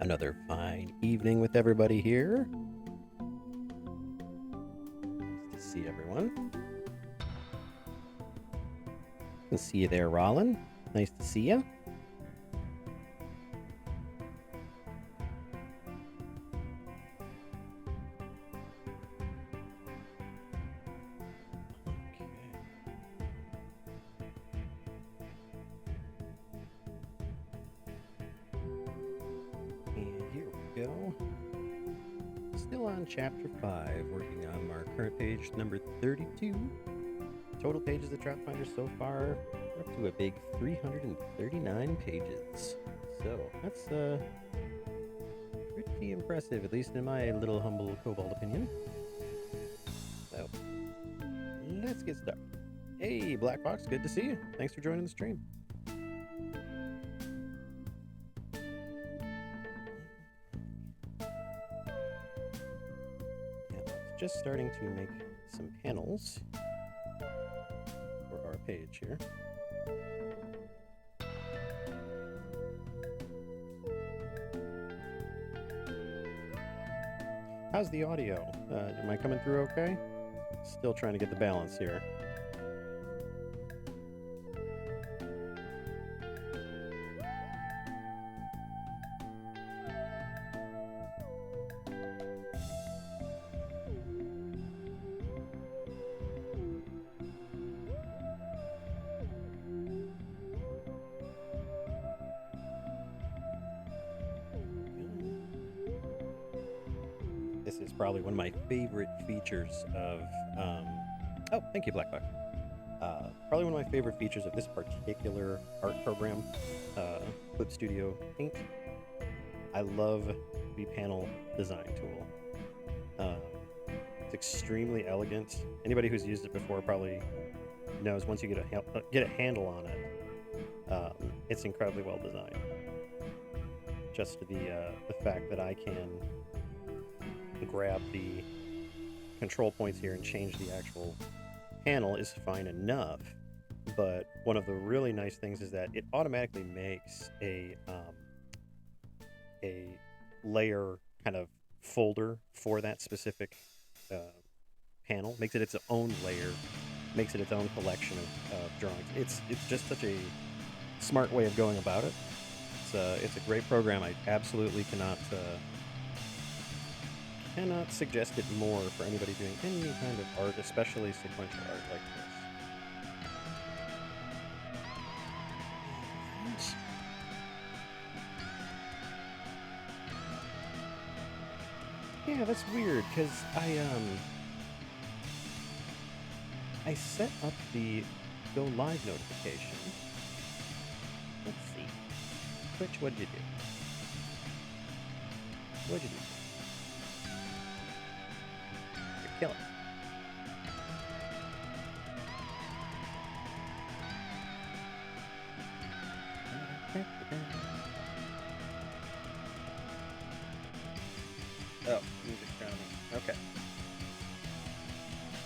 Another fine evening with everybody here. Nice to see everyone. I can see you there, Rollin. Nice to see you. Still on chapter 5, working on our current page number 32. Total pages of Trapfinders so far, we're up to a big 339 pages. So that's pretty impressive, at least in my little humble kobold opinion. So let's get started. Hey, Black Fox, good to see you. Thanks for joining the stream. Just starting to make some panels for our page here. How's the audio? Am I coming through okay? Still trying to get the balance here. This is probably one of my favorite features of, oh, thank you, Black Buck. Probably one of my favorite features of this particular art program, Clip Studio Paint. I love the panel design tool. It's extremely elegant. Anybody who's used it before probably knows once you get a handle on it, it's incredibly well designed. Just the fact that I can grab the control points here and change the actual panel is fine enough, but one of the really nice things is that it automatically makes a layer kind of folder for that specific panel, makes it its own layer, makes it its own collection of drawings. It's just such a smart way of going about it. It's a great program. I absolutely cannot suggest it more for anybody doing any kind of art, especially sequential art like this. Yeah, that's weird, because I set up the go live notification. Let's see. Twitch, what did you do? What did you do? Kill it. Oh, music drowning. Okay.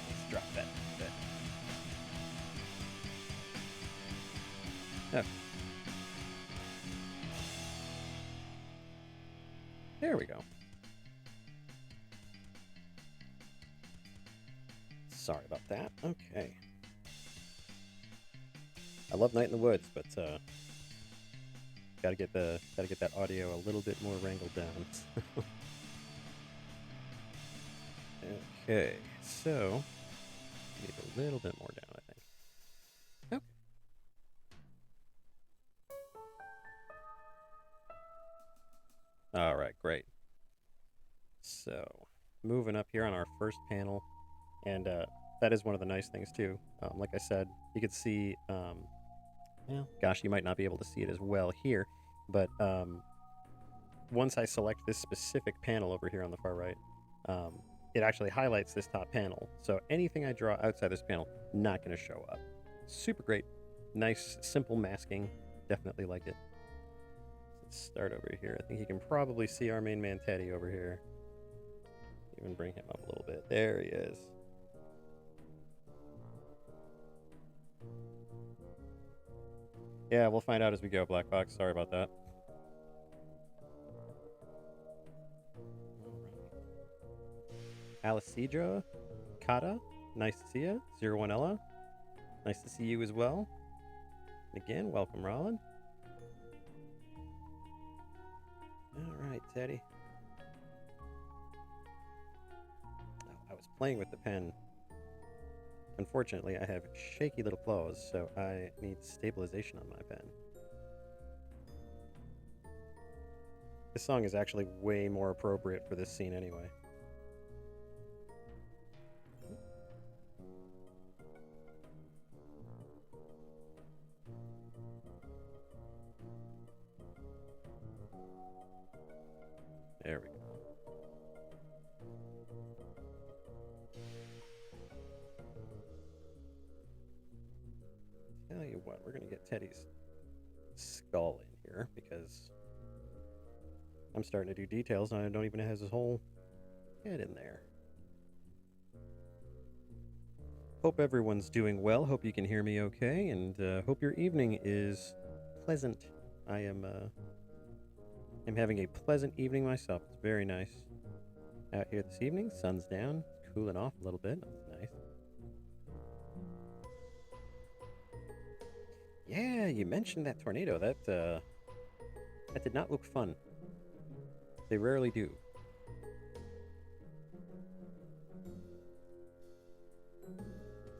Let's drop that bit. Oh. There we go. Sorry about that. Okay. I love Night in the Woods, but gotta get that audio a little bit more wrangled down. Okay, so need a little bit more down, I think. Okay. All right, great. So moving up here on our first panel. And that is one of the nice things, too. Like I said, you could see, well, gosh, you might not be able to see it as well here, but once I select this specific panel over here on the far right, it actually highlights this top panel. So anything I draw outside this panel, not going to show up. Super great. Nice, simple masking. Definitely like it. Let's start over here. I think you can probably see our main man, Teddy, over here. Even bring him up a little bit. There he is. Yeah, we'll find out as we go, Black Fox. Sorry about that. Alicidra, Kata, nice to see you. 01ella, nice to see you as well. Again, welcome, Rollin. All right, Teddy. Oh, I was playing with the pen. Unfortunately, I have shaky little claws, so I need stabilization on my pen. This song is actually way more appropriate for this scene anyway. There we go. Tell you what, we're going to get Teddy's skull in here because I'm starting to do details and I don't even have his whole head in there. Hope everyone's doing well. Hope you can hear me okay, and hope your evening is pleasant. I'm having a pleasant evening myself. It's very nice out here this evening. Sun's down. It's cooling off a little bit. That's nice. Yeah, you mentioned that tornado. That did not look fun. They rarely do.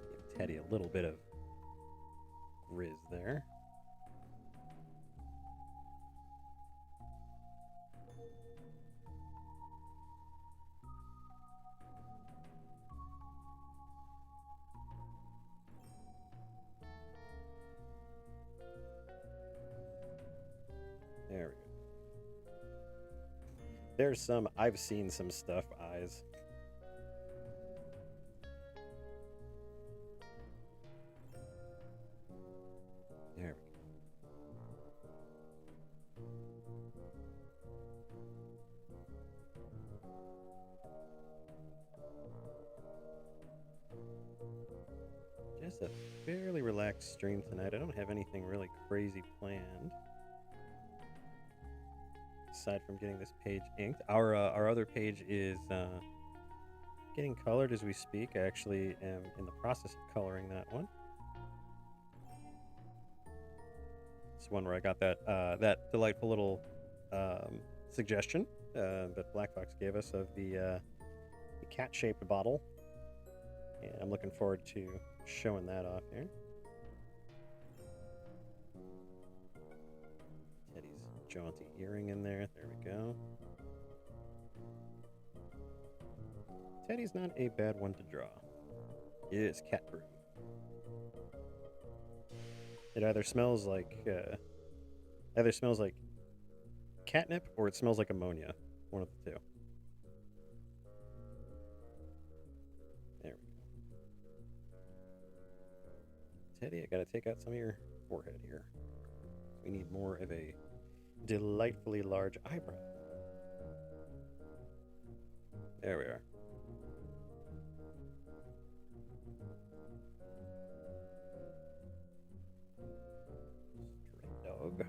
Give Teddy a little bit of grizz there. There we go. There's some I've seen some stuff eyes. There we go. Just a fairly relaxed stream tonight. I don't have anything really crazy planned. Aside from getting this page inked. Our other page is getting colored as we speak. I actually am in the process of coloring that one. It's one where I got that delightful little suggestion that Black Fox gave us of the cat-shaped bottle. And I'm looking forward to showing that off here. Teddy's jaunty earring in there. There we go. Teddy's not a bad one to draw. It is cat brew. It either smells like catnip or it smells like ammonia. One of the two. There we go. Teddy, I gotta take out some of your forehead here. We need more of a delightfully large eyebrow. There we are. Stray dog.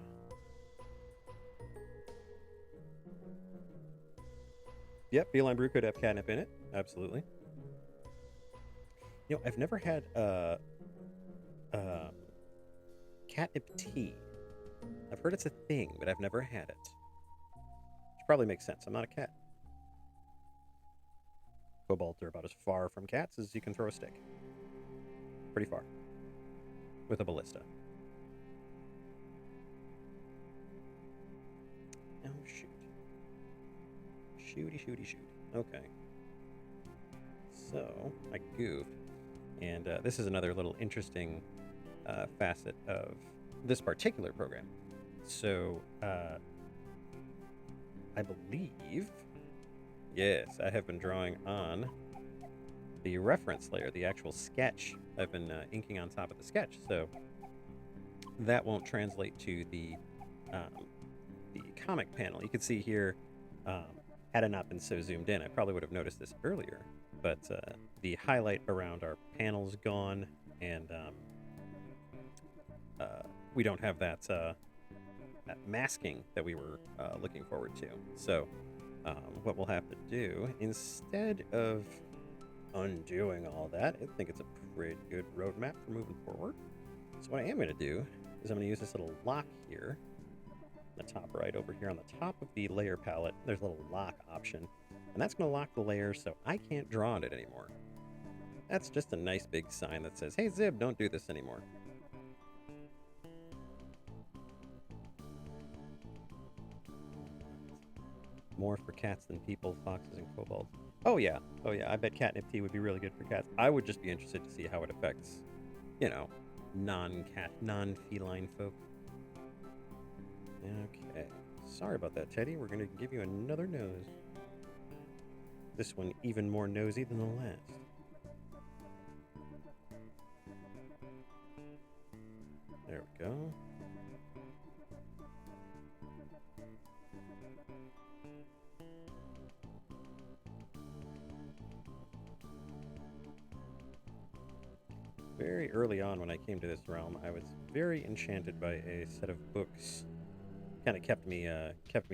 Yep, feline brew could have catnip in it. Absolutely. You know, I've never had catnip tea. I've heard it's a thing, but I've never had it. Which probably makes sense. I'm not a cat. Kobolds are about as far from cats as you can throw a stick. Pretty far. With a ballista. Oh, shoot. Shooty, shooty, shoot. Okay. So, I goofed. And this is another little interesting facet of this particular program. So, I believe, yes, I have been drawing on the reference layer, the actual sketch. I've been inking on top of the sketch, so that won't translate to the comic panel. You can see here, had I not been so zoomed in, I probably would have noticed this earlier, but the highlight around our panel's gone, and we don't have that masking that we were looking forward to. So What we'll have to do, instead of undoing all that, I think it's a pretty good roadmap for moving forward. So what I am going to do is I'm going to use this little lock here, the top right over here on the top of the layer palette. There's a little lock option, and that's going to lock the layer so I can't draw on it anymore. That's just a nice big sign that says, hey Zib, don't do this anymore. More for cats than people, foxes, and kobolds. Oh yeah, I bet catnip tea would be really good for cats. I would just be interested to see how it affects, you know, non-cat, non-feline folk. Okay, sorry about that, Teddy. We're gonna give you another nose. This one even more nosy than the last. There we go. Very early on when I came to this realm, I was very enchanted by a set of books. Kind of kept me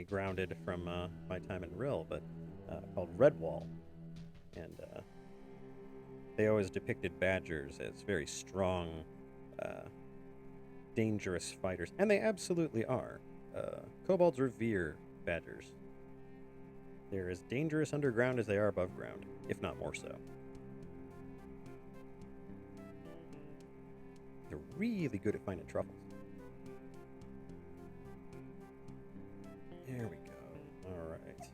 grounded from my time in Rill, but called Redwall, and they always depicted badgers as very strong, dangerous fighters, and they absolutely are. Kobolds revere badgers. They're as dangerous underground as they are above ground, if not more so. They're really good at finding truffles. There we go. Alright.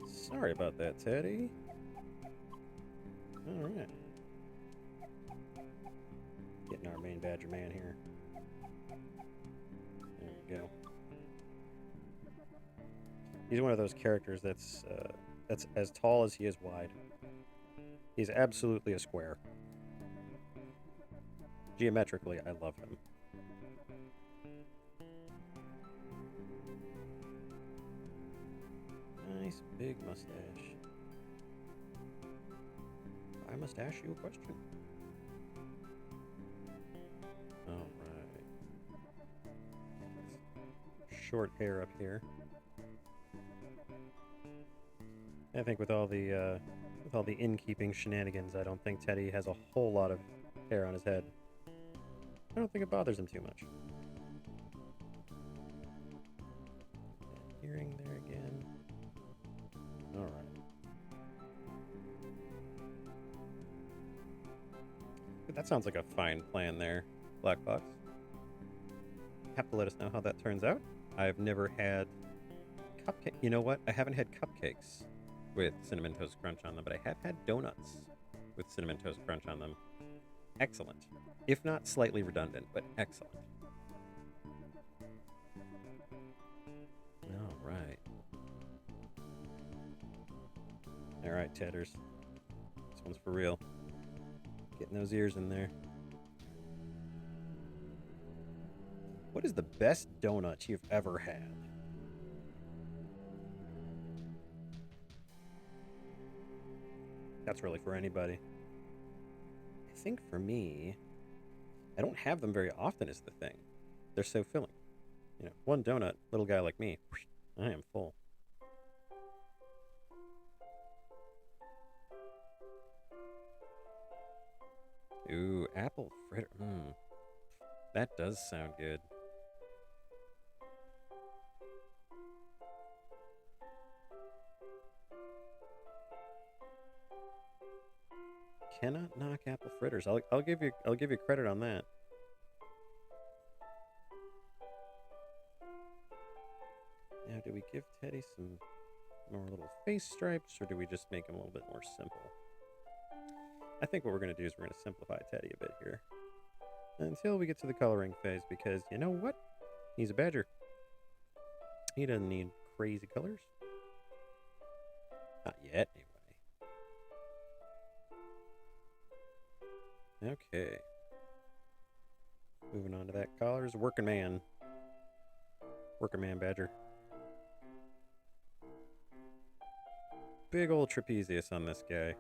Sorry about that, Teddy. Alright. Getting our main badger man here. There we go. He's one of those characters that's as tall as he is wide. He's absolutely a square. Geometrically, I love him. Nice big mustache. I must ask you a question. Alright. Short hair up here. I think with all the innkeeping shenanigans, I don't think Teddy has a whole lot of hair on his head. I don't think it bothers him too much. Earring there again. Alright. That sounds like a fine plan there, Black Box. Have to let us know how that turns out. I've never had cupcake. You know what? I haven't had cupcakes with Cinnamon Toast Crunch on them, but I have had donuts with Cinnamon Toast Crunch on them. Excellent. If not slightly redundant, but excellent. All right. All right, Tedders. This one's for real. Getting those ears in there. What is the best donut you've ever had? That's really for anybody. I think for me, I don't have them very often is the thing. They're so filling. You know, one donut, little guy like me, I am full. Ooh, apple fritter. That does sound good. Cannot knock apple fritters. I'll give you credit on that. Now, do we give Teddy some more little face stripes, or do we just make him a little bit more simple? I think what we're going to do is we're going to simplify Teddy a bit here until we get to the coloring phase, because you know what? He's a badger. He doesn't need crazy colors. Not yet, anyway. Okay. Moving on to that collar's working man. Working man badger. Big old trapezius on this guy.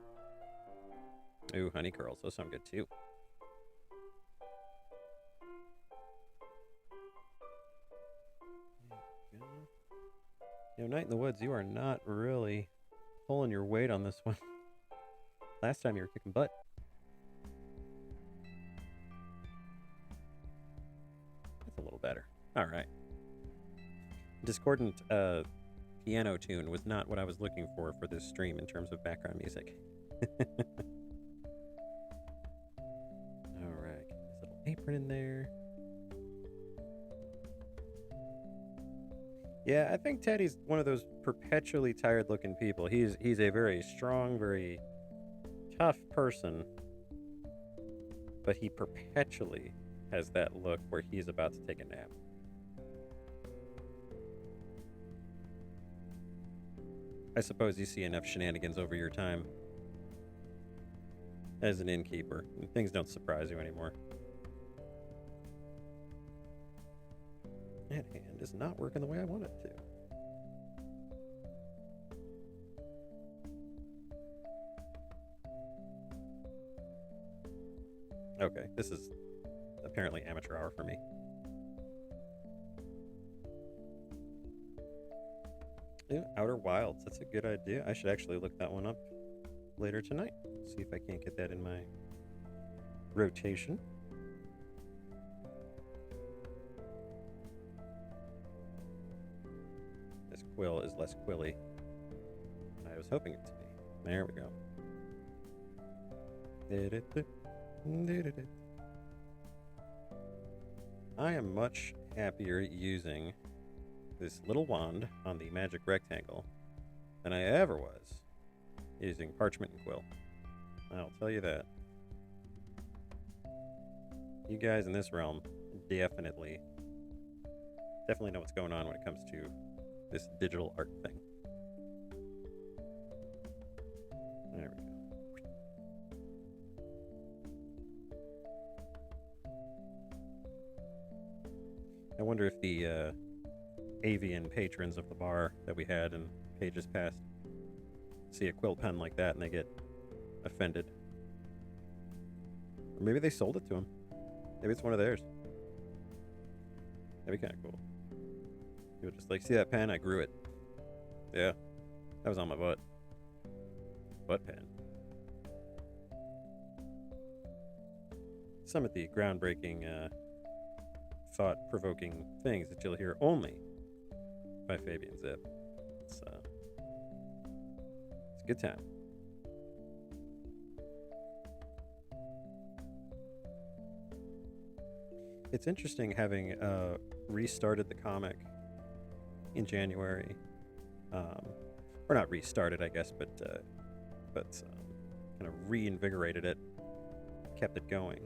Ooh, honey curls. Those sound good too. You know, Night in the Woods, you are not really pulling your weight on this one. Last time you were kicking butt. That's a little better. All right. Discordant piano tune was not what I was looking for this stream in terms of background music. All right, get this little apron in there. Yeah, I think Teddy's one of those perpetually tired-looking people. He's a very strong, very tough person, but he perpetually has that look where he's about to take a nap. I suppose you see enough shenanigans over your time as an innkeeper, and things don't surprise you anymore. That hand is not working the way I want it to. Okay, this is apparently amateur hour for me. Yeah, Outer Wilds, that's a good idea. I should actually look that one up later tonight. See if I can't get that in my rotation. This quill is less quilly than I was hoping it to be. There we go. I am much happier using this little wand on the magic rectangle than I ever was using parchment and quill. I'll tell you that. You guys in this realm definitely know what's going on when it comes to this digital art thing. There we go. I wonder if the avian patrons of the bar that we had in pages past see a quill pen like that and they get offended. Or maybe they sold it to him. Maybe it's one of theirs. That'd be kind of cool. You would just like, see that pen? I grew it. Yeah, that was on my butt. Butt pen. Some of the groundbreaking, thought-provoking things that you'll hear only by Fabian Zip. It's a good time. It's interesting having restarted the comic in January, or not restarted, I guess, but kind of reinvigorated it, kept it going.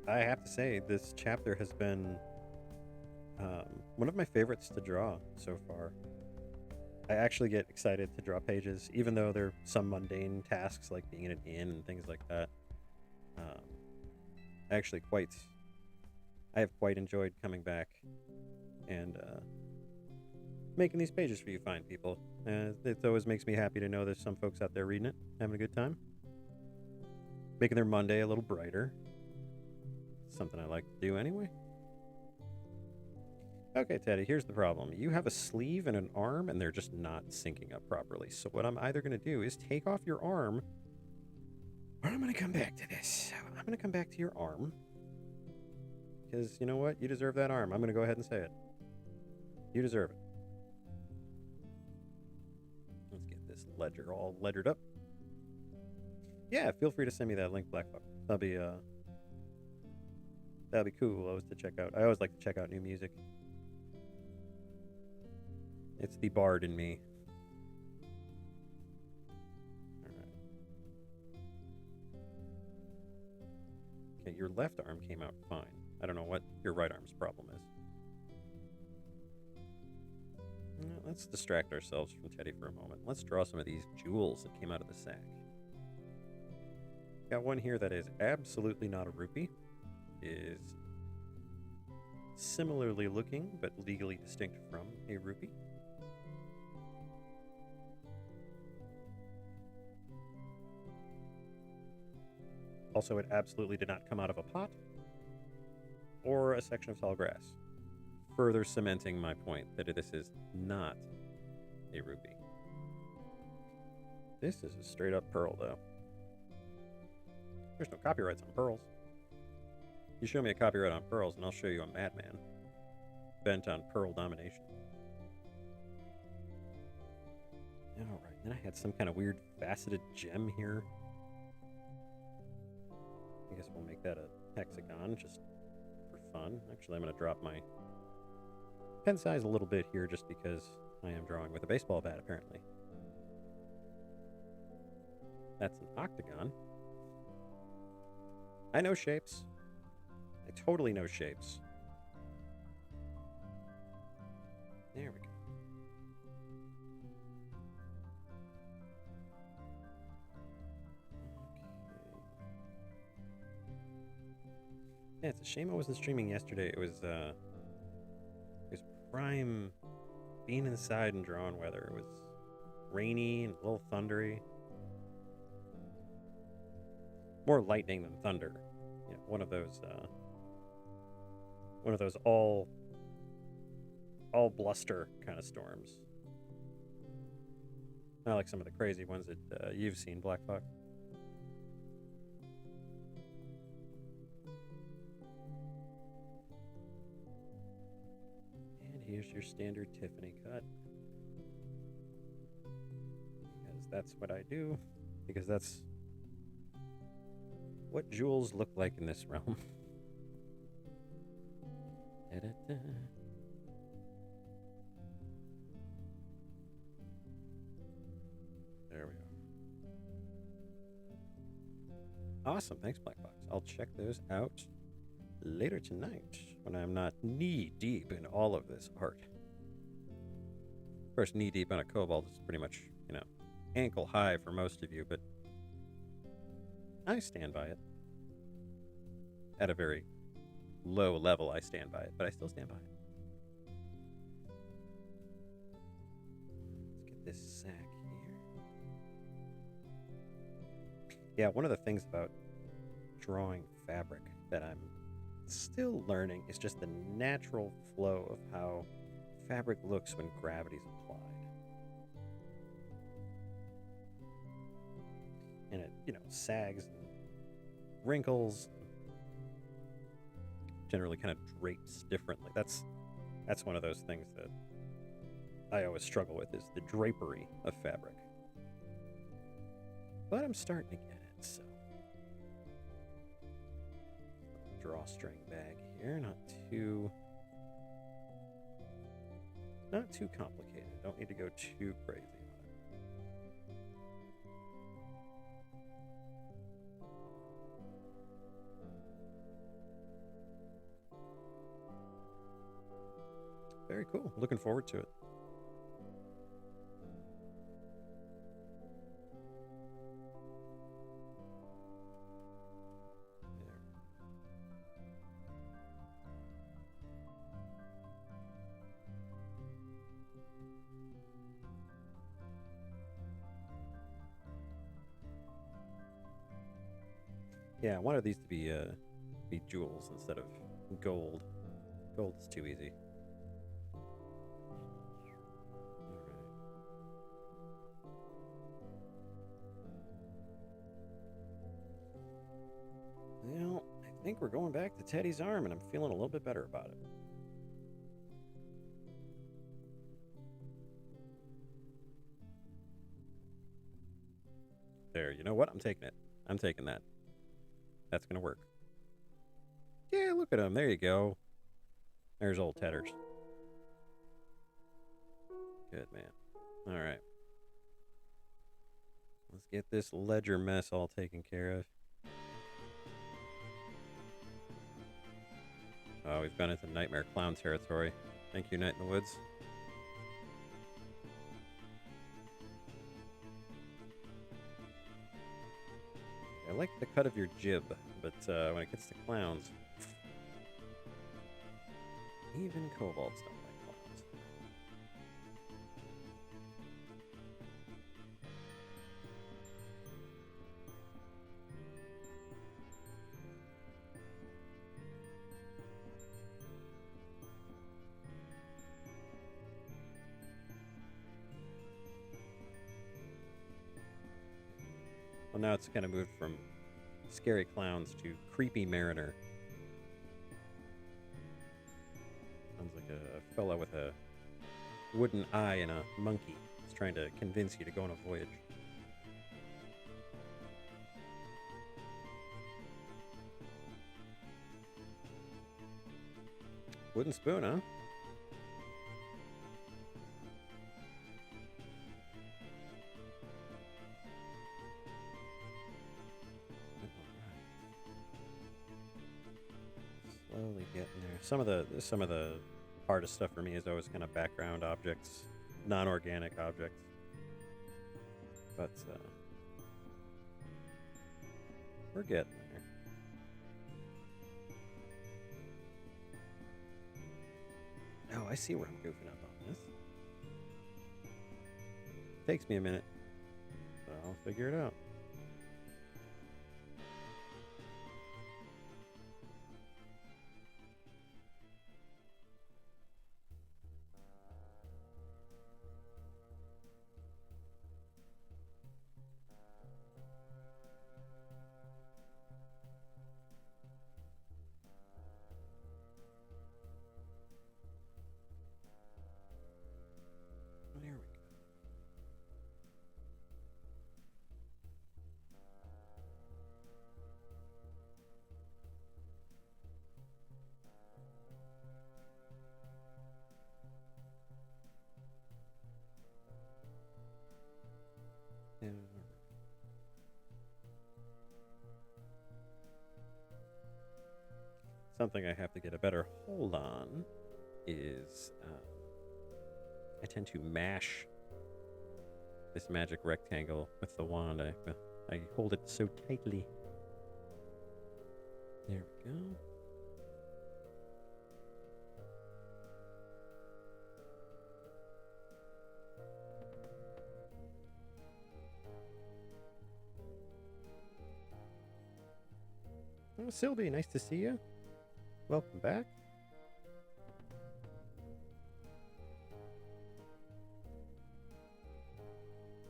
I have to say, this chapter has been one of my favorites to draw so far. I actually get excited to draw pages, even though there are some mundane tasks like being in an inn and things like that. I have quite enjoyed coming back and making these pages for you fine people. It always makes me happy to know there's some folks out there reading it, having a good time, making their Monday a little brighter. Something I like to do anyway. Okay, Teddy, here's the problem. You have a sleeve and an arm, and they're just not syncing up properly. So what I'm either going to do is take off your arm, or I'm going to come back to this. I'm going to come back to your arm. Because, you know what? You deserve that arm. I'm going to go ahead and say it. You deserve it. Let's get this ledger all lettered up. Yeah, feel free to send me that link, Blackbuck. That'll be cool always to check out. I always like to check out new music. It's the bard in me. Alright. Okay, your left arm came out fine. I don't know what your right arm's problem is. Let's distract ourselves from Teddy for a moment. Let's draw some of these jewels that came out of the sack. Got one here that is absolutely not a rupee. Is similarly looking, but legally distinct from a rupee. Also, it absolutely did not come out of a pot or a section of tall grass. further cementing my point that this is not a ruby. This is a straight up pearl, though. There's no copyrights on pearls. You show me a copyright on pearls, and I'll show you a madman bent on pearl domination. Alright, then I had some kind of weird faceted gem here. I guess we'll make that a hexagon just for fun. Actually, I'm going to drop my pen size a little bit here just because I am drawing with a baseball bat, apparently. That's an octagon. I know shapes. I totally know shapes. There we go. Yeah, it's a shame I wasn't streaming yesterday. It was prime being inside and drawing weather. It was rainy and a little thundery. More lightning than thunder. You know, one of those all bluster kind of storms. Not like some of the crazy ones that you've seen, Black Fox. Here's your standard Tiffany cut. Because that's what I do. Because that's what jewels look like in this realm. Da-da-da. There we go. Awesome. Thanks, Black Fox. I'll check those out later tonight when I'm not knee-deep in all of this art. Of course, knee-deep on a cobalt is pretty much, ankle high for most of you, but I stand by it. At a very low level, I stand by it, but I still stand by it. Let's get this sack here. Yeah, one of the things about drawing fabric that I'm still learning is just the natural flow of how fabric looks when gravity's applied. And it, sags and wrinkles, generally kind of drapes differently. That's one of those things that I always struggle with, is the drapery of fabric. But I'm starting to get it, so. Drawstring bag here, not too complicated. Don't need to go too crazy on it. Very cool. Looking forward to it. Yeah, I wanted these to be jewels instead of gold. Gold is too easy. Alright. Well, I think we're going back to Teddy's arm, and I'm feeling a little bit better about it. There, you know what? I'm taking it. I'm taking that. That's going to work. Yeah, look at him. There you go. There's old Tedders. Good, man. All right. Let's get this ledger mess all taken care of. Oh, we've gone into Nightmare Clown territory. Thank you, Night in the Woods. I like the cut of your jib, but when it gets to clowns, even kobolds don't like clowns. Well, now it's kind of moved from scary clowns to creepy mariner. Sounds like a fella with a wooden eye and a monkey is trying to convince you to go on a voyage. Wooden spoon, huh? Slowly getting there. Some of the hardest stuff for me is always kind of background objects, non-organic objects. But we're getting there. Oh, I see where I'm goofing up on this. Takes me a minute, but I'll figure it out. There we go. Something I have to get a better hold on is I tend to mash this magic rectangle with the wand. I hold it so tightly. There we go. Oh, Sylvie, nice to see you. Welcome back.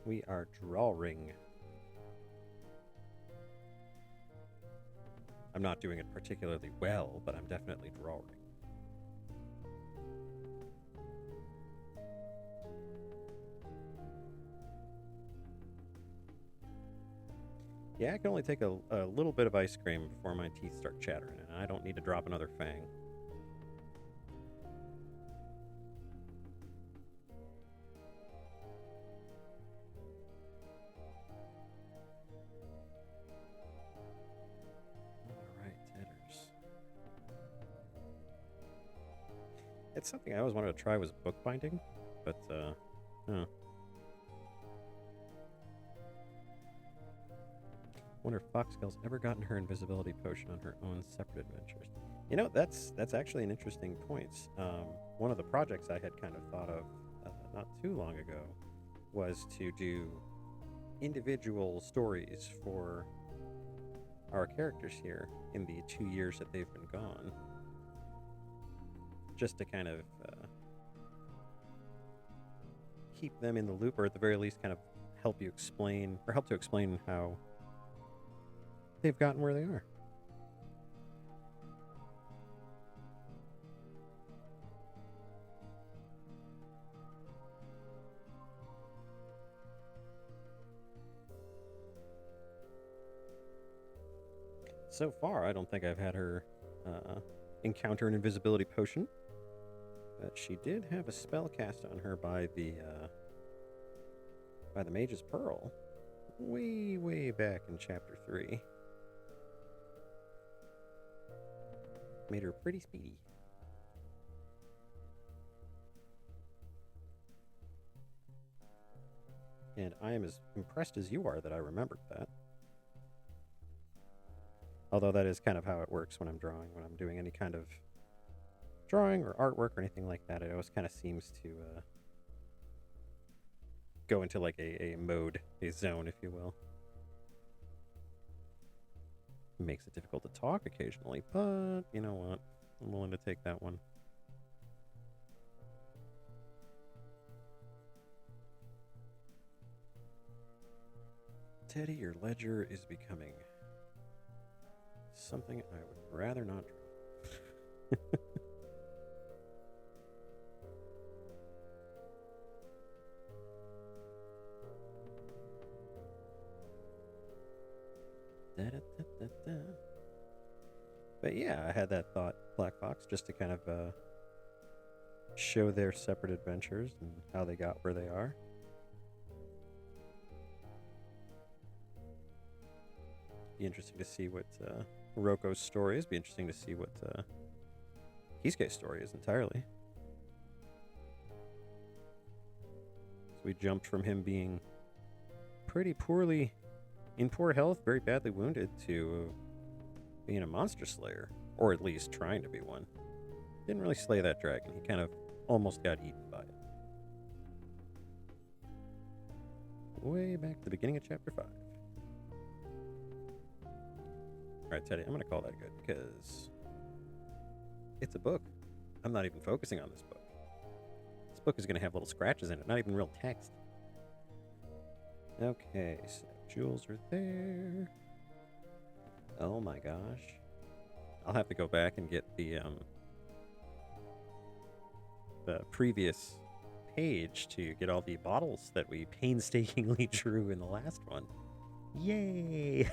We are drawing. I'm not doing it particularly well, but I'm definitely drawing. Yeah, I can only take a little bit of ice cream before my teeth start chattering, and I don't need to drop another fang. Alright, Tedders. It's something I always wanted to try was bookbinding, but, huh. Wonder if Foxgill's ever gotten her invisibility potion on her own separate adventures. You know, that's actually an interesting point. One of the projects I had kind of thought of not too long ago was to do individual stories for our characters here in the 2 years that they've been gone. Just to kind of keep them in the loop, or at the very least kind of help to explain how they've gotten where they are. So far, I don't think I've had her encounter an invisibility potion, but she did have a spell cast on her by the mage's pearl way back in chapter 3. Made her pretty speedy. And I am as impressed as you are that I remembered that. Although that is kind of how it works when I'm drawing. When I'm doing any kind of drawing or artwork or anything like that, it always kind of seems to go into like a mode, a zone, if you will. Makes it difficult to talk occasionally, but you know what? I'm willing to take that one. Teddy, your ledger is becoming something I would rather not draw. But yeah, I had that thought, Black Fox, just to kind of show their separate adventures and how they got where they are. Be interesting to see what Roko's story is. Be interesting to see what Kisuke's story is entirely. So we jumped from him being pretty poorly, in poor health, very badly wounded, to being a monster slayer, or at least trying to be one. Didn't really slay that dragon. He kind of almost got eaten by it. Way back to the beginning of chapter 5. Alright, Teddy, I'm going to call that good, because it's a book. I'm not even focusing on this book. This book is going to have little scratches in it, not even real text. Okay, so jewels are there. Oh my gosh. I'll have to go back and get the previous page to get all the bottles that we painstakingly drew in the last one. Yay!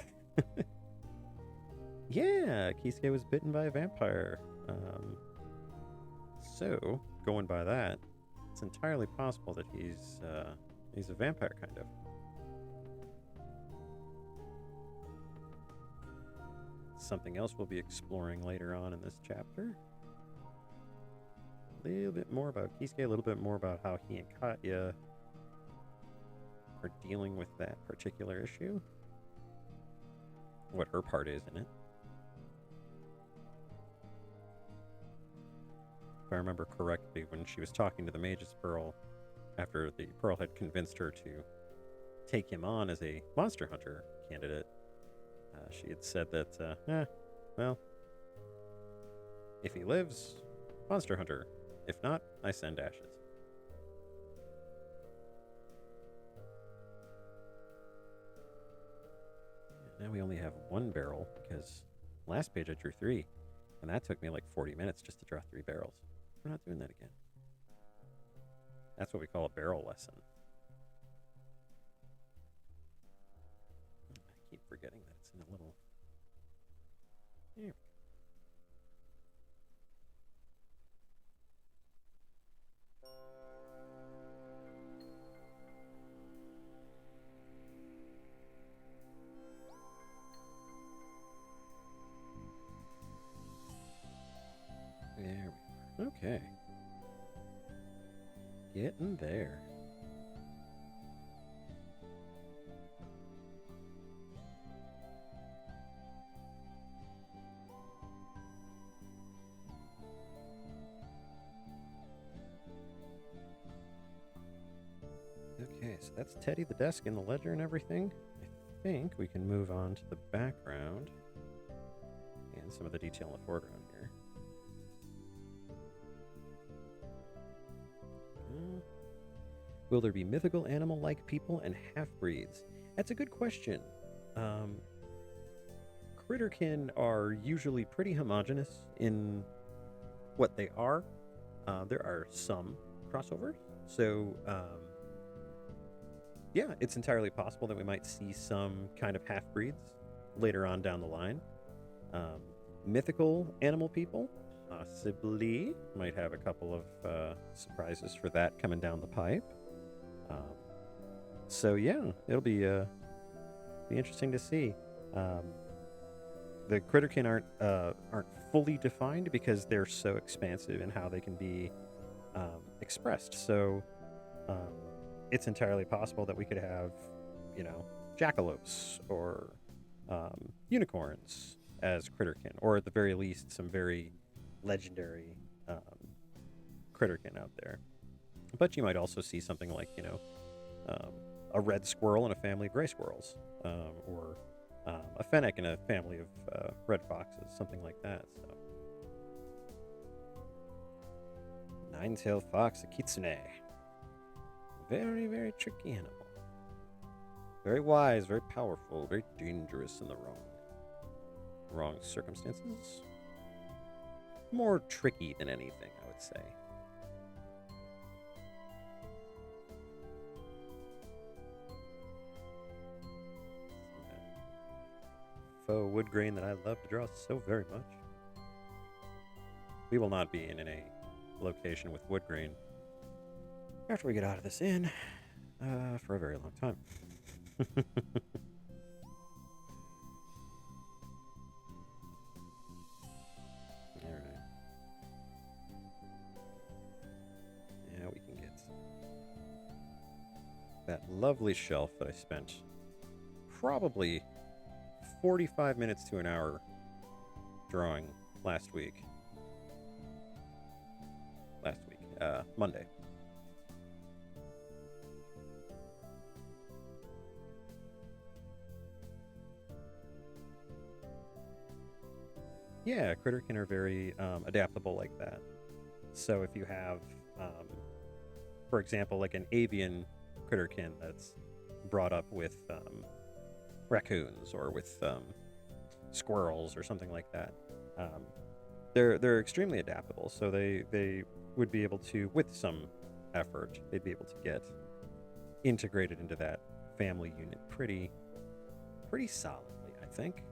Yeah, Kisuke was bitten by a vampire. So, going by that, it's entirely possible that he's a vampire, kind of. Something else we'll be exploring later on in this chapter. A little bit more about Kisuke, a little bit more about how he and Katya are dealing with that particular issue. What her part is in it. If I remember correctly, when she was talking to the Mage's Pearl, after the Pearl had convinced her to take him on as a monster hunter candidate, she had said that, well, if he lives, monster hunter. If not, I send ashes. Now we only have one barrel, because last page I drew 3, and that took me like 40 minutes just to draw 3 barrels. We're not doing that again. That's what we call a barrel lesson. I keep forgetting that it's in a little... There we go. There we are. Okay. Getting there. Okay, so that's Teddy, the desk, and the ledger and everything. I think we can move on to the background and some of the detail in the foreground here. Will there be mythical animal-like people and half-breeds? That's a good question. Critterkin are usually pretty homogenous in what they are. There are some crossovers. So, yeah, it's entirely possible that we might see some kind of half-breeds later on down the line. Mythical animal people, possibly. Might have a couple of surprises for that coming down the pipe. So yeah, it'll be interesting to see. The Critterkin aren't fully defined because they're so expansive in how they can be expressed. So it's entirely possible that we could have, jackalopes or unicorns as Critterkin, or at the very least, some very legendary Critterkin out there. But you might also see something like, a red squirrel and a family of gray squirrels, or a fennec and a family of red foxes, something like that. So, nine-tailed fox, a kitsune. Very, very tricky animal. Very wise, very powerful, very dangerous in the wrong circumstances. More tricky than anything, I would say. Faux wood grain that I love to draw so very much. We will not be in a location with wood grain after we get out of this inn for a very long time. Alright. Yeah, we can get that lovely shelf that I spent probably 45 minutes to an hour drawing last week. Monday. Yeah, Critterkin are very adaptable like that. So if you have, for example, like an avian Critterkin that's brought up with raccoons or with squirrels or something like that, they're extremely adaptable. So they would be able to, with some effort, they'd be able to get integrated into that family unit pretty solidly, I think.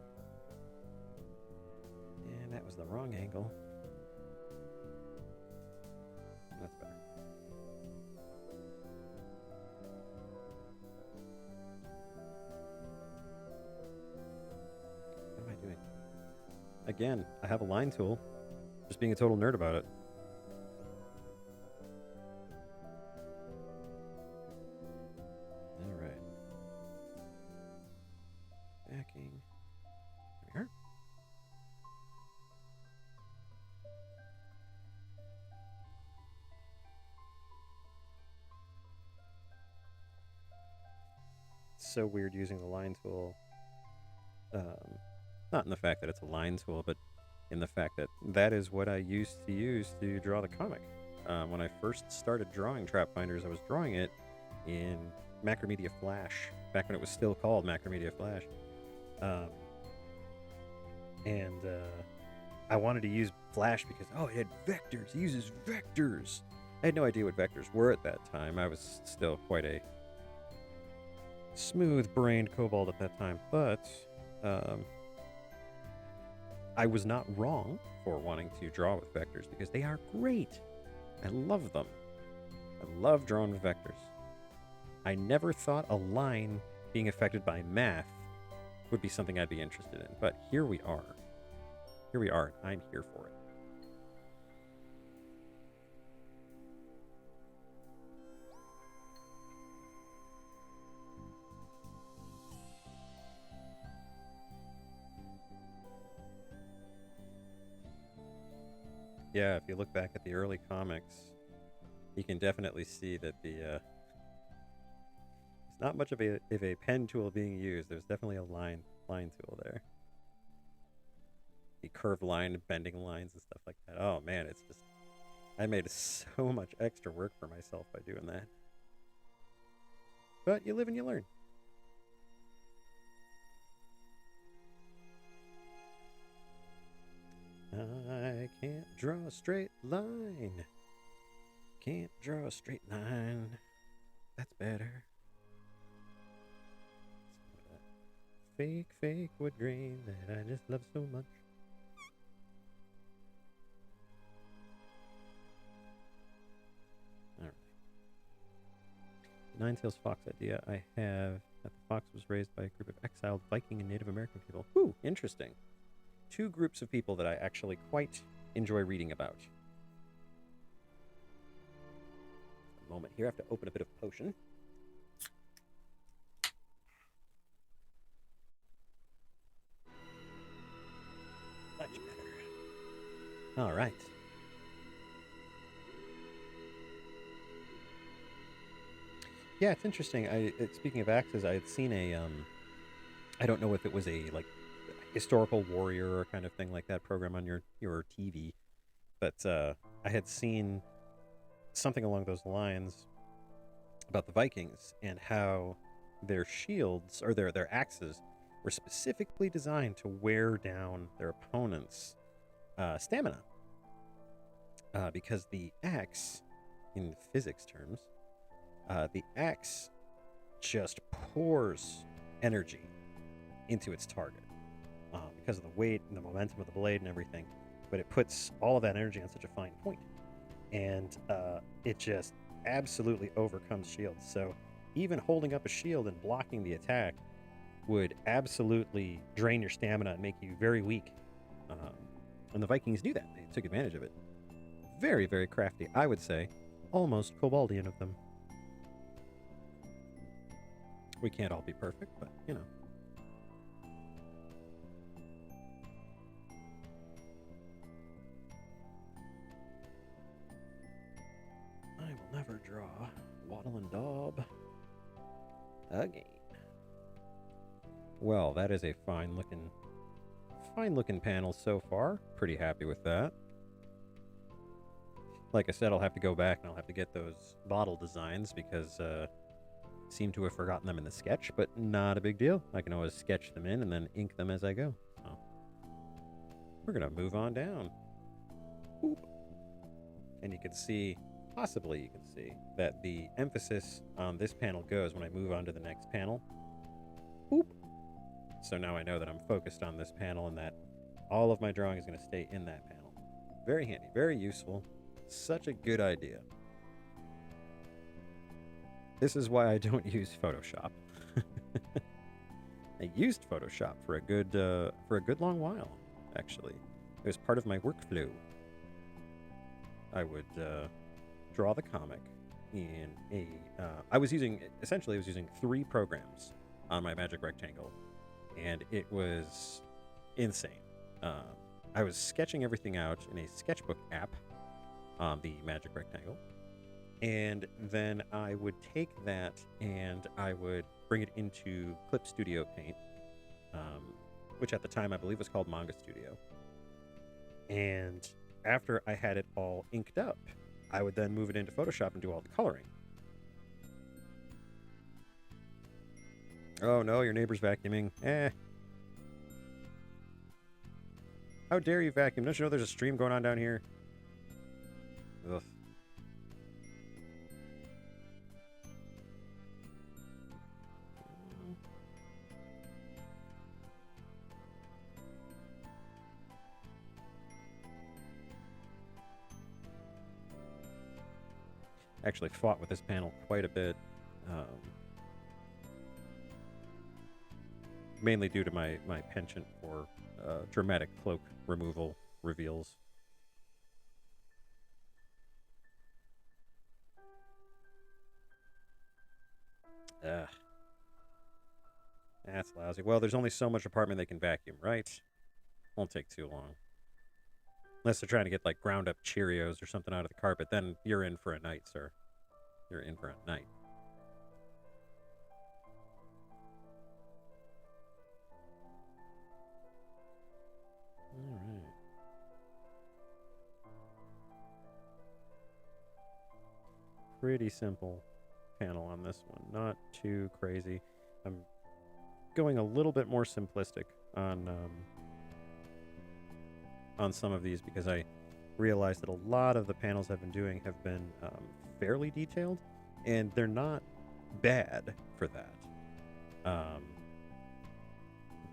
And that was the wrong angle. That's better. What am I doing? Again, I have a line tool. Just being a total nerd about it. Alright. Backing. There we are. So weird using the line tool. Not in the fact that it's a line tool, but in the fact that that is what I used to use to draw the comic. When I first started drawing Trapfinders, I was drawing it in Macromedia Flash, back when it was still called Macromedia Flash. I wanted to use Flash because, it had vectors. It uses vectors. I had no idea what vectors were at that time. I was still quite a smooth-brained kobold at that time, but I was not wrong for wanting to draw with vectors because they are great. I love them. I love drawing with vectors. I never thought a line being affected by math would be something I'd be interested in, but here we are. Here we are. I'm here for it. Yeah, if you look back at the early comics, you can definitely see that it's not much of a pen tool being used. There's definitely a line tool there. The curved line, bending lines, and stuff like that. Oh man, it's just, I made so much extra work for myself by doing that. But you live and you learn. I can't draw a straight line. Can't draw a straight line. That's better. Fake wood grain that I just love so much. Alright. The Nine-Tails Fox idea I have that the fox was raised by a group of exiled Viking and Native American people. Ooh, interesting. Two groups of people that I actually quite enjoy reading about. A moment here, I have to open a bit of potion. Much better. All right. Yeah, it's interesting. Speaking of axes, I had seen a I don't know if it was a historical warrior or kind of thing like that program on your TV, but I had seen something along those lines about the Vikings and how their shields, or their axes, were specifically designed to wear down their opponent's stamina. Because the axe, in physics terms, the axe just pours energy into its target because of the weight and the momentum of the blade and everything. But it puts all of that energy on such a fine point, and it just absolutely overcomes shields. So even holding up a shield and blocking the attack would absolutely drain your stamina and make you very weak. And the Vikings knew that. They took advantage of it. Very, very crafty. I would say almost Koboldian of them. We can't all be perfect, but, you know. I will never draw Waddle and Daub again. Well, that is a fine looking panel so far. Pretty happy with that. Like I said, I'll have to go back and I'll have to get those bottle designs because seem to have forgotten them in the sketch, but not a big deal. I can always sketch them in and then ink them as I go. So we're gonna move on down. Boop. And you can see, possibly you can see, that the emphasis on this panel goes when I move on to the next panel. Boop. So now I know that I'm focused on this panel and that all of my drawing is going to stay in that panel. Very handy, very useful. Such a good idea. This is why I don't use Photoshop. I used Photoshop for a good long while, actually. It was part of my workflow. I would draw the comic in a... I was using 3 programs on my Magic Rectangle, and it was insane. I was sketching everything out in a sketchbook app on the Magic Rectangle, and then I would take that and I would bring it into Clip Studio Paint, which at the time I believe was called Manga Studio. And after I had it all inked up, I would then move it into Photoshop and do all the coloring. Oh no, your neighbor's vacuuming. How dare you vacuum? Don't you know there's a stream going on down here? Ugh. Actually fought with this panel quite a bit. Mainly due to my penchant for dramatic cloak removal reveals. Ugh. That's lousy. Well, there's only so much apartment they can vacuum, right? Won't take too long. Unless they're trying to get, like, ground up Cheerios or something out of the carpet, then you're in for a night, sir. You're in for a night. All right. Pretty simple panel on this one. Not too crazy. I'm going a little bit more simplistic on some of these because I realized that a lot of the panels I've been doing have been fairly detailed, and they're not bad for that.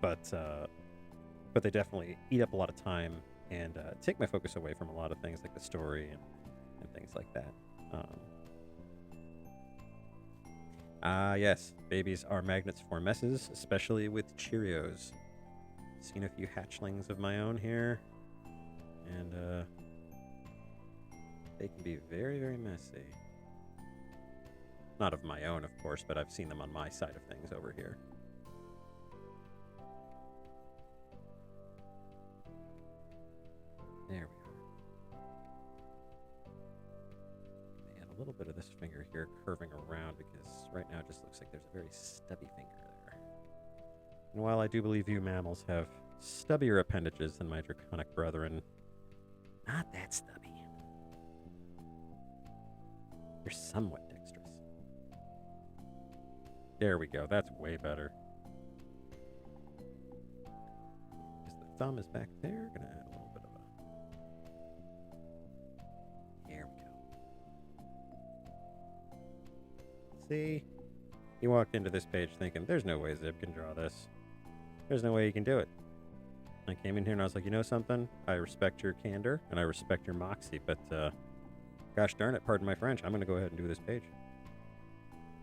But they definitely eat up a lot of time and take my focus away from a lot of things like the story and things like that. Yes, babies are magnets for messes, especially with Cheerios. Seen a few hatchlings of my own here, and they can be very, very messy. Not of my own, of course, but I've seen them on my side of things over here. There we are. Add a little bit of this finger here curving around because right now it just looks like there's a very stubby finger there. And while I do believe you mammals have stubbier appendages than my draconic brethren, not that stubby. You're somewhat dexterous. There we go. That's way better. Because the thumb is back there. Gonna add a little bit of a... There we go. See? You walked into this page thinking, there's no way Zib can draw this. There's no way he can do it. I came in here and I was like, you know something? I respect your candor and I respect your moxie, but gosh darn it, pardon my French, I'm going to go ahead and do this page.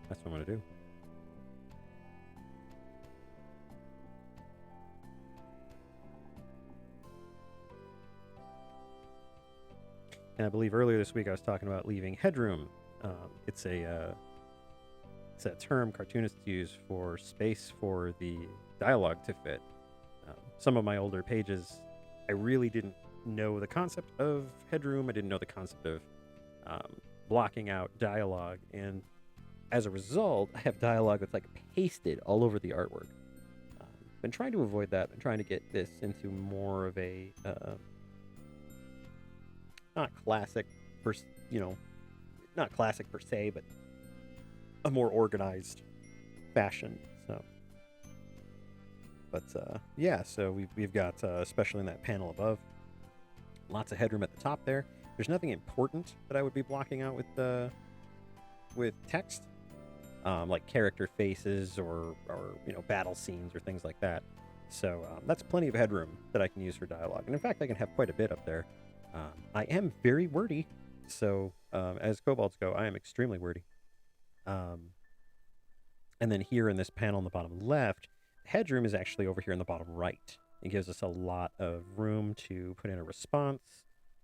That's what I'm going to do. And I believe earlier this week I was talking about leaving headroom. It's a term cartoonists use for space for the dialogue to fit. Some of my older pages, I really didn't know the concept of headroom. I didn't know the concept of blocking out dialogue. And as a result, I have dialogue that's like pasted all over the artwork. Been trying to avoid that. Been trying to get this into more of a, not classic, not classic per se, but a more organized fashion. So, but yeah, so we've got especially in that panel above, lots of headroom at the top there. There's nothing important that I would be blocking out with text, like character faces or battle scenes or things like that. So that's plenty of headroom that I can use for dialogue, and in fact I can have quite a bit up there. I am very wordy, so as kobolds go, I am extremely wordy. And then here in this panel in the bottom left, headroom is actually over here in the bottom right. It gives us a lot of room to put in a response,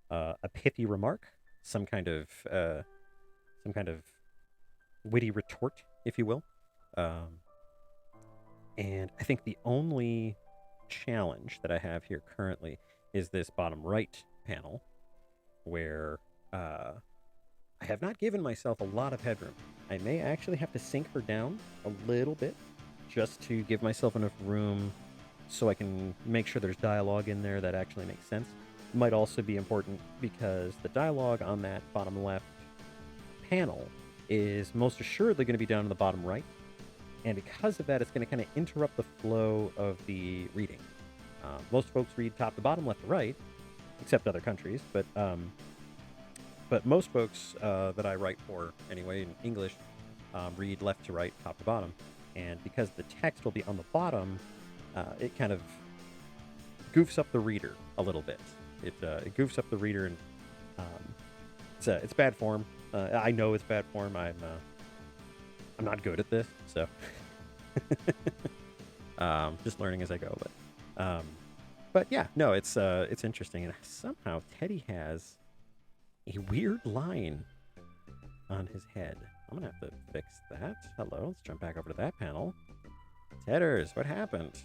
a pithy remark, some kind of witty retort, if you will. And I think the only challenge that I have here currently is this bottom right panel, where I have not given myself a lot of headroom. I may actually have to sink her down a little bit just to give myself enough room so I can make sure there's dialogue in there that actually makes sense. Might also be important because the dialogue on that bottom left panel is most assuredly going to be down in the bottom right. And because of that, it's going to kind of interrupt the flow of the reading. Most folks read top to bottom, left to right, except other countries, but most folks that I write for, anyway, in English, read left to right, top to bottom. And because the text will be on the bottom, it kind of goofs up the reader a little bit. It goofs up the reader, and it's bad form. I know it's bad form. I'm not good at this, so just learning as I go. But yeah, no, it's interesting, and somehow Teddy has a weird line on his head. I'm gonna have to fix that. Hello, let's jump back over to that panel. Tedders, what happened?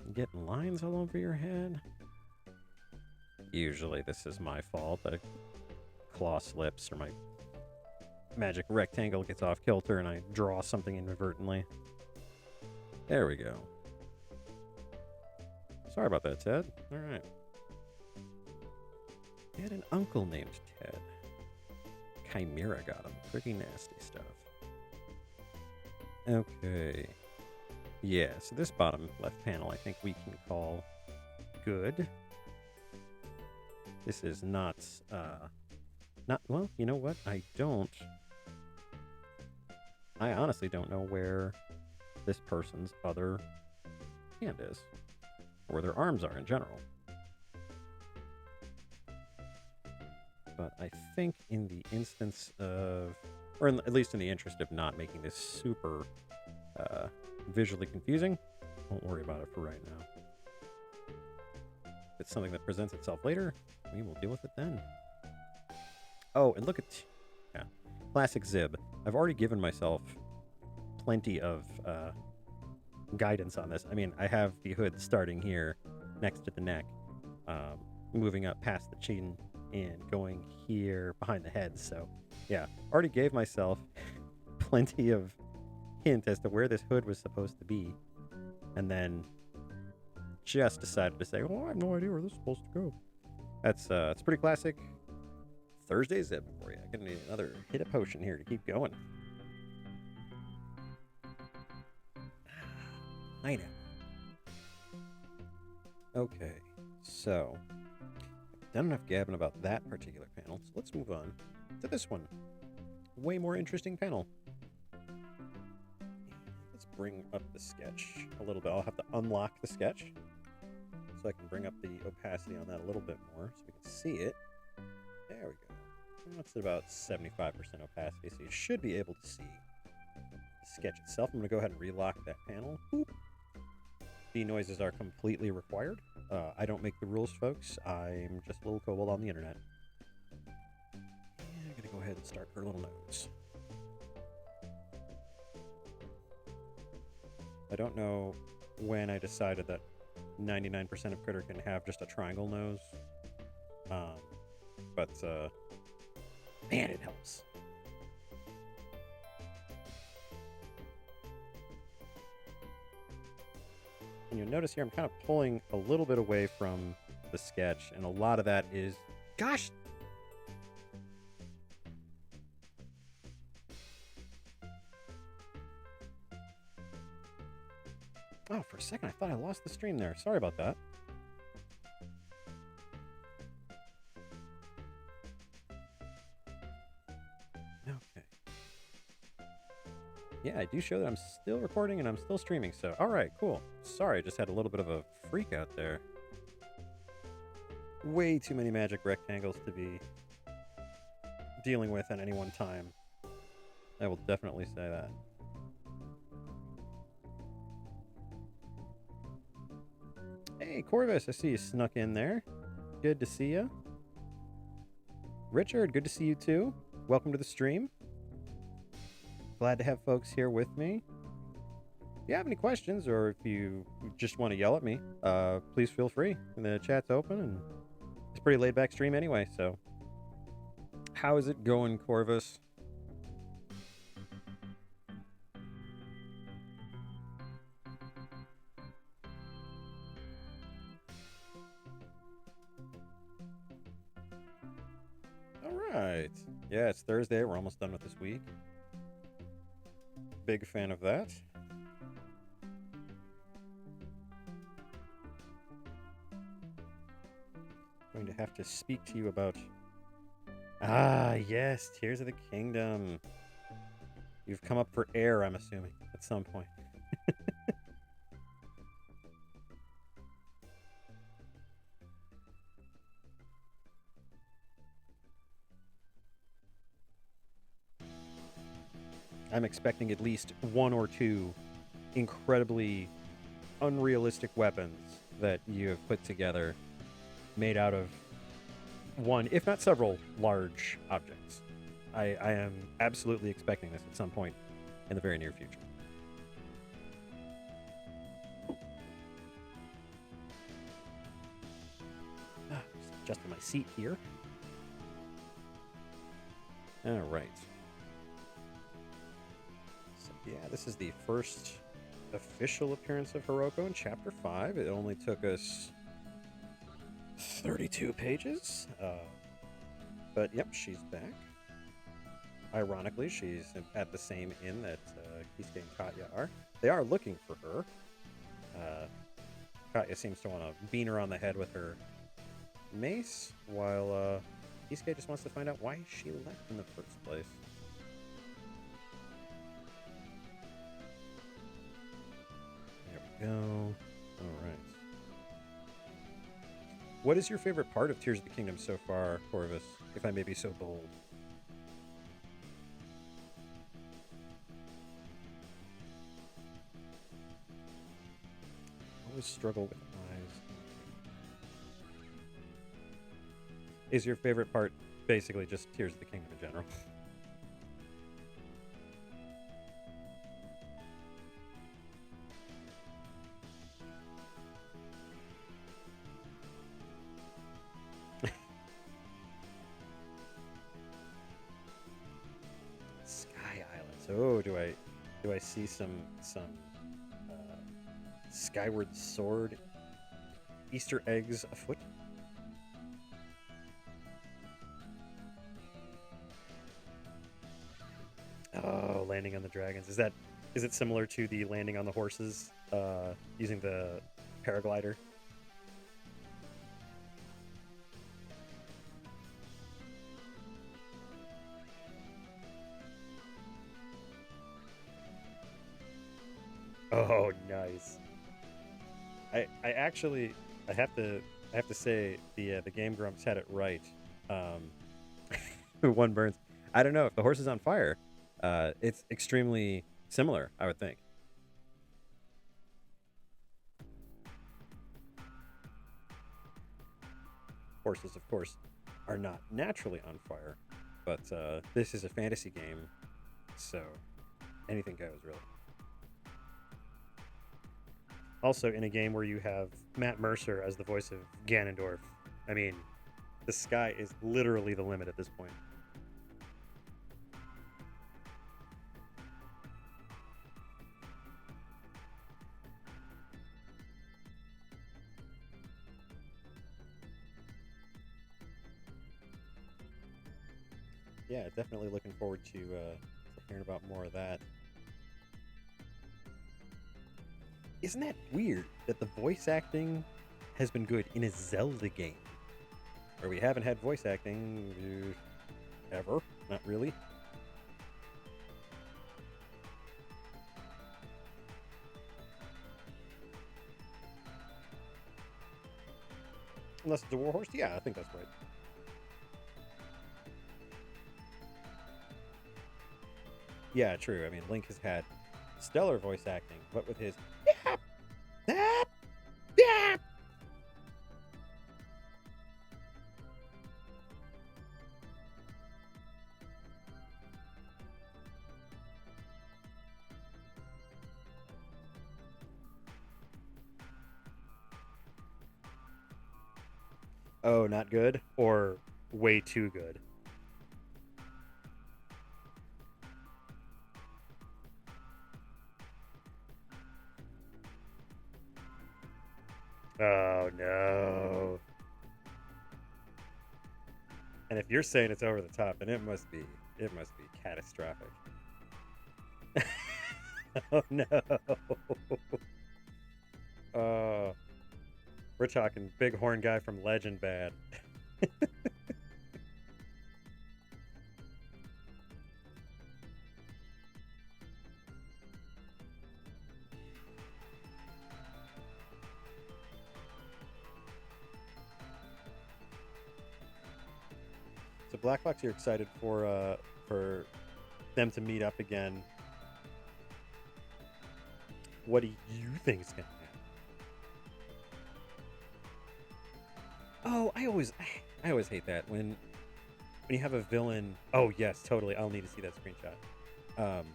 You getting lines all over your head? Usually this is my fault. The claw slips or my magic rectangle gets off kilter and I draw something inadvertently. There we go. Sorry about that, Ted. All right. He had an uncle named Ted. Chimera got him. Pretty nasty stuff. Okay. Yeah, so this bottom left panel I think we can call good. This is not, well, you know what? I honestly don't know where this person's other hand is, or where their arms are in general. But I think in the instance of, or at least in the interest of not making this super visually confusing, won't worry about it for right now. If it's something that presents itself later, we will deal with it then. Oh, and look at, yeah, classic Zib. I've already given myself plenty of guidance on this. I mean, I have the hood starting here next to the neck, moving up past the chin and going here behind the head. So yeah, already gave myself plenty of hint as to where this hood was supposed to be, and then just decided to say, oh, I have no idea where this is supposed to go. That's it's pretty classic Thursday Zib for you. I'm gonna need another hit of potion here to keep going. I know. Okay, so I've done enough gabbing about that particular panel, so let's move on to this one. Way more interesting panel. Let's bring up the sketch a little bit. I'll have to unlock the sketch so I can bring up the opacity on that a little bit more so we can see it. There we go. That's at about 75% opacity, so you should be able to see the sketch itself. I'm going to go ahead and relock that panel. Boop. Noises are completely required. I don't make the rules, folks. I'm just a little kobold on the internet. And I'm going to go ahead and start her little nose. I don't know when I decided that 99% of Critter can have just a triangle nose. But man, it helps. And you'll notice here I'm kind of pulling a little bit away from the sketch, and a lot of that is... Gosh! Oh, for a second I thought I lost the stream there. Sorry about that. Okay. Yeah, I do show that I'm still recording and I'm still streaming, so alright, cool. Sorry, I just had a little bit of a freak out there. Way too many magic rectangles to be dealing with at any one time. I will definitely say that. Hey, Corvus, I see you snuck in there. Good to see you. Richard, good to see you too. Welcome to the stream. Glad to have folks here with me. If you have any questions or if you just want to yell at me, please feel free. The chat's open and it's a pretty laid back stream anyway, so. How is it going, Corvus? Alright. Yeah, it's Thursday. We're almost done with this week. Big fan of that. Going to have to speak to you about... Ah, yes, Tears of the Kingdom. You've come up for air, I'm assuming, at some point. I'm expecting at least one or two incredibly unrealistic weapons that you have put together, made out of one, if not several, large objects. I am absolutely expecting this at some point in the very near future. Just adjusting my seat here. All right. Yeah, this is the first official appearance of Hiroko in Chapter 5. It only took us 32 pages. But, yep, she's back. Ironically, she's at the same inn that Kisuke and Katya are. They are looking for her. Katya seems to want to bean her on the head with her mace, while Kisuke just wants to find out why she left in the first place. Go. All right. What is your favorite part of Tears of the Kingdom so far, Corvus, if I may be so bold? I always struggle with eyes. Is your favorite part basically just Tears of the Kingdom in general? Oh, do I see some Skyward Sword Easter eggs afoot? Oh, landing on the dragons. Is it similar to the landing on the horses using the paraglider. Oh, nice. I actually I have to say the Game Grumps had it right. One burns. I don't know if the horse is on fire. It's extremely similar, I would think. Horses, of course, are not naturally on fire, but this is a fantasy game, so anything goes, really. Also, in a game where you have Matt Mercer as the voice of Ganondorf, I mean, the sky is literally the limit at this point. Yeah, definitely looking forward to hearing about more of that. Isn't that weird that the voice acting has been good in a Zelda game? Where we haven't had voice acting ever? Not really. Unless it's a warhorse? Yeah, I think that's right. Yeah, true. I mean, Link has had stellar voice acting, but with his oh, not good or way too good. Oh no. And if you're saying it's over the top, then it must be catastrophic. Oh no. Uh we're talking big horn guy from Legend bad. So Black Box, you're excited for them to meet up again. What do you think is gonna happen? Oh, I always hate that when you have a villain. Oh yes, totally. I'll need to see that screenshot. Um,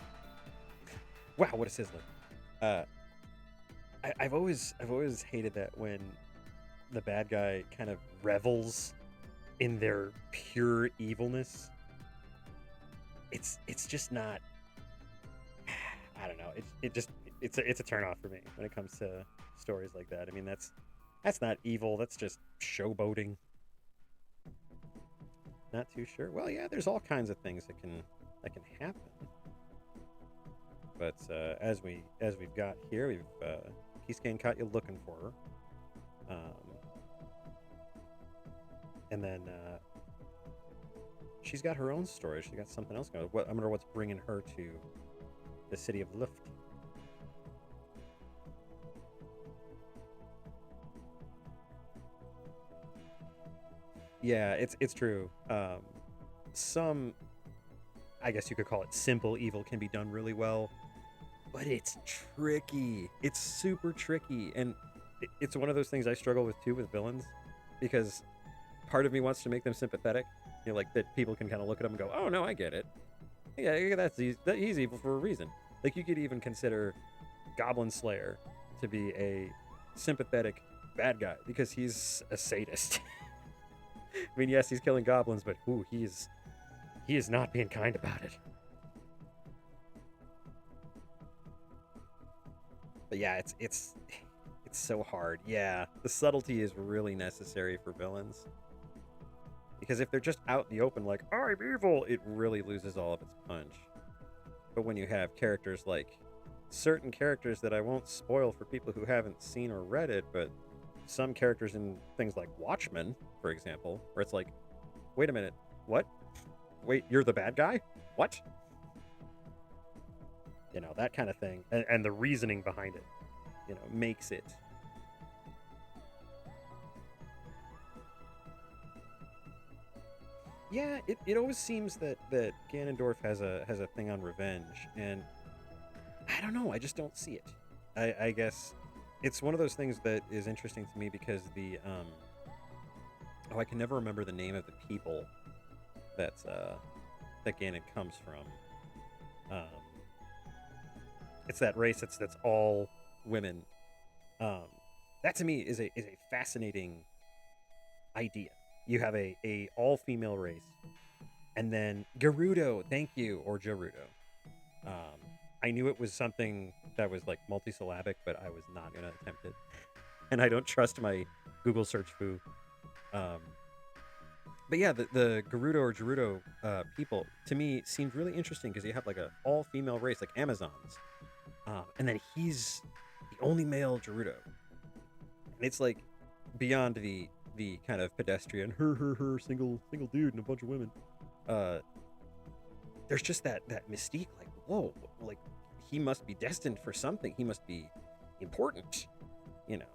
wow, what a sizzler. Uh, I've always hated that when the bad guy kind of revels in their pure evilness. It's just not. I don't know. It just it's a turnoff for me when it comes to stories like that. I mean, that's not evil. That's just showboating. Not too sure. Well, yeah, there's all kinds of things that can happen. But as we've got here, we've Peacegain caught you looking for her, and then she's got her own story. She's got something else going. I wonder what's bringing her to the city of Lift. Yeah, it's true. Some, I guess you could call it simple evil, can be done really well, but it's tricky. It's super tricky, and it's one of those things I struggle with too with villains, because part of me wants to make them sympathetic. You know, like that people can kind of look at them and go, "Oh no, I get it. Yeah, that's easy. He's evil for a reason." Like you could even consider Goblin Slayer to be a sympathetic bad guy because he's a sadist. I mean, yes, he's killing goblins, but he is not being kind about it. But yeah, it's so hard. Yeah, the subtlety is really necessary for villains. Because if they're just out in the open like, I'm evil, it really loses all of its punch. But when you have characters like certain characters that I won't spoil for people who haven't seen or read it, but some characters in things like Watchmen, for example, where it's like, wait a minute, what? Wait, you're the bad guy? What? You know, that kind of thing. And the reasoning behind it, you know, makes it. Yeah, it always seems that Ganondorf has a thing on revenge, and I don't know, I just don't see it. I guess it's one of those things that is interesting to me because the I can never remember the name of the people that Ganon comes from. It's that race that's all women. That to me is a fascinating idea. You have a all female race, and then Gerudo, thank you, or Gerudo. I knew it was something that was like multisyllabic, but I was not gonna attempt it, and I don't trust my Google search foo. But yeah, the Gerudo or Gerudo people to me seemed really interesting because you have like a all female race, like Amazons, and then he's the only male Gerudo, and it's like beyond the kind of pedestrian her single dude and a bunch of women. There's just that mystique, like, whoa, like he must be destined for something. He must be important, you know.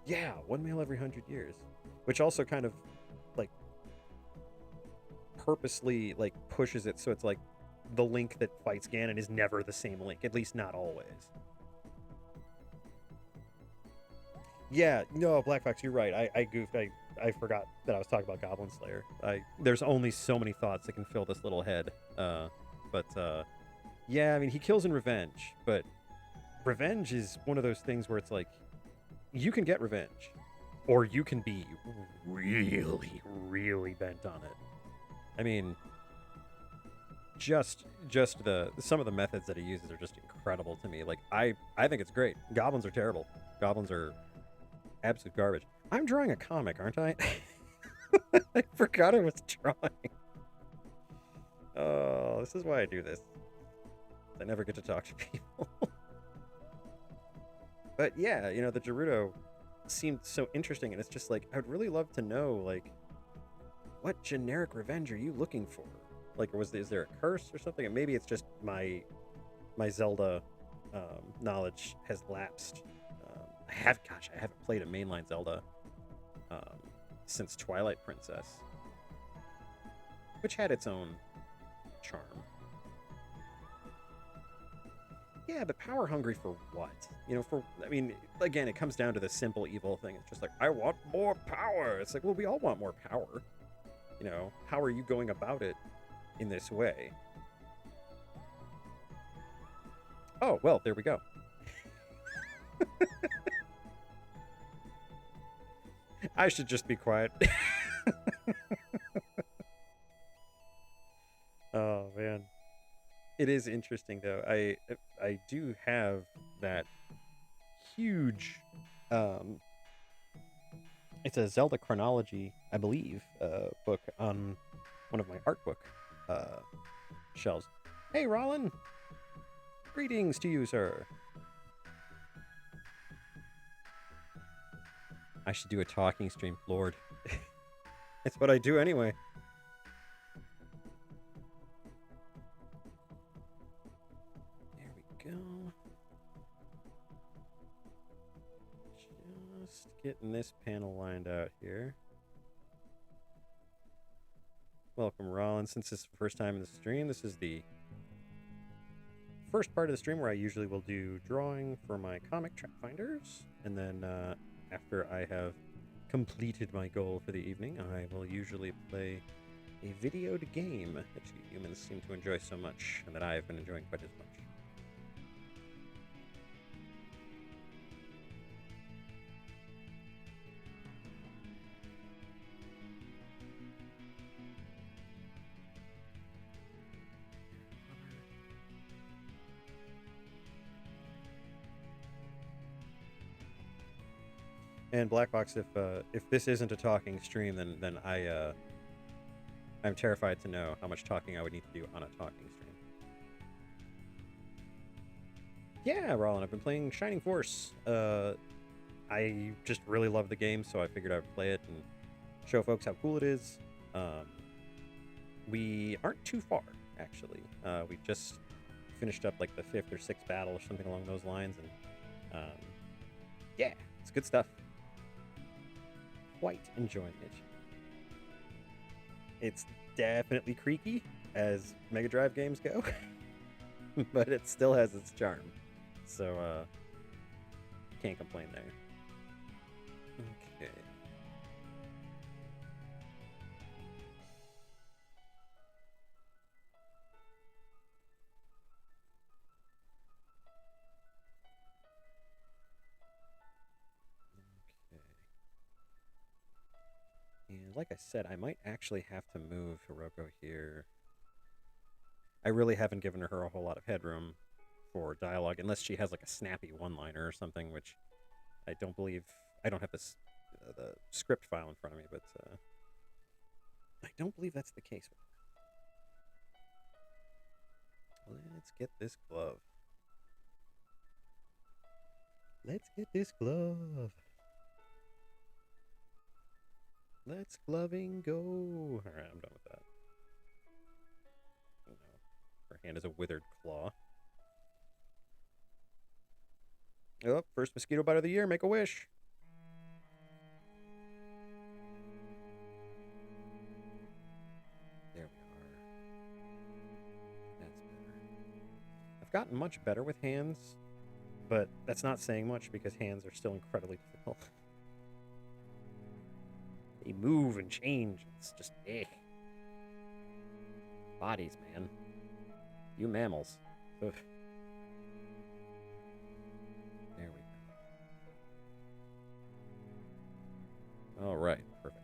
Yeah, one male every 100 years, which also kind of like purposely like pushes it so it's like the Link that fights Ganon is never the same Link, at least not always. Yeah, no, Black Fox, you're right. I goofed. I forgot that I was talking about Goblin Slayer. There's only so many thoughts that can fill this little head. Yeah, I mean, he kills in revenge, but revenge is one of those things where it's like, you can get revenge, or you can be really, really bent on it. I mean, just some of the methods that he uses are just incredible to me. Like, I think it's great. Goblins are terrible. Goblins are absolute garbage. I'm drawing a comic, aren't I? I forgot I was drawing. Oh, this is why I do this. I never get to talk to people. But yeah, you know, the Gerudo seemed so interesting, and it's just like, I would really love to know, like, what generic revenge are you looking for? Like, is there a curse or something? And maybe it's just my Zelda knowledge has lapsed. I haven't played a mainline Zelda since Twilight Princess, which had its own charm. Yeah, but power hungry for what? You know, I mean, again, it comes down to the simple evil thing. It's just like, I want more power. It's like, well, we all want more power. You know, how are you going about it in this way? Oh, well, there we go. I should just be quiet. Oh, man. It is interesting, though. I do have that huge... it's a Zelda chronology, I believe, book on one of my art book shelves. Hey, Rollin! Greetings to you, sir. I should do a talking stream, Lord. It's what I do anyway. There we go. Just getting this panel lined out here. Welcome, Rollin. Since this is the first time in the stream, this is the first part of the stream where I usually will do drawing for my comic Trapfinders, and then after I have completed my goal for the evening, I will usually play a videoed game that you humans seem to enjoy so much, and that I have been enjoying quite as much. And Black Box, if this isn't a talking stream, then I I'm terrified to know how much talking I would need to do on a talking stream. Yeah, Rollin, I've been playing Shining Force. I just really love the game, so I figured I would play it and show folks how cool it is. We aren't too far, actually. We just finished up like the 5th or 6th battle or something along those lines, and yeah, it's good stuff. Quite enjoying it. It's definitely creaky, as Mega Drive games go, but it still has its charm. So, can't complain there. Okay. And like I said, I might actually have to move Hiroko here. I really haven't given her a whole lot of headroom for dialogue, unless she has like a snappy one-liner or something, which I don't believe. I don't have this the script file in front of me, but I don't believe that's the case with her. Let's get this glove. Let's get this glove. Let's gloving go. All right, I'm done with that. Oh, no. Her hand is a withered claw. Oh, first mosquito bite of the year. Make a wish. There we are. That's better. I've gotten much better with hands, but that's not saying much because hands are still incredibly difficult. They move and change. It's just bodies, man. You mammals. Ugh. There we go. All right, perfect.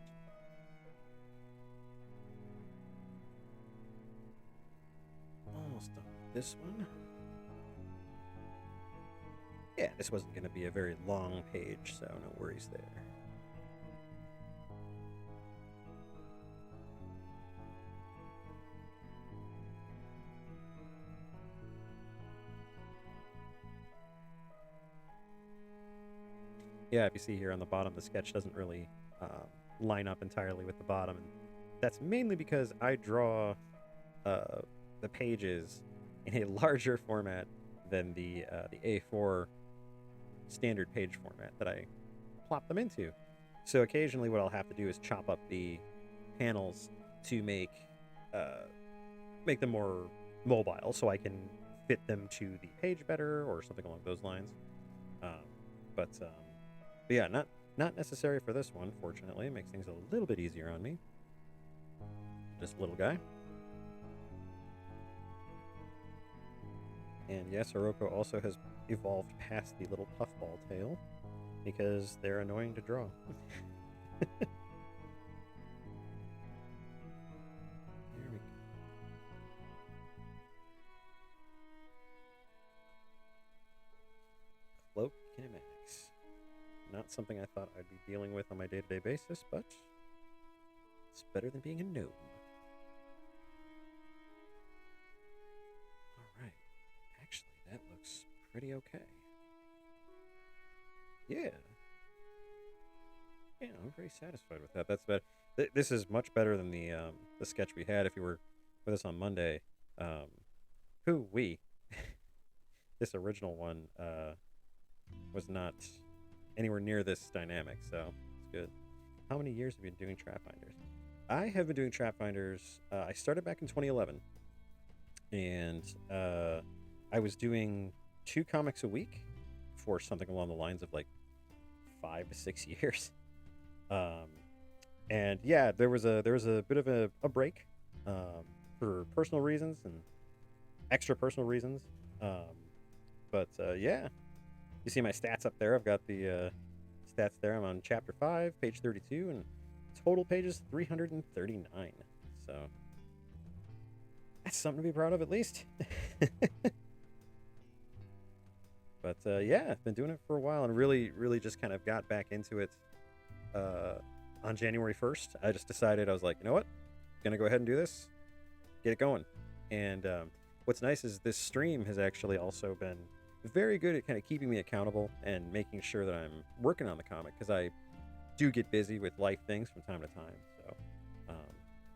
Almost done with this one. Yeah, this wasn't going to be a very long page, so no worries there. Yeah, if you see here on the bottom, the sketch doesn't really line up entirely with the bottom. And that's mainly because I draw the pages in a larger format than the A4 standard page format that I plop them into. So occasionally what I'll have to do is chop up the panels to make them more mobile so I can fit them to the page better or something along those lines. But yeah, not necessary for this one, fortunately. It makes things a little bit easier on me. Just a little guy. And yes, Hiroko also has evolved past the little puffball tail because they're annoying to draw. There we go. Cloak kinematics. Not something I thought I'd be dealing with on my day-to-day basis, but it's better than being a gnome. Alright. Actually, that looks pretty okay. Yeah. Yeah, I'm pretty satisfied with that. That's better. This is much better than the sketch we had if you were with us on Monday. This original one was not anywhere near this dynamic, so it's good. How many years have you been doing Trapfinders? I have been doing Trapfinders. I started back in 2011, and I was doing 2 comics a week for something along the lines of like 5 to 6 years. And yeah, there was a bit of a break for personal reasons and extra personal reasons. But yeah. You see my stats up there. I've got the stats there. I'm on chapter 5, page 32, and total pages 339. So that's something to be proud of, at least. But yeah, I've been doing it for a while and really just kind of got back into it on January 1st. I just decided, I was like, you know what? gonna go ahead and do this, get it going. And what's nice is this stream has actually also been very good at kind of keeping me accountable and making sure that I'm working on the comic, because I do get busy with life things from time to time. So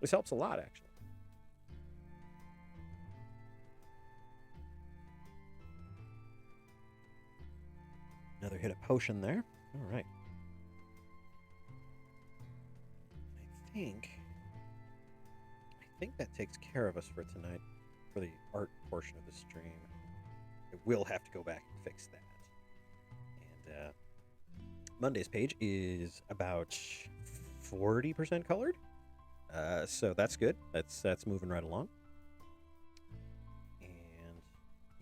this helps a lot, actually. Another hit of potion there. All right. I think that takes care of us for tonight, for the art portion of the stream. I will have to go back and fix that. And Monday's page is about 40% colored, so that's good. That's moving right along. And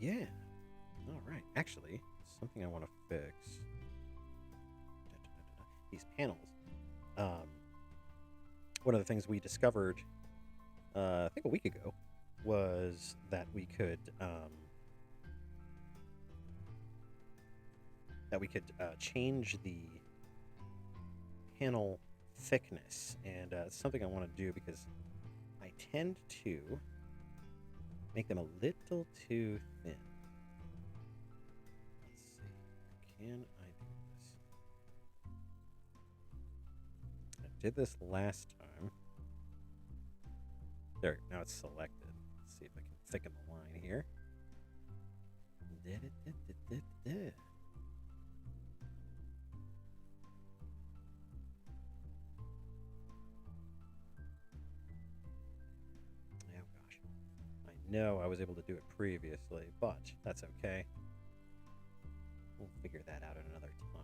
yeah, all right. Actually, something I want to fix. These panels. One of the things we discovered, I think a week ago, was that we could change the panel thickness, and it's something I want to do because I tend to make them a little too thin. Let's see, can I do this? I did this last time. There, now it's selected. Let's see if I can thicken the line here. Oh gosh. I know I was able to do it previously, but that's okay. We'll figure that out at another time.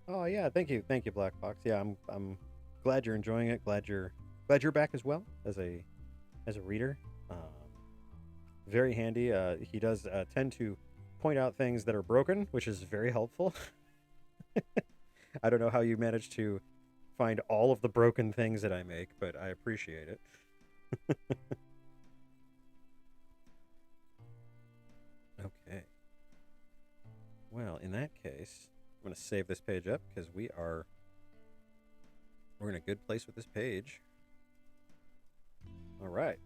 Oh yeah, thank you, Black Fox. Yeah, I'm glad you're enjoying it. Glad you're back as well as a reader. Very handy. He does tend to point out things that are broken, which is very helpful. I don't know how you manage to find all of the broken things that I make, but I appreciate it. Okay. Well, in that case, I'm going to save this page up because we're in a good place with this page. All right.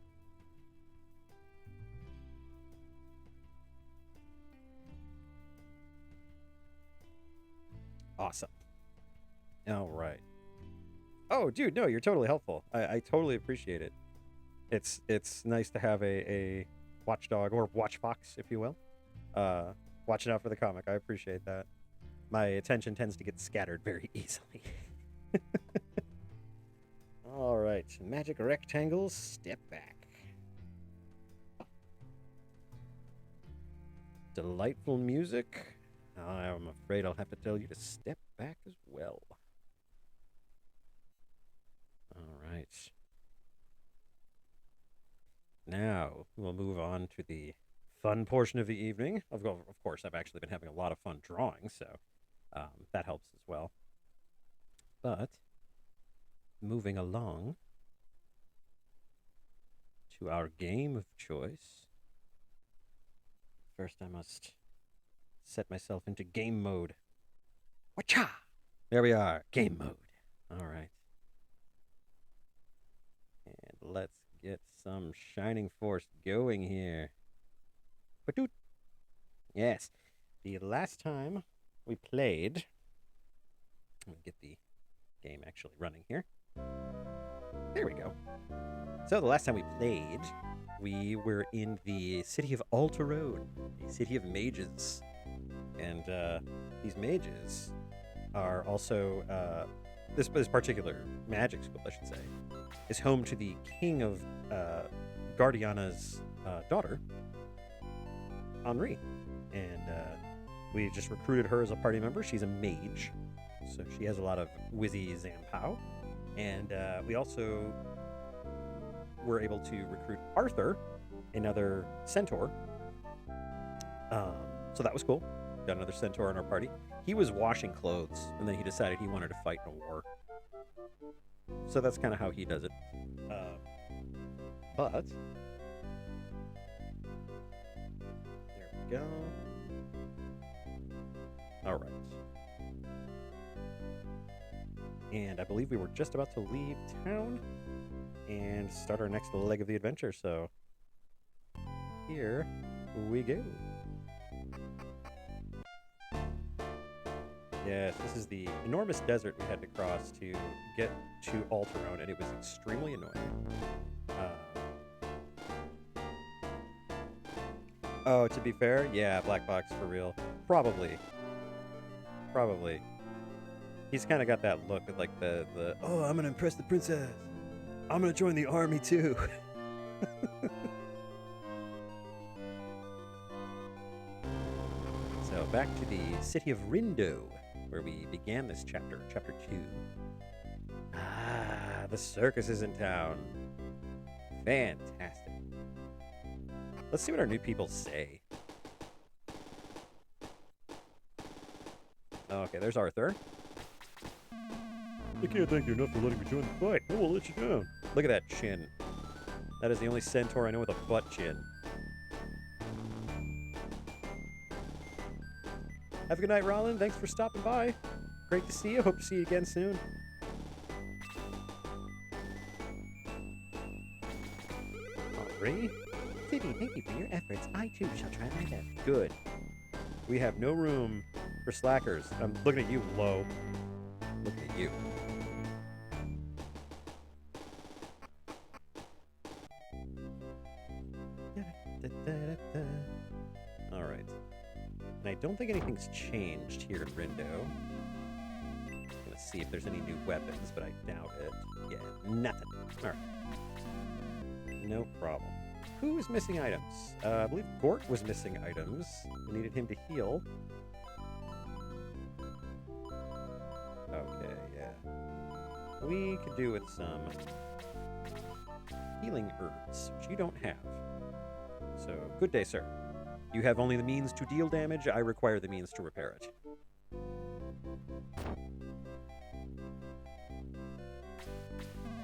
Awesome. All right. Oh, dude, no, you're totally helpful. I totally appreciate it. It's nice to have a watchdog, or watchfox, if you will, watching out for the comic. I appreciate that. My attention tends to get scattered very easily. All right, magic rectangles, step back. Delightful music. I'm afraid I'll have to tell you to step back as well. All right. Now we'll move on to the fun portion of the evening. Of course, I've actually been having a lot of fun drawing, so that helps as well. But moving along to our game of choice. First, I must set myself into game mode. Wacha! There we are, game mode. All right. And let's get some Shining Force going here. Ba-doot. Yes. The last time we played... Let me get the game actually running here. There we go. So the last time we played, we were in the city of Alterone, the city of mages. And these mages are also... this particular magic school, I should say, is home to the king of Guardiana's daughter, Henri. And we just recruited her as a party member. She's a mage, so she has a lot of whizzy zampow. And we also were able to recruit Arthur, another centaur. So that was cool. Got another centaur in our party. He was washing clothes, and then he decided he wanted to fight in a war. So that's kind of how he does it. But there we go. All right. And I believe we were just about to leave town and start our next leg of the adventure, so here we go. Yes, this is the enormous desert we had to cross to get to Alterone, and it was extremely annoying. Oh, to be fair, yeah, Black Box for real. Probably. He's kind of got that look of like the oh, I'm gonna impress the princess. I'm gonna join the army too. So back to the city of Rindo, where we began this chapter, chapter 2. Ah, the circus is in town. Fantastic. Let's see what our new people say. Okay, there's Arthur. I can't thank you enough for letting me join the fight. I will let you down. Look at that chin. That is the only centaur I know with a butt chin. Have a good night, Rollin. Thanks for stopping by. Great to see you. Hope to see you again soon. Henri? Phoebe, thank you for your efforts. I too shall try my best. Good. We have no room for slackers. I'm looking at you, Lo. Looking at you. Alright. And I don't think anything's changed here in Rindo. I'm gonna see if there's any new weapons, but I doubt it. Yeah, nothing. Alright. No problem. Who is missing items? I believe Gort was missing items. We needed him to heal. Okay, yeah. We could do with some healing herbs, which you don't have. So, good day, sir. You have only the means to deal damage. I require the means to repair it.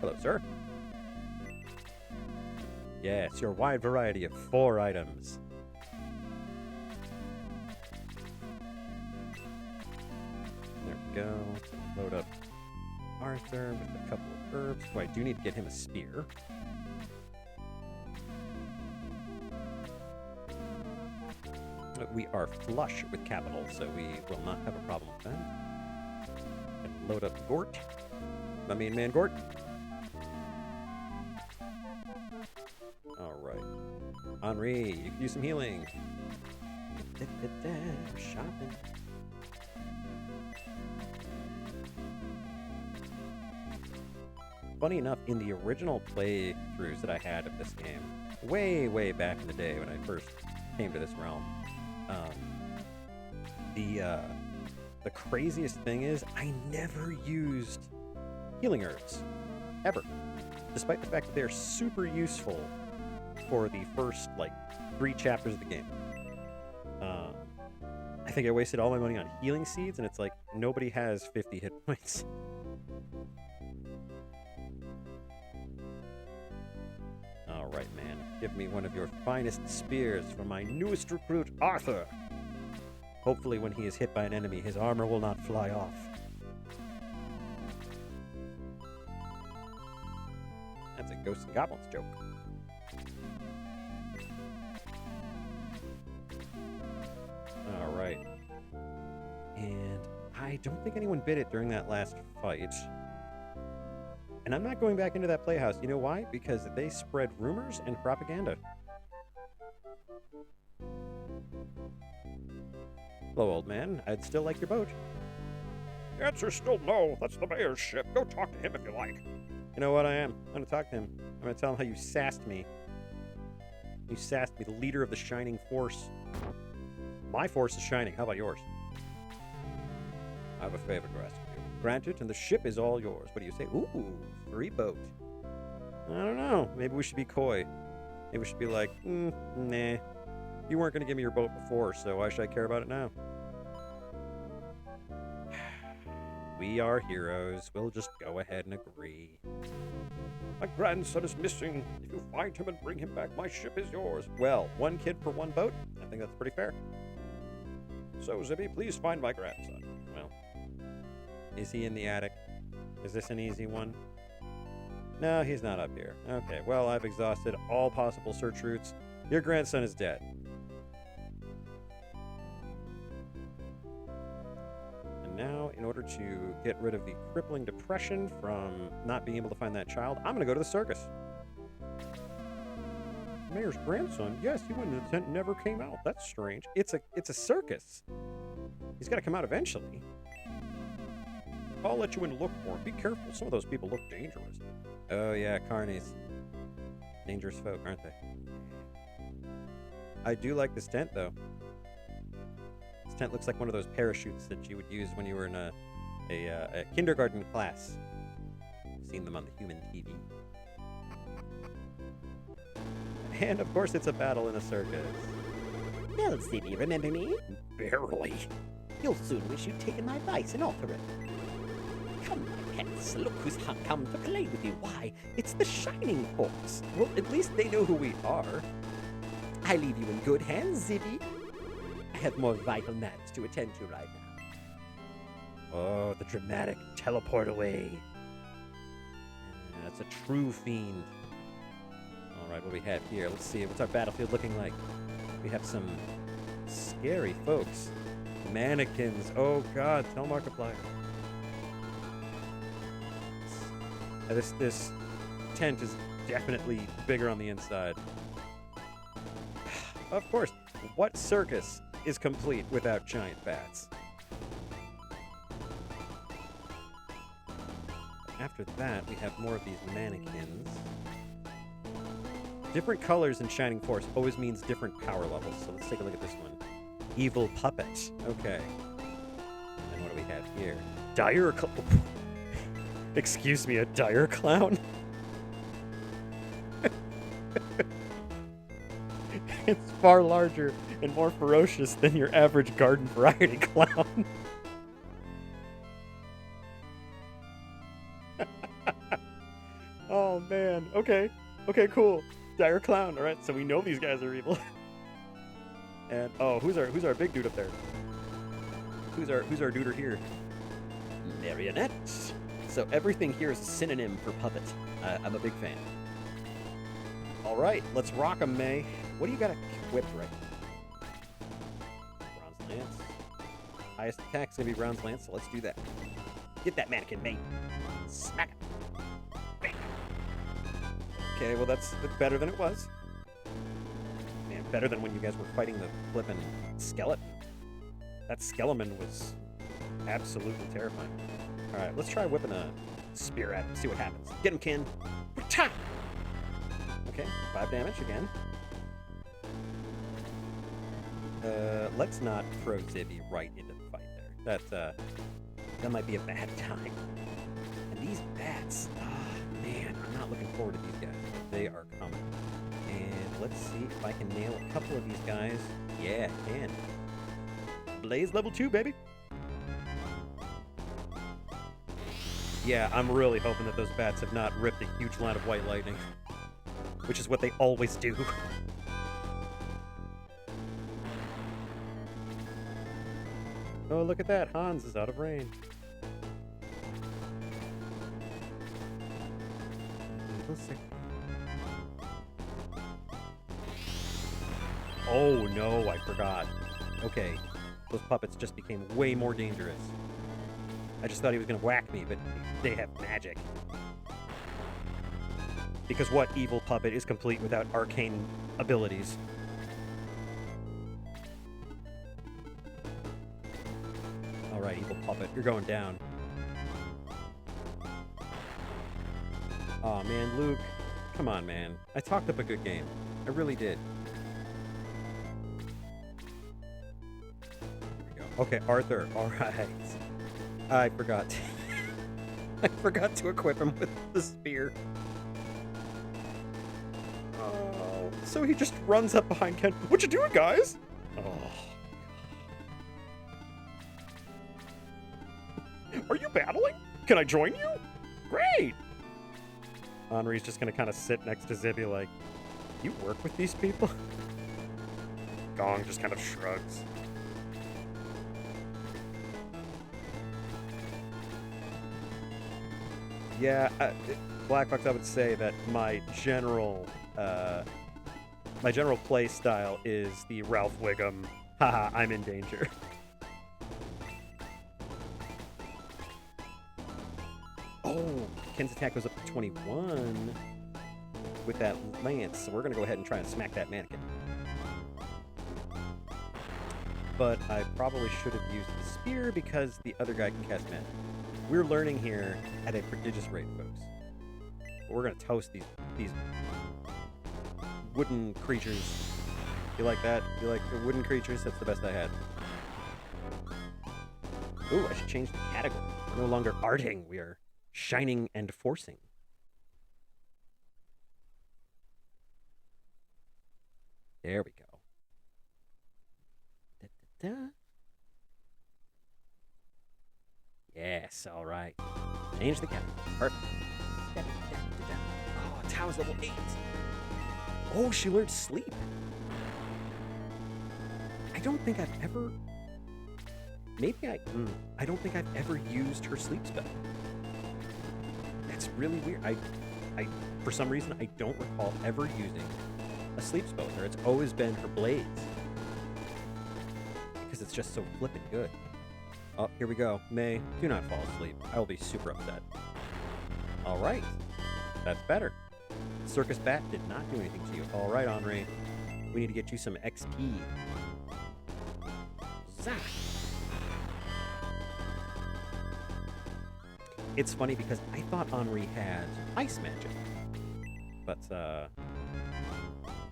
Hello, sir. Yes, your wide variety of 4 items. There we go. Load up Arthur with a couple of herbs. Oh, I do need to get him a spear. We are flush with capital, so we will not have a problem with that. And load up Gort. My main man, Gort. Alright. Henri, you can use some healing. Shopping. Funny enough, in the original playthroughs that I had of this game, way back in the day when I first came to this realm, the craziest thing is I never used healing herbs. Ever. Despite the fact that they're super useful for the first, 3 chapters of the game. I think I wasted all my money on healing seeds, and it's like, nobody has 50 hit points. Alright, man. Give me one of your finest spears for my newest recruit, Arthur. Hopefully when he is hit by an enemy, his armor will not fly off. That's a Ghosts and Goblins joke. Alright. And I don't think anyone bit it during that last fight. And I'm not going back into that playhouse. You know why? Because they spread rumors and propaganda. Hello, old man. I'd still like your boat. The answer's still no. That's the mayor's ship. Go talk to him if you like. You know what I am? I'm going to talk to him. I'm going to tell him how you sassed me. You sassed me, the leader of the Shining Force. My force is shining. How about yours? I have a favor to ask of you. Grant it, and the ship is all yours. What do you say? Ooh, free boat. I don't know. Maybe we should be coy. Maybe we should be like, nah. You weren't going to give me your boat before, so why should I care about it now? We are heroes. We'll just go ahead and agree. My grandson is missing. If you find him and bring him back, my ship is yours. Well, 1 kid for 1 boat? I think that's pretty fair. So, Zippy, please find my grandson. Well, is he in the attic? Is this an easy one? No, he's not up here. Okay, well, I've exhausted all possible search routes. Your grandson is dead. And now, in order to get rid of the crippling depression from not being able to find that child, I'm going to go to the circus. Mayor's grandson? Yes, he went in the tent and never came out. That's strange. It's a circus. He's got to come out eventually. I'll let you in to look for him. Be careful. Some of those people look dangerous. Oh, yeah, carnies. Dangerous folk, aren't they? I do like this tent, though. This tent looks like one of those parachutes that you would use when you were in a kindergarten class. I've seen them on the human TV. And, of course, it's a battle in a circus. Well, Zibby, remember me? Barely. You'll soon wish you'd taken my advice and alter it. Come, my pets, look who's come to play with you. Why, it's the Shining Force. Well, at least they know who we are. I leave you in good hands, Zibby. I have more vital matters to attend to right now. Oh, the dramatic teleport away. That's a true fiend. All right, what do we have here? Let's see. What's our battlefield looking like? We have some scary folks. Mannequins. Oh, God. Tell Markiplier. This tent is definitely bigger on the inside. Of course. What circus is complete without giant bats? After that, we have more of these mannequins. Different colors in Shining Force always means different power levels. So let's take a look at this one. Evil puppet. Okay. And what do we have here? Dire clown. Excuse me, a dire clown? It's far larger and more ferocious than your average garden variety clown. Oh, man. Okay. Okay, cool. Dire clown. All right, so we know these guys are evil. And oh, who's our big dude up there? Who's our duder here? Marionette. So everything here is a synonym for puppet. I'm a big fan. All right, let's rock 'em, May. What do you got equipped right now? Bronze lance. Highest attack's gonna be bronze lance, so let's do that. Get that mannequin, May. Smack it. Bam. Okay, well that's better than it was. Man, better than when you guys were fighting the flippin' skeleton. That skeleton was absolutely terrifying. All right, let's try whipping a spear at him, see what happens. Get him, Kin. Okay, 5 damage again. Let's not throw Zibby right into the fight there. That might be a bad time. And these bats, man, I'm not looking forward to these guys. They are coming. And let's see if I can nail a couple of these guys. Yeah, I can. Blaze level 2, baby. Yeah, I'm really hoping that those bats have not ripped a huge line of white lightning. Which is what they always do. Oh, look at that. Hans is out of range. Oh, no, I forgot. Okay, those puppets just became way more dangerous. I just thought he was going to whack me, but they have magic. Because what evil puppet is complete without arcane abilities? Alright, evil puppet, you're going down. Aw, man, Luke. Come on, man. I talked up a good game. I really did. There we go. Okay, Arthur. Alright. I forgot. I forgot to equip him with the spear. Oh, so he just runs up behind Ken. What you doing, guys? Oh. Are you battling? Can I join you? Great! Henri's just gonna kind of sit next to Zibby like, you work with these people? Gong just kind of shrugs. Yeah, Black Fox, I would say that my general play style is the Ralph Wiggum, haha, I'm in danger. Oh, Ken's attack goes up to 21 with that lance, so we're going to go ahead and try and smack that mannequin. But I probably should have used the spear because the other guy can cast magic. We're learning here at a prodigious rate, folks. But we're going to toast these wooden creatures. You like that? You like the wooden creatures? That's the best I had. Ooh, I should change the category. We're no longer arting. We are shining and forcing. There we go. Da, da, da. Yes, all right. Change the category. Perfect. Da, da, da, da, da. Oh, Tao's level 8. Oh, she learned sleep. I don't think I've ever... Maybe I don't think I've ever used her sleep spell. That's really weird. I for some reason, I don't recall ever using a sleep spell with her. It's always been her blades. Because it's just so flippin' good. Oh, here we go. May, do not fall asleep. I will be super upset. All right. That's better. Circus Bat did not do anything to you. All right, Henri. We need to get you some XP. Zach. It's funny because I thought Henri had ice magic. But,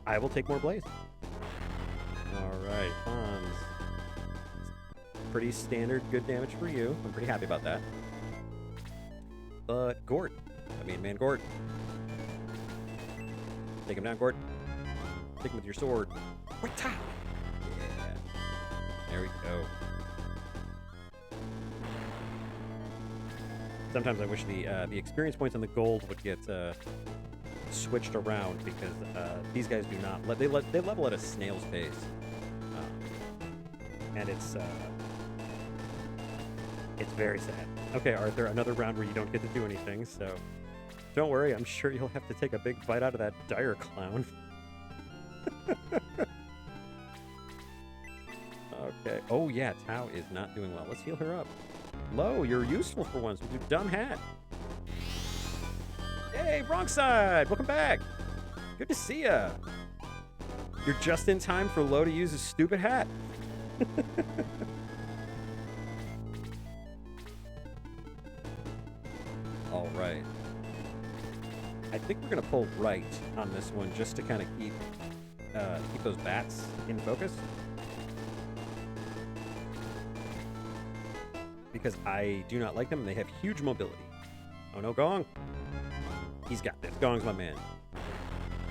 I will take more blaze. Alright, Hans. Pretty standard good damage for you. I'm pretty happy about that. But Gort. Man Gort. Take him down, Gort. Take him with your sword. What? Yeah. There we go. Sometimes I wish the experience points and the gold would get switched around because these guys do not they level at a snail's pace, and it's very sad. Okay, Arthur, another round where you don't get to do anything, so don't worry. I'm sure you'll have to take a big bite out of that dire clown. Okay. Oh yeah, Tao is not doing well. Let's heal her up. Lo, you're useful for once with your dumb hat. Hey, wrong side! Welcome back! Good to see ya! You're just in time for Lo to use his stupid hat. Alright. I think we're gonna pull right on this one just to kind of keep those bats in focus. Because I do not like them, and they have huge mobility. Oh no, Gong! He's got this. Gong's my man.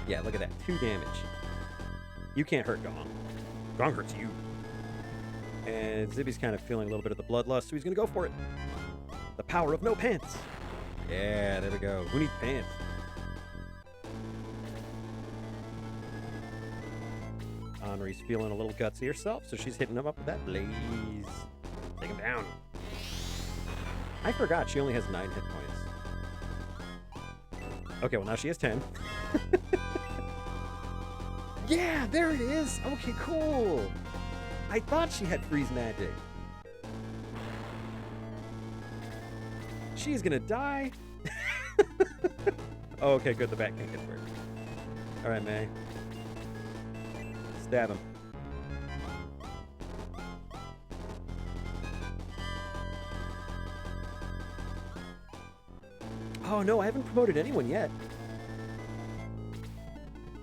Yeah, look at that. 2 damage. You can't hurt Gong. Gong hurts you. And Zibby's kind of feeling a little bit of the bloodlust, so he's going to go for it. The power of no pants. Yeah, there we go. Who needs pants? Henri's feeling a little gutsy herself, so she's hitting him up with that blaze. Take him down. I forgot she only has 9 hit points. Okay, well now she has 10. Yeah, there it is. Okay, cool. I thought she had freeze magic. She's gonna die. Oh, okay, good. The bat can't get to her. All right, May. Stab him. Oh no, I haven't promoted anyone yet.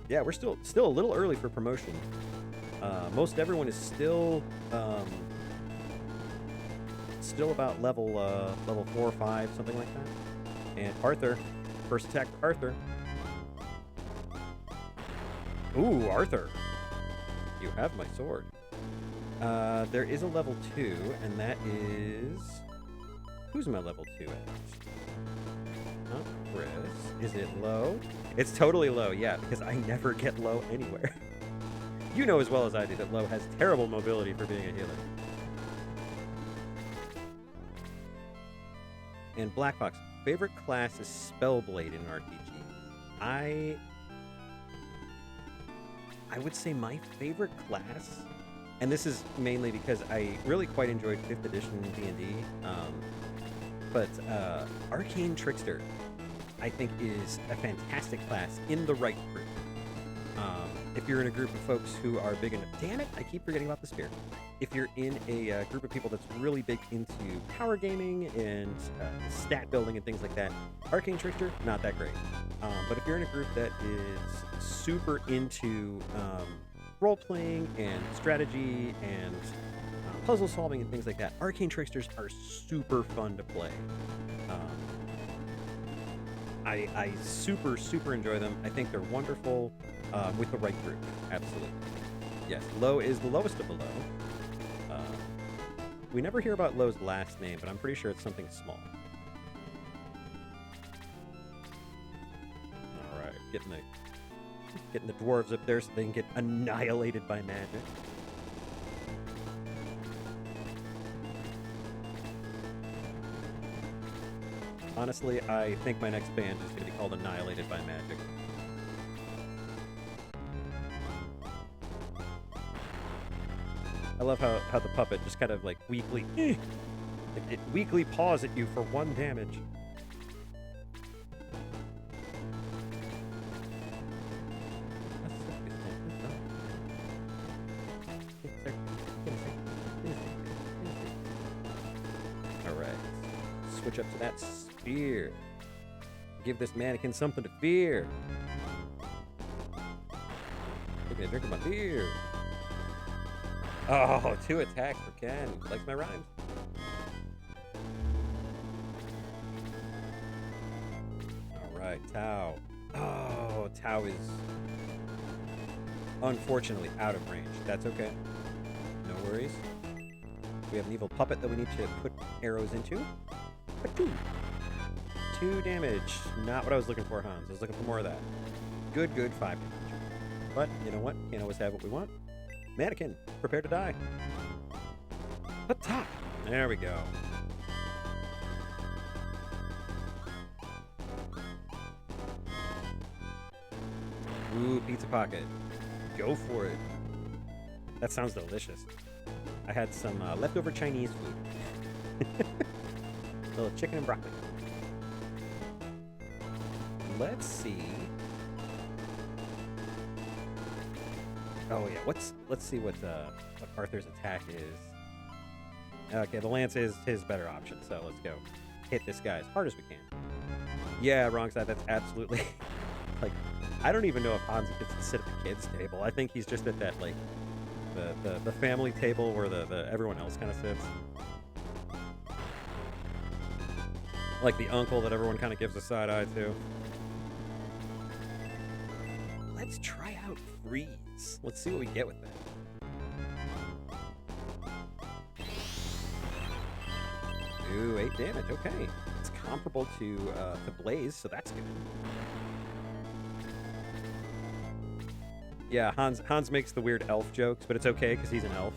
Yeah, we're still a little early for promotion. Most everyone is still about level 4 or 5, something like that. And Arthur, first attack for Arthur. Ooh, Arthur, you have my sword. There is a level 2, and that is who's my level 2 at? Not Chris. Is it Lo? It's totally Lo, yeah, because I never get Lo anywhere. You know as well as I do that Lo has terrible mobility for being a healer. And Black Fox, favorite class is Spellblade in RPG. I would say my favorite class, and this is mainly because I really quite enjoyed 5th edition D&D, but Arcane Trickster, I think, is a fantastic class in the right group. If you're in a group of folks who are big into... Damn it, I keep forgetting about the spear. If you're in a group of people that's really big into power gaming and stat building and things like that, Arcane Trickster, not that great. But if you're in a group that is super into role-playing and strategy and puzzle solving and things like that, Arcane Tricksters are super fun to play. I super, super enjoy them. I think they're wonderful with the right group. Absolutely. Yes, Low is the lowest of the low. We never hear about Low's last name, but I'm pretty sure it's something small. All right, getting the dwarves up there so they can get annihilated by magic. Honestly, I think my next band is going to be called Annihilated by Magic. I love how the puppet just kind of like weakly, it weakly paws at you for 1 damage. All right, switch up to that spear. Give this mannequin something to fear. Taking a drink of my beer. Oh, 2 attacks for Ken. Likes my rhymes. All right, Tau. Oh, Tau is unfortunately out of range. That's okay. No worries. We have an evil puppet that we need to put arrows into. Ba-doom. 2 damage. Not what I was looking for, Hans. I was looking for more of that. Good, 5 damage. But, you know what? Can't always have what we want. Mannequin, prepare to die. Attack! There we go. Ooh, pizza pocket. Go for it. That sounds delicious. I had some leftover Chinese food. A little chicken and broccoli. Let's see. Oh yeah, let's see what Arthur's attack is. Okay, the lance is his better option, so let's go hit this guy as hard as we can. Yeah, wrong side. That's absolutely like, I don't even know if Hans gets to sit at the kids' table. I think he's just at that like the family table where the everyone else kind of sits. Like the uncle that everyone kind of gives a side eye to. Let's try out freeze. Let's see what we get with that. Ooh, 8 damage. Okay, it's comparable to Blaze, so that's good. Yeah, Hans makes the weird elf jokes, but it's okay because he's an elf.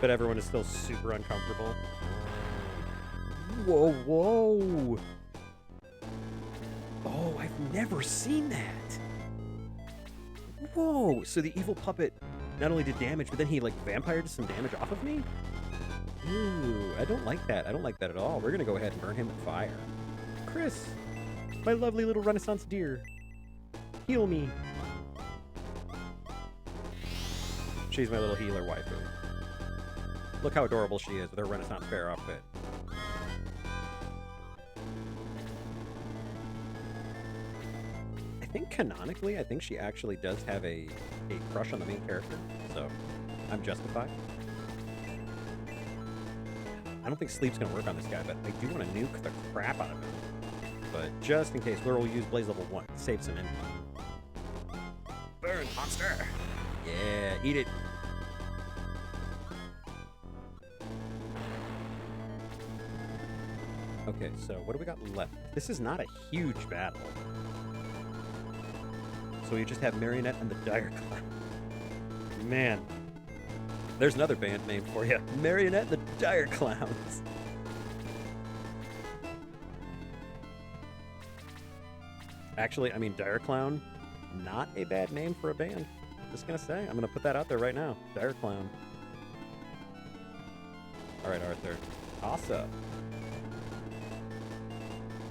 But everyone is still super uncomfortable. Whoa! Oh, I've never seen that. Whoa! So the evil puppet not only did damage, but then he like vampired some damage off of me? Ooh, I don't like that. I don't like that at all. We're gonna go ahead and burn him with fire. Chris, my lovely little Renaissance deer, heal me. She's my little healer waifu. Look how adorable she is with her Renaissance fair outfit. I think canonically, I think she actually does have a crush on the main character, so I'm justified. I don't think sleep's gonna work on this guy, but I do want to nuke the crap out of him. But just in case, we'll use Blaze level 1. Save some info. Burn, monster! Yeah, eat it. Okay, so what do we got left? This is not a huge battle. So we just have Marionette and the Dire Clown. Man. There's another band name for you. Marionette and the Dire Clowns. Actually, I mean, Dire Clown, not a bad name for a band. Just gonna say, I'm gonna put that out there right now. Dire Clown. All right, Arthur. Toss up.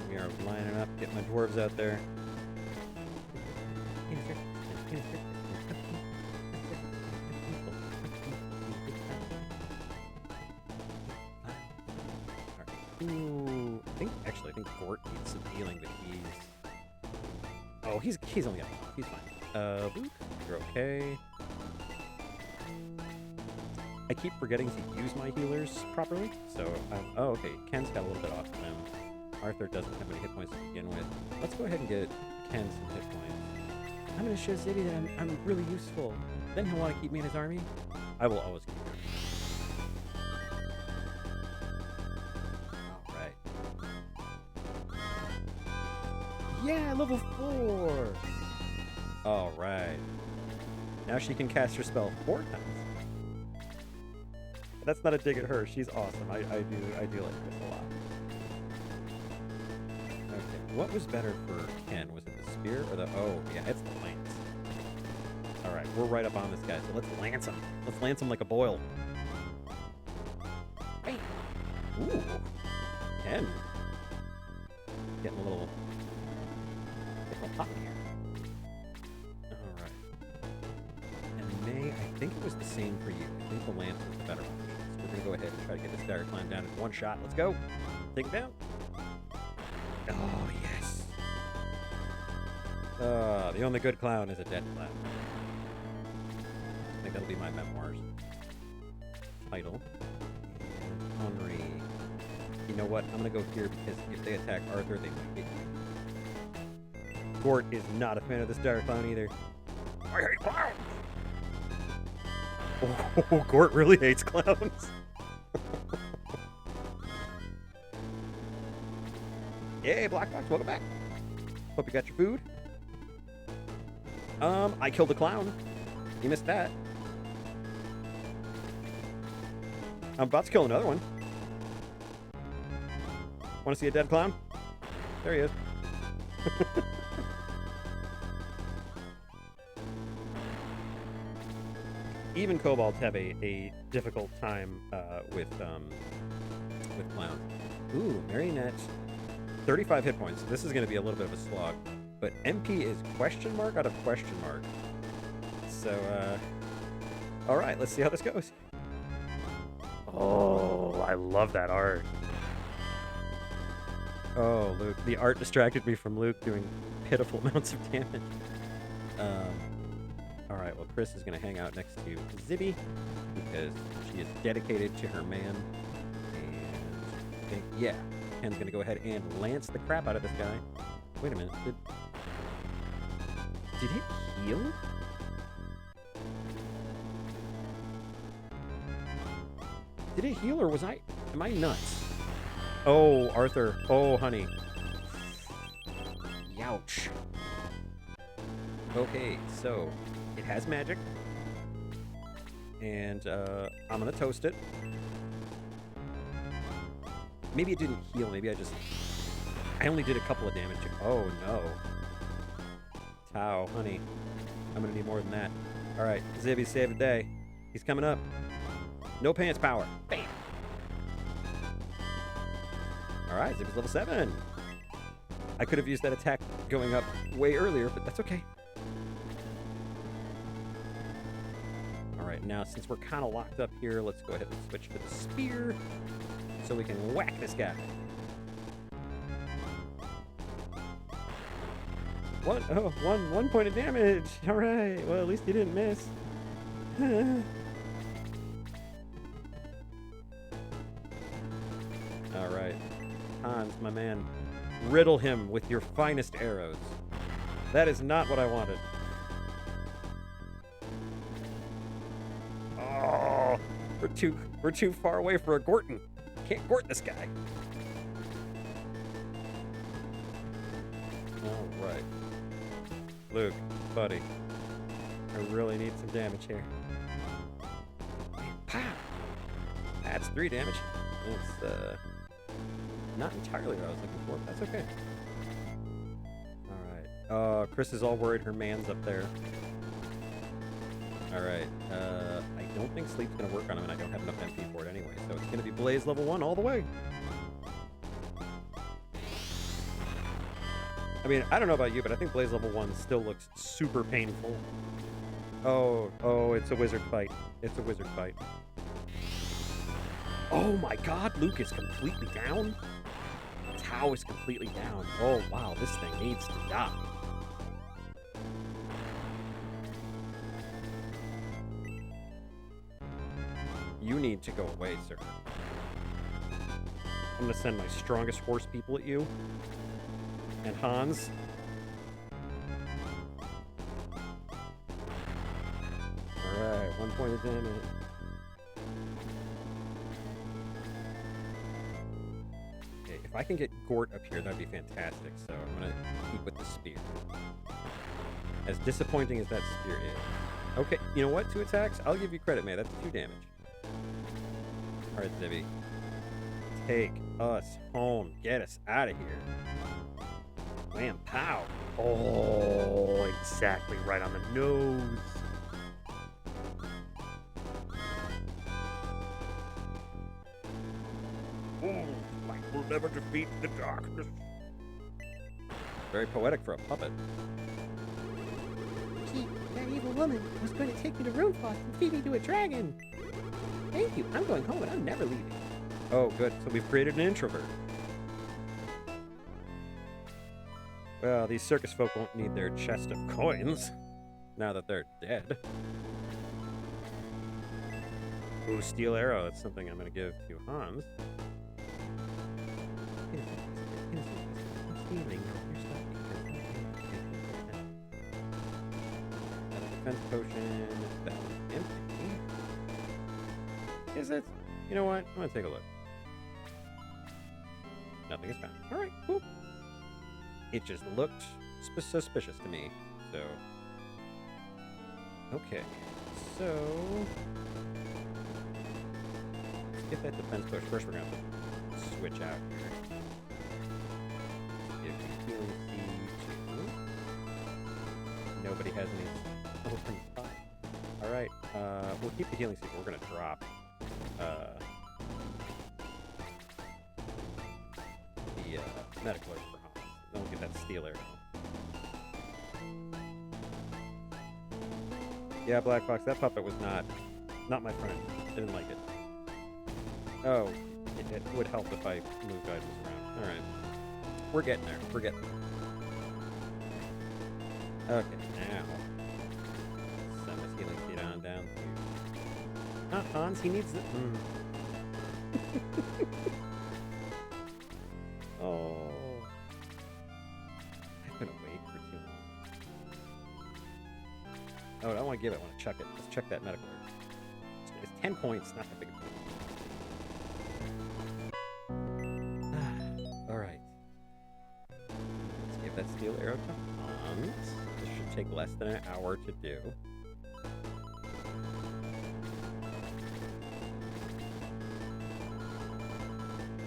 We are lining up, getting my dwarves out there. Ooh, I think Gort needs some healing, but he's only up. He's fine. Luke, you're okay. I keep forgetting to use my healers properly, so oh, okay. Ken's got a little bit off of him. Arthur doesn't have any hit points to begin with. Let's go ahead and get Ken some hit points. I'm gonna show Zibby that I'm really useful. Then he'll want to keep me in his army. I will always keep him. Yeah, level 4! Alright. Now she can cast her spell 4 times. That's not a dig at her. She's awesome. I do like this a lot. Okay, what was better for Ken? Was it the spear or the... Oh, yeah, it's the lance. Alright, we're right up on this guy, so let's lance him. Let's lance him like a boil. Hey! Ooh! Ken. Getting a little... Pop in here. Alright. And May, I think it was the same for you. I think the lance was the better one. So we're going to go ahead and try to get this Dire Clown down in one shot. Let's go. Take it down. Oh, yes. The only good clown is a dead clown. I think that'll be my memoirs. Title. And Henri. You know what? I'm going to go here because if they attack Arthur, they might get you. Gort is not a fan of this Dire Clown either. I hate clowns! Oh, Gort really hates clowns. Yay, Black Box, welcome back. Hope you got your food. I killed a clown. You missed that. I'm about to kill another one. Want to see a dead clown? There he is. Even kobolds have a difficult time with clowns. Ooh, Marionette. 35 hit points. This is going to be a little bit of a slog. But MP is question mark out of question mark. So, alright, let's see how this goes. Oh, I love that art. Oh, Luke. The art distracted me from Luke doing pitiful amounts of damage. Alright, well, Chris is going to hang out next to Zibby because she is dedicated to her man. And I think, yeah, Ken's going to go ahead and lance the crap out of this guy. Wait a minute. Did it heal? Did it heal or am I nuts? Oh, Arthur. Oh, honey. Youch. Okay, so it has magic. And I'm going to toast it. Maybe it didn't heal. Maybe I only did a couple of damage. Oh, no. Tau, honey. I'm going to need more than that. All right, Zibby saved the day. He's coming up. No pants power. Bam. All right, Zibby's level 7. I could have used that attack going up way earlier, but that's okay. All right, now since we're kind of locked up here, let's go ahead and switch to the spear so we can whack this guy. One point of damage. All right, well, at least he didn't miss. All right, Hans, my man, riddle him with your finest arrows. That is not what I wanted. Oh, we're too far away for a Gorton. Can't Gort this guy. All right, Luke, buddy, I really need some damage here. Pow! That's 3 damage. It's not entirely what I was looking for, but that's okay. Alright, Chris is all worried her man's up there. Alright, I don't think sleep's gonna work on him, and I don't have enough MP for it anyway, so it's gonna be Blaze level 1 all the way. I mean, I don't know about you, but I think Blaze level 1 still looks super painful. Oh, it's a wizard fight. It's a wizard fight. Oh my god, Luke is completely down? Tau is completely down. Oh wow, this thing needs to die. You need to go away, sir. I'm gonna send my strongest horse people at you. And Hans. Alright, 1 point of damage. Okay, if I can get Gort up here, that'd be fantastic. So I'm gonna keep with the spear. As disappointing as that spear is. Okay, you know what? 2 attacks? I'll give you credit, man. That's 2 damage. Alright, Zibby. Take us home. Get us out of here. Wham, pow. Oh, exactly right on the nose. Oh, light will never defeat the darkness. Very poetic for a puppet. Gee, that evil woman was going to take me to Runefrost and feed me to a dragon. Thank you. I'm going home and I'm never leaving. Oh, good. So we've created an introvert. Well, these circus folk won't need their chest of coins now that they're dead. Ooh, steel arrow. That's something I'm going to give to Hans. Defense potion. That one's empty. Is it? You know what? I'm going to take a look. Nothing is found. All right, cool. It just looked suspicious to me, so... Okay, so... Let's get that defense push. First, we're going to have to switch out here. Give you healing seed to... Nobody has any open spot. Alright, we'll keep the healing seed, but we're going to drop... the medical alert for Hans. Don't get that steel arrow. Yeah, Black Box, that puppet was not my friend. I didn't like it. Oh, it would help if I moved items around. Alright. We're getting there. We're getting there. Okay, now. Send this healing seed on down to... Not Hans, he needs the... Oh. I'm gonna wait for too long. Oh, I don't want to give it. I want to chuck it. Let's check that medical alert. It's 10 points, not that big a deal. Alright. Let's give that steel arrow to Hans. This should take less than an hour to do.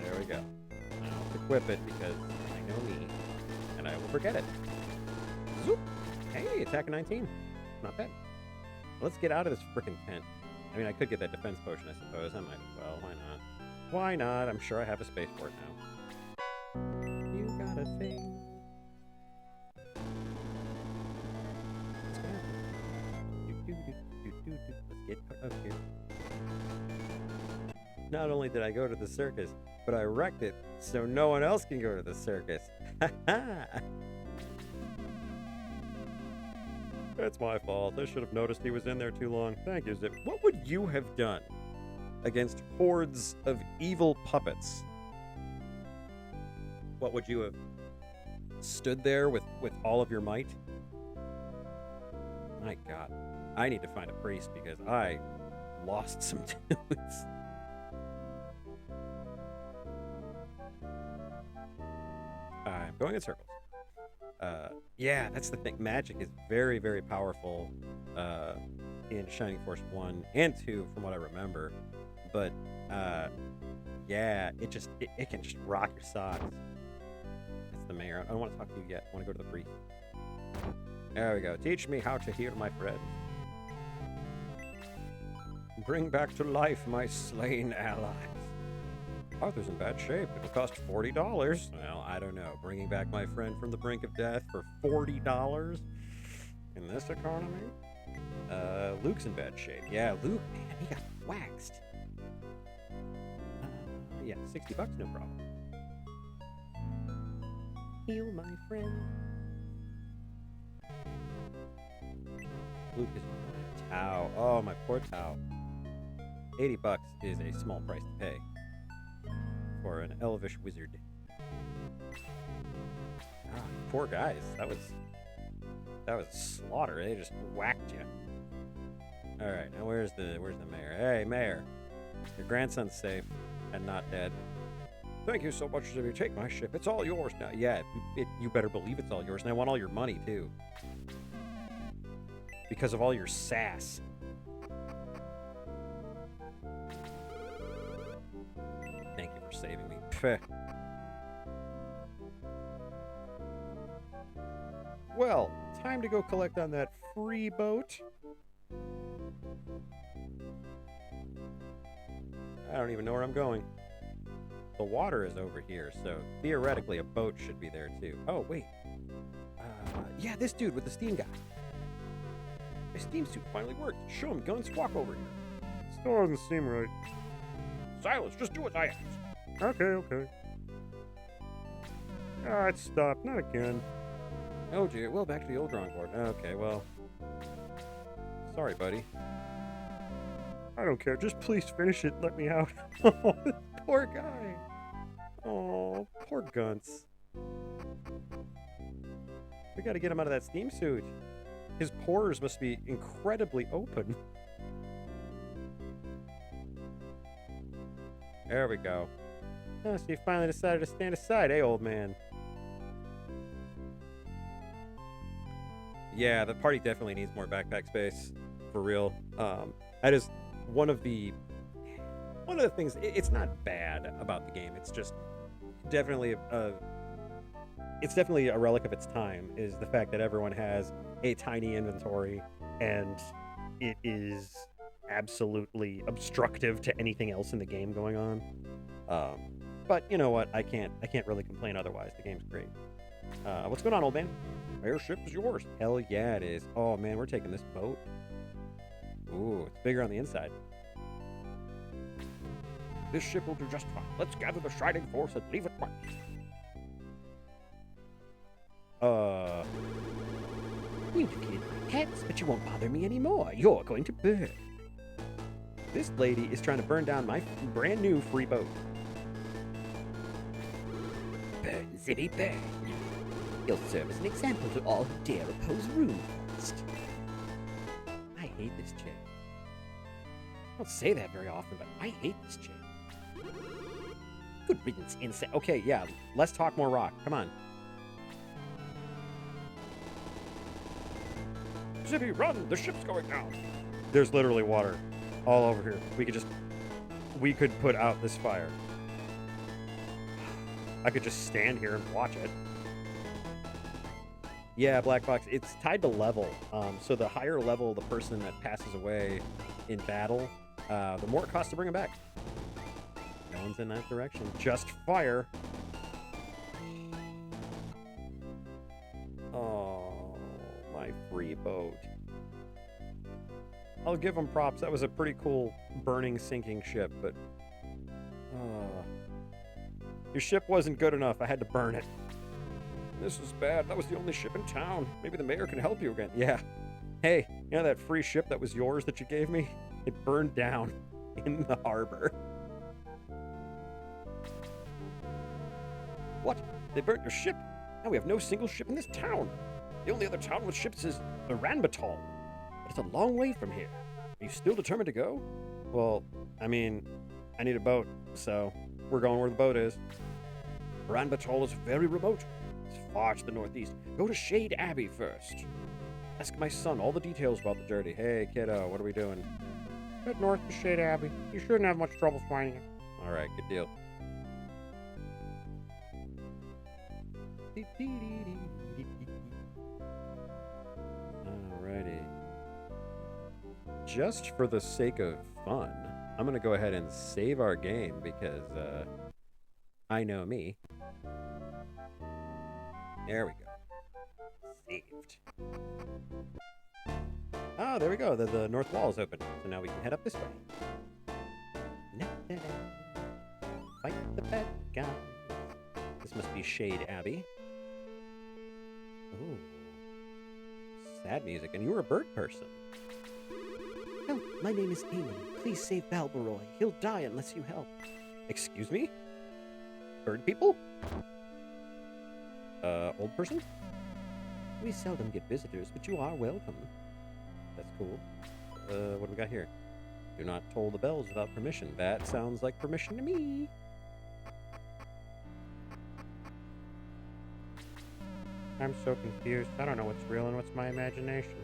There we go. Equip it because I know me, and I will forget it. Zoop! Hey, attack of 19. Not bad. Let's get out of this frickin' tent. I mean, I could get that defense potion, I suppose. I might as well. Why not? Why not? I'm sure I have a space for it now. You got a thing. Let's go. Let's get up here. Not only did I go to the circus, but I wrecked it so no one else can go to the circus. Ha ha! That's my fault. I should have noticed he was in there too long. Thank you, Zip. What would you have done against hordes of evil puppets? What would you have stood there with all of your might? My God. I need to find a priest because I lost some dudes. I'm going in circles. Yeah, that's the thing. Magic is very, very powerful in Shining Force 1 and 2, from what I remember. But, yeah, it can just rock your socks. That's the mayor. I don't want to talk to you yet. I want to go to the priest. There we go. Teach me how to heal, my friend. Bring back to life my slain allies. Arthur's in bad shape. It'll cost $40. Well, I don't know. Bringing back my friend from the brink of death for $40 in this economy? Luke's in bad shape. Yeah, Luke, man, he got waxed. Yeah, $60, no problem. Heal, my friend. Luke is my Tau. Oh, my poor Tau. $80 is a small price to pay for an elvish wizard. Ah, poor guys. That was a slaughter. They just whacked you. All right, now where's the mayor? Hey, mayor, your grandson's safe and not dead. Thank you so much if you take my ship. It's all yours now. Yeah, you better believe it's all yours, and I want all your money too, because of all your sass. Thank you for saving me. Pfeh. Well, time to go collect on that free boat. I don't even know where I'm going. The water is over here, so theoretically a boat should be there too. Oh, wait. Yeah, this dude with the steam guy. My steam suit finally worked. Show him guns, walk over here. Still doesn't seem right. Silence, just do what I ask. Okay. Ah, it stopped. Not again. Oh dear, well, back to the old drawing board. Okay, well. Sorry, buddy. I don't care. Just please finish it and let me out. Oh, this poor guy. Oh, poor Gunts. We gotta get him out of that steam suit. His pores must be incredibly open. There we go. Oh, so you finally decided to stand aside, eh, old man? Yeah, the party definitely needs more backpack space, for real. That is one of the things. It's not bad about the game. It's just definitely it's definitely a relic of its time. Is the fact that everyone has a tiny inventory and it is absolutely obstructive to anything else in the game going on. But you know what? I can't really complain otherwise. The game's great. What's going on, old man? Airship is yours. Hell yeah, it is. Oh man, we're taking this boat. Ooh, it's bigger on the inside. This ship will do just fine. Let's gather the Shining Force and leave at once. You defeated my cats, but you won't bother me anymore. You're going to burn. This lady is trying to burn down my brand new free boat. Burn, Zibby, burn. You'll serve as an example to all who dare oppose RuneQuest. I hate this chick. I don't say that very often, but I hate this chick. Good riddance, insect. Okay, yeah, less talk, more rock. Come on. Zippy, run! The ship's going down. There's literally water all over here. We could put out this fire. I could just stand here and watch it. Yeah, Black Box, it's tied to level. So the higher level the person that passes away in battle, the more it costs to bring him back. No one's in that direction. Just fire. Oh, my free boat. I'll give them props. That was a pretty cool burning, sinking ship, but... your ship wasn't good enough. I had to burn it. This is bad. That was the only ship in town. Maybe the mayor can help you again. Yeah. Hey, you know that free ship that was yours that you gave me? It burned down in the harbor. What? They burnt your ship? Now we have no single ship in this town. The only other town with ships is the Ranbatol. But it's a long way from here. Are you still determined to go? Well, I mean, I need a boat, so we're going where the boat is. Ranbatol is very remote. It's far to the northeast. Go to Shade Abbey first. Ask my son all the details about the journey. Hey, kiddo, what are we doing? Head north to Shade Abbey. You shouldn't have much trouble finding it. All right, good deal. just for the sake of fun, I'm going to go ahead and save our game because I know me. There we go. Saved. Oh, there we go. The north wall is open. So now we can head up this way. Fight the bad guys. This must be Shade Abbey. Ooh. Sad music. And you're a bird person. Help, my name is Eamon. Please save Balbaroy. He'll die unless you help. Excuse me? Bird people? Old person? We seldom get visitors, but you are welcome. That's cool. What do we got here? Do not toll the bells without permission. That sounds like permission to me. I'm so confused. I don't know what's real and what's my imagination.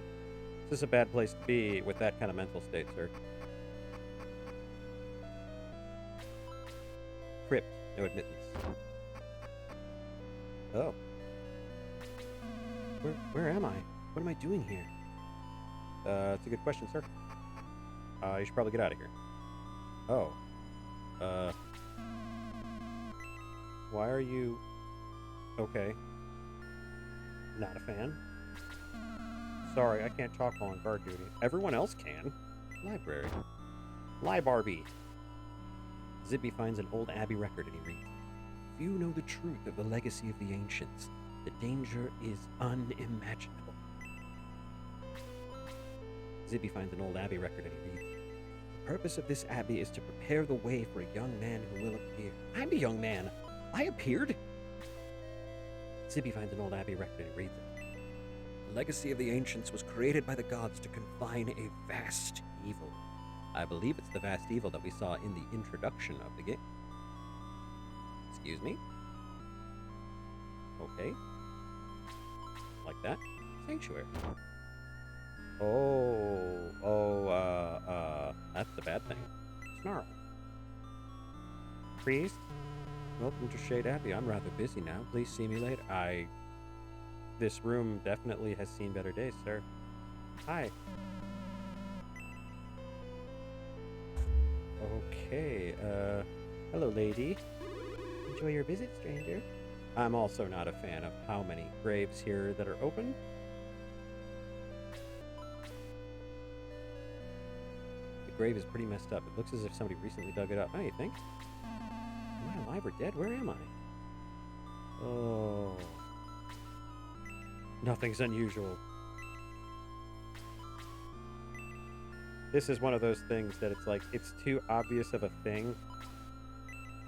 This is a bad place to be with that kind of mental state, sir. Crypt. No admittance. Oh. Where am I? What am I doing here? It's a good question, sir. You should probably get out of here. Oh. Why are you... Okay. Not a fan. Sorry, I can't talk while on guard duty. Everyone else can. Library. Barbie. Zippy finds an old abbey record and he reads, "Few know the truth of the legacy of the ancients. The danger is unimaginable." Zippy finds an old abbey record and he reads, "The purpose of this abbey is to prepare the way for a young man who will appear." I'm a young man. I appeared. Zippy finds an old abbey record and he reads it. "The legacy of the ancients was created by the gods to confine a vast evil." I believe it's the vast evil that we saw in the introduction of the game. Excuse me? Okay. Like that. Sanctuary. That's the bad thing. Snarl. Priest? Welcome to Shade Abbey. I'm rather busy now. Please see me later. This room definitely has seen better days, sir. Hi. Okay, hello, lady. Enjoy your visit, stranger. I'm also not a fan of how many graves here that are open. The grave is pretty messed up. It looks as if somebody recently dug it up. Oh, you think? Am I alive or dead? Where am I? Oh. Nothing's unusual. This is one of those things that it's like, it's too obvious of a thing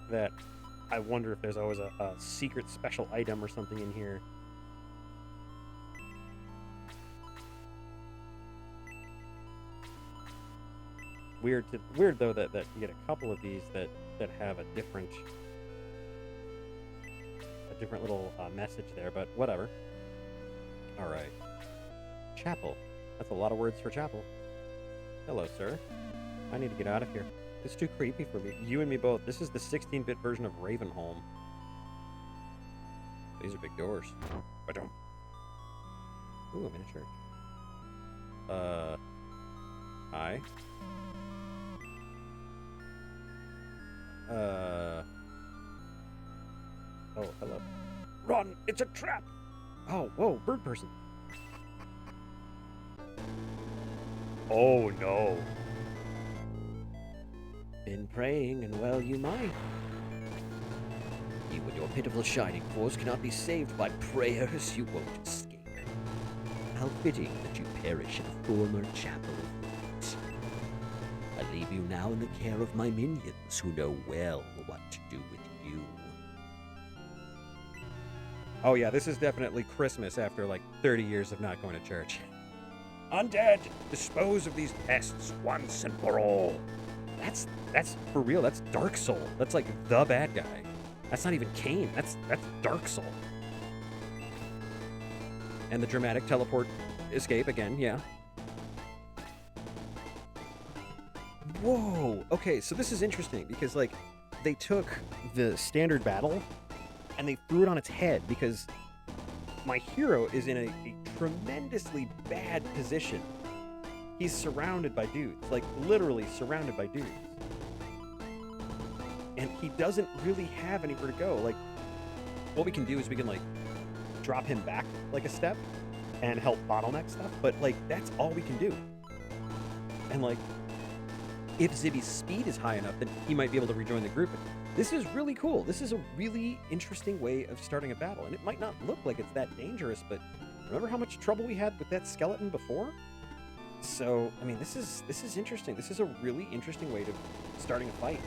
that I wonder if there's always a secret special item or something in here. Weird though that you get a couple of these that have a different little message there, but whatever. All right. Chapel. That's a lot of words for chapel. Hello, sir. I need to get out of here. It's too creepy for me. You and me both. This is the 16-bit version of Ravenholm. These are big doors. Ba-dum. Ooh, I'm in a church. Hi. Oh, hello. Run! It's a trap! Oh, whoa, bird person. Oh no. Been praying, and well you might. You and your pitiful shining force cannot be saved by prayers. You won't escape. How fitting that you perish in a former chapel of light. I leave you now in the care of my minions, who know well what to do with you. Oh yeah, this is definitely Christmas after like 30 years of not going to church. Undead, dispose of these pests once and for all. That's for real. That's Dark Soul. That's like the bad guy. That's not even Cain. That's Dark Soul. And the dramatic teleport escape again, yeah. Whoa. Okay, so this is interesting because like they took the standard battle and they threw it on its head because my hero is in a tremendously bad position He's surrounded by dudes, like literally surrounded by dudes. And he doesn't really have anywhere to go. Like, what we can do is we can like drop him back like a step and help bottleneck stuff, but like that's all we can do. And like, if Zibby's speed is high enough, then he might be able to rejoin the group. This is really cool. This is a really interesting way of starting a battle, and it might not look like it's that dangerous, but remember how much trouble we had with that skeleton before? So, I mean, this is interesting. This is a really interesting way to starting a fight.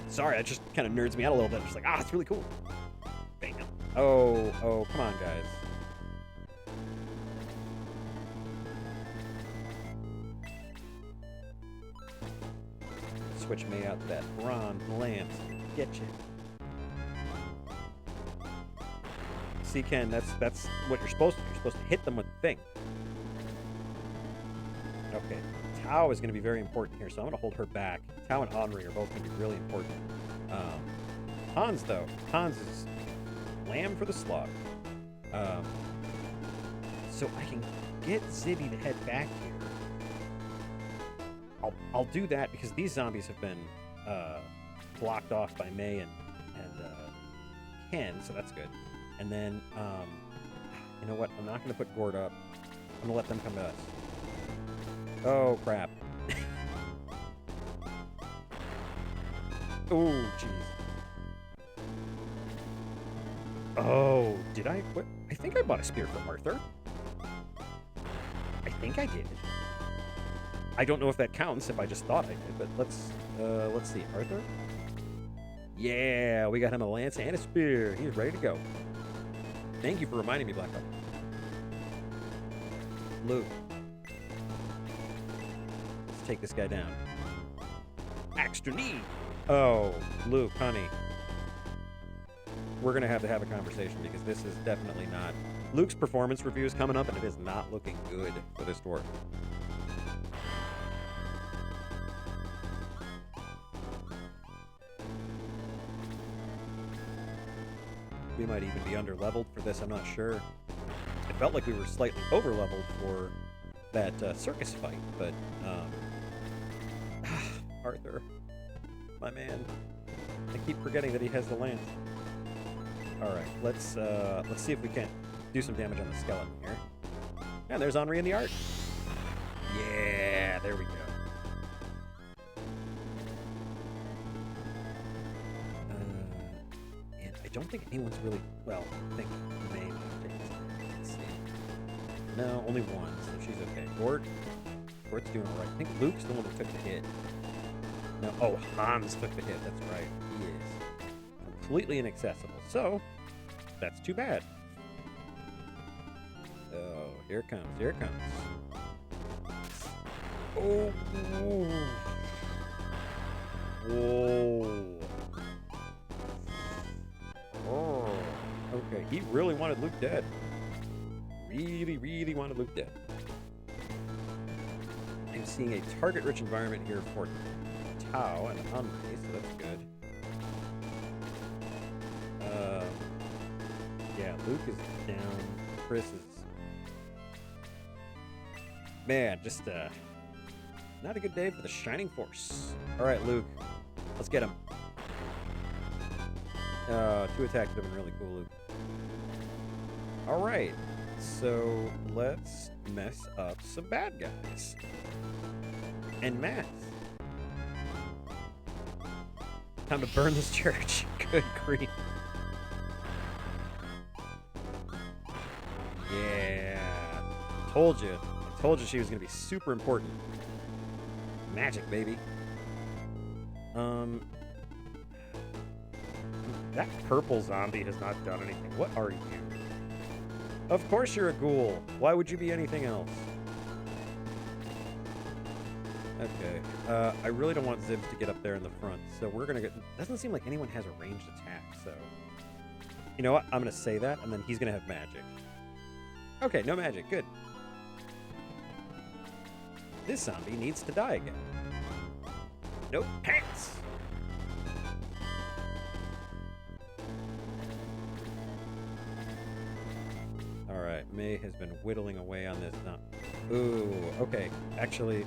Sorry, that just kind of nerds me out a little bit. I'm just like, it's really cool. Bam. Oh, come on, guys. Switch me out that bronze lance. Get you. See, Ken, that's what you're supposed to do. You're supposed to hit them with the thing. Okay, Tao is going to be very important here, so I'm going to hold her back. Tao and Henri are both going to be really important. Hans, though. Hans is lamb for the slaughter. So I can get Zibby to head back here. I'll do that because these zombies have been blocked off by May and Ken, so that's good. And then, you know what? I'm not going to put Gord up. I'm going to let them come to us. Oh, crap. Oh, jeez. Oh, did I? What? I think I bought a spear for Arthur. I think I did. I don't know if that counts if I just thought I did, but let's see. Arthur? Yeah, we got him a lance and a spear. He's ready to go. Thank you for reminding me, Black Belt. Luke. Let's take this guy down. Axe to knee. Oh, Luke, honey. We're going to have a conversation because this is definitely not... Luke's performance review is coming up, and it is not looking good for this dwarf. We might even be under-leveled for this, I'm not sure. It felt like we were slightly over-leveled for that circus fight, but... Arthur. My man. I keep forgetting that he has the lance. Alright, let's see if we can do some damage on the skeleton here. And there's Henri in the art. Yeah, there we go. And I don't think anyone's really... Well, I think May might have taken this. Let's see. No, only one, so she's okay. Gord's doing alright. I think Luke's the one that took the hit. No, oh, Hans took the hit. That's right. He is completely inaccessible. So, that's too bad. Oh, here it comes. Here it comes. Oh. Whoa. Oh. Okay, he really wanted Luke dead. Really, really wanted Luke dead. I'm seeing a target-rich environment here for Tao and Henri, so that's good. Yeah, Luke is down. Chris is... Man, just, not a good day for the Shining Force. Alright, Luke. Let's get him. 2 attacks would have been really cool, Luke. Alright, so let's mess up some bad guys. En masse. Time to burn this church. Good grief. Yeah. Told you. I told you she was going to be super important. Magic, baby. That purple zombie has not done anything. What are you? Of course you're a ghoul. Why would you be anything else? Okay. I really don't want Zibs to get up there in the front, so we're going to get... Doesn't seem like anyone has a ranged attack, so... You know what? I'm going to say that, and then he's going to have magic. Okay, no magic. Good. This zombie needs to die again. Nope. Pants! Alright. May has been whittling away on this. Ooh, okay. Actually,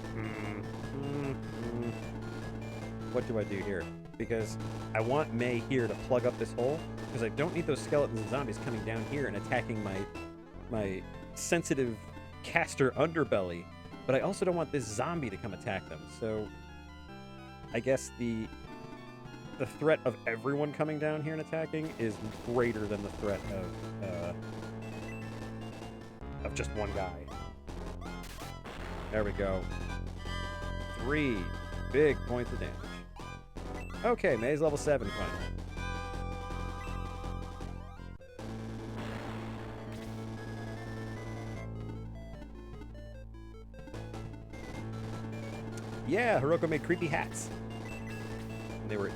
what do I do here? Because I want May here to plug up this hole, because I don't need those skeletons and zombies coming down here and attacking my sensitive caster underbelly, but I also don't want this zombie to come attack them. So I guess the threat of everyone coming down here and attacking is greater than the threat of just one guy. There we go. 3 big points of damage. Okay, May's level 7 finally. Yeah, Hiroko made creepy hats. And they were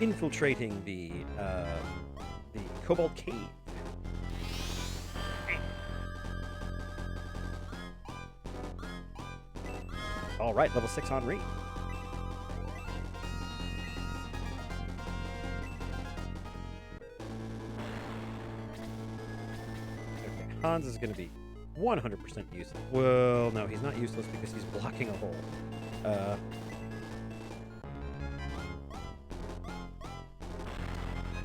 infiltrating the Cobalt Cave. All right, level 6 Henri. Okay, Hans is going to be 100% useless. Well, no, he's not useless because he's blocking a hole.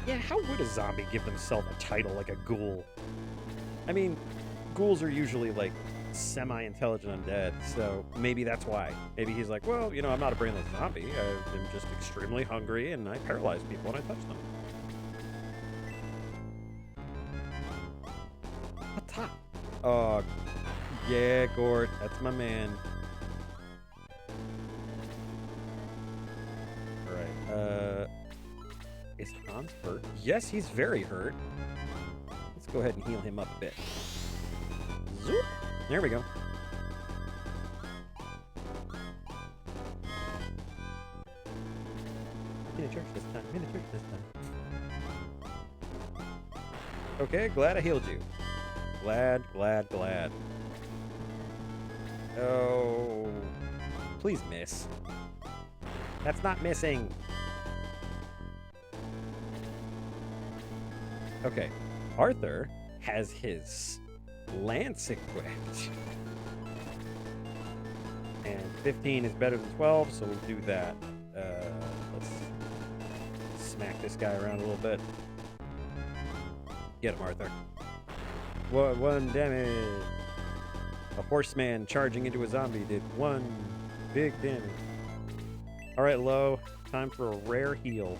Yeah, how would a zombie give themselves a title like a ghoul? I mean, ghouls are usually like semi-intelligent undead, so maybe that's why. Maybe he's like, well, you know, I'm not a brainless zombie. I'm just extremely hungry, and I paralyze people when I touch them. What? Oh, yeah, Gort, that's my man. Alright, is Hans hurt? Yes, he's very hurt. Let's go ahead and heal him up a bit. Zoop! There we go. I'm in a church this time. I'm in a church this time. Okay, glad I healed you. Glad. Oh. Please miss. That's not missing. Okay. Arthur has his lance equipped. And 15 is better than 12, so we'll do that. Let's smack this guy around a little bit. Get him, Arthur. 1 damage. A horseman charging into a zombie did 1 big damage. Alright, Lo. Time for a rare heal.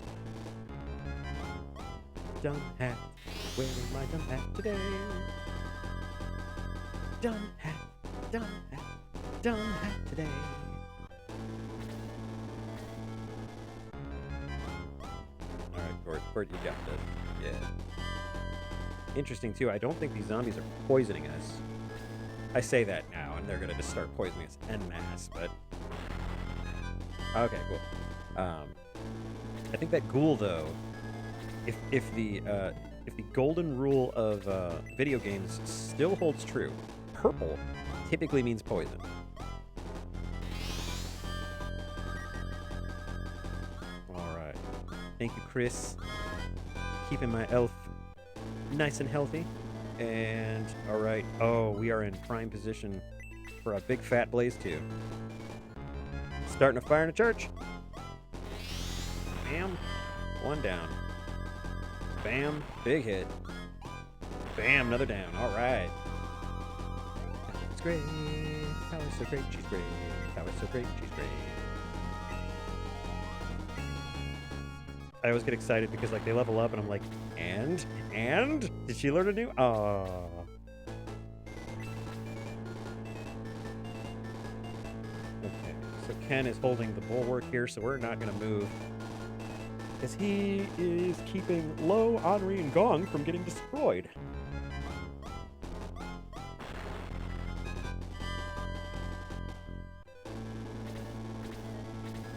Dumb hat. Wearing my dumb hat today. Dumb hat. Dumb hat. Dumb hat today. Alright, Gort, you got this. Yeah. Interesting, too. I don't think these zombies are poisoning us. I say that now, and they're going to just start poisoning us en masse, but... Okay, cool. I think that ghoul, though, if the golden rule of video games still holds true, purple typically means poison. All right. Thank you, Chris. Keeping my elf nice and healthy. And, all right. Oh, we are in prime position for a big fat blaze, too. Starting a fire in a church. Bam. 1 down. Bam. Big hit. Bam. Another down. All right. It's great. How is so great? She's great. How is so great? She's great. I always get excited because like they level up and I'm like, and did she learn a new? Oh. Okay, so Ken is holding the bulwark here, so we're not gonna move, because he is keeping Lo, Henri, and Gong from getting destroyed.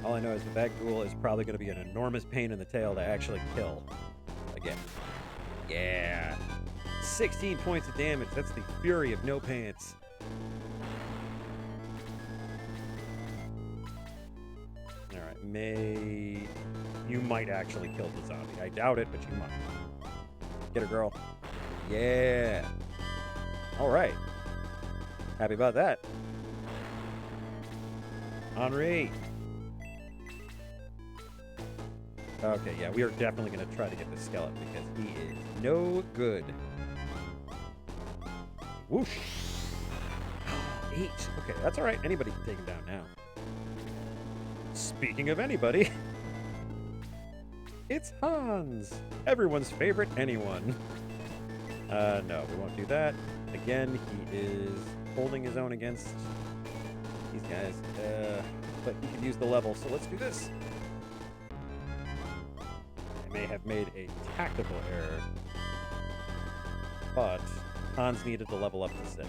All I know is that ghoul is probably going to be an enormous pain in the tail to actually kill. Again. Yeah. 16 points of damage. That's the fury of no pants. Alright, May... You might actually kill the zombie. I doubt it, but you might. Get her, girl. Yeah. All right. Happy about that. Henri. Okay, yeah, we are definitely going to try to get this skeleton because he is no good. Whoosh. 8. Okay, that's all right. Anybody can take him down now. Speaking of anybody, it's Hans. Everyone's favorite anyone. No, we won't do that. Again, he is holding his own against these guys. But he can use the level, so let's do this. I may have made a tactical error, but Hans needed to level up to 6.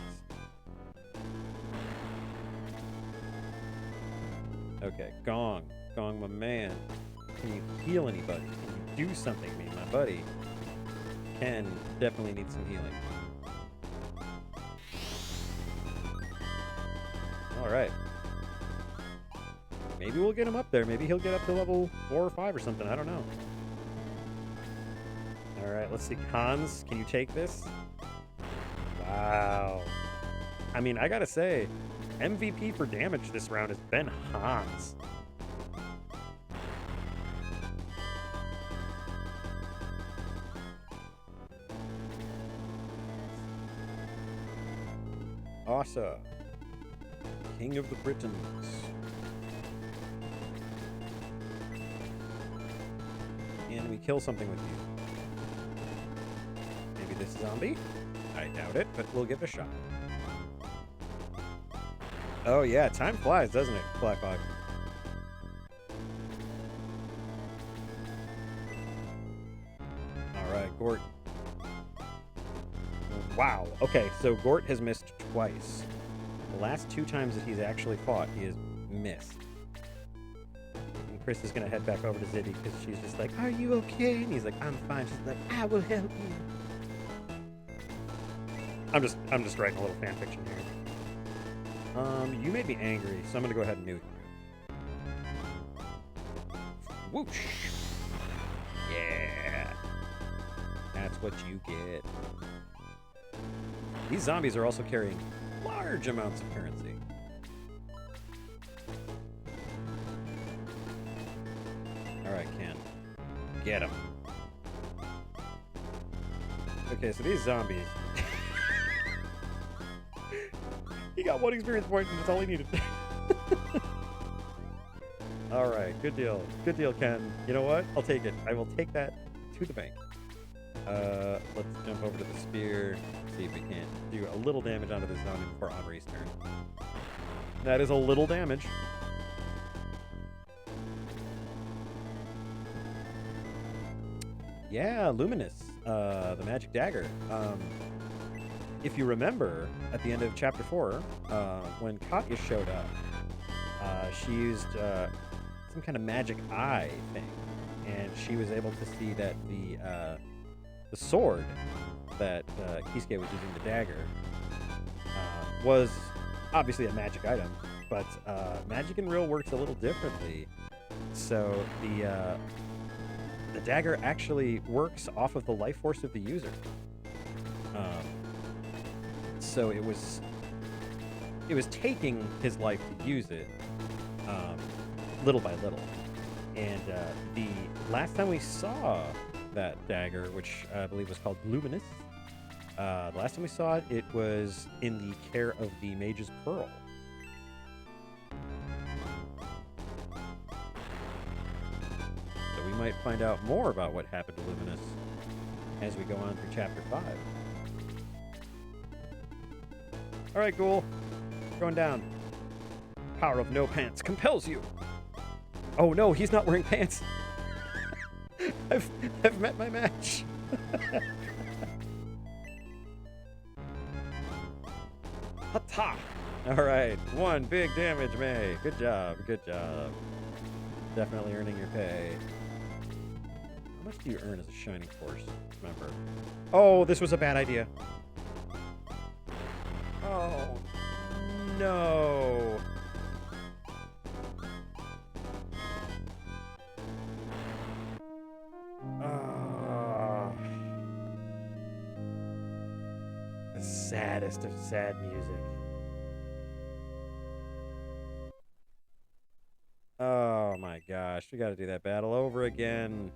Okay, Gong. Gong, my man. Can you heal anybody? Can you do something to me, my buddy? Ken definitely needs some healing. Alright. Maybe we'll get him up there. Maybe he'll get up to level 4 or 5 or something. I don't know. Alright, let's see. Hans, can you take this? Wow. I mean, I gotta say, MVP for damage this round has been Hans. Asa, King of the Britons. Can we kill something with you? Maybe this zombie? I doubt it, but we'll give it a shot. Oh yeah, time flies, doesn't it, Blackbog? Alright, Gort. Wow, okay, so Gort has missed twice. The last 2 times that he's actually fought, he has missed. And Chris is gonna head back over to Zibby because she's just like, "Are you okay?" And he's like, "I'm fine." She's like, "I will help you." I'm just writing a little fan fiction here. You made me angry, so I'm gonna go ahead and nuke you. Whoosh! Yeah! That's what you get. These zombies are also carrying large amounts of currency. Alright, Ken. Get him. Okay, so these zombies... He got 1 experience point, and that's all he needed. Alright, good deal. Good deal, Ken. You know what? I'll take it. I will take that to the bank. Let's jump over to the spear, see if we can do a little damage onto this zombie before Henri's turn. That is a little damage. Yeah, Luminous, the magic dagger. If you remember, at the end of Chapter 4, when Katya showed up, she used some kind of magic eye thing, and she was able to see that the sword that Kisuke was using, the dagger, was obviously a magic item, but magic in real works a little differently. So the dagger actually works off of the life force of the user. So it was taking his life to use it, little by little. And the last time we saw that dagger, which I believe was called Luminous, the last time we saw it, it was in the care of the Mage's Pearl. So we might find out more about what happened to Luminous as we go on through Chapter 5. Alright, Ghoul. Going down. Power of no pants compels you. Oh no, he's not wearing pants. I've met my match. Ha-ta! Alright, 1 big damage, May. Good job, good job. Definitely earning your pay. How much do you earn as a Shining Force member? Oh, this was a bad idea. Oh, no. The saddest saddest of sad music. Oh my gosh, we gotta do that battle over again.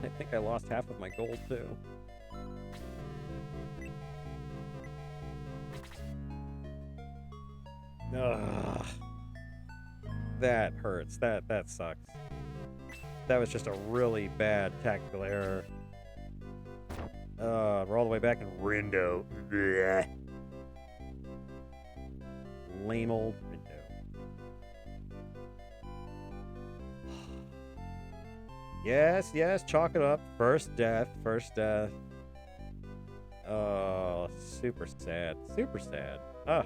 I think I lost half of my gold too. Ugh. That hurts. That sucks. That was just a really bad tactical error. We're all the way back in Rindo. Blech. Lame old Rindo. Yes, yes, chalk it up. First death, first death. Oh, super sad. Super sad. Ah.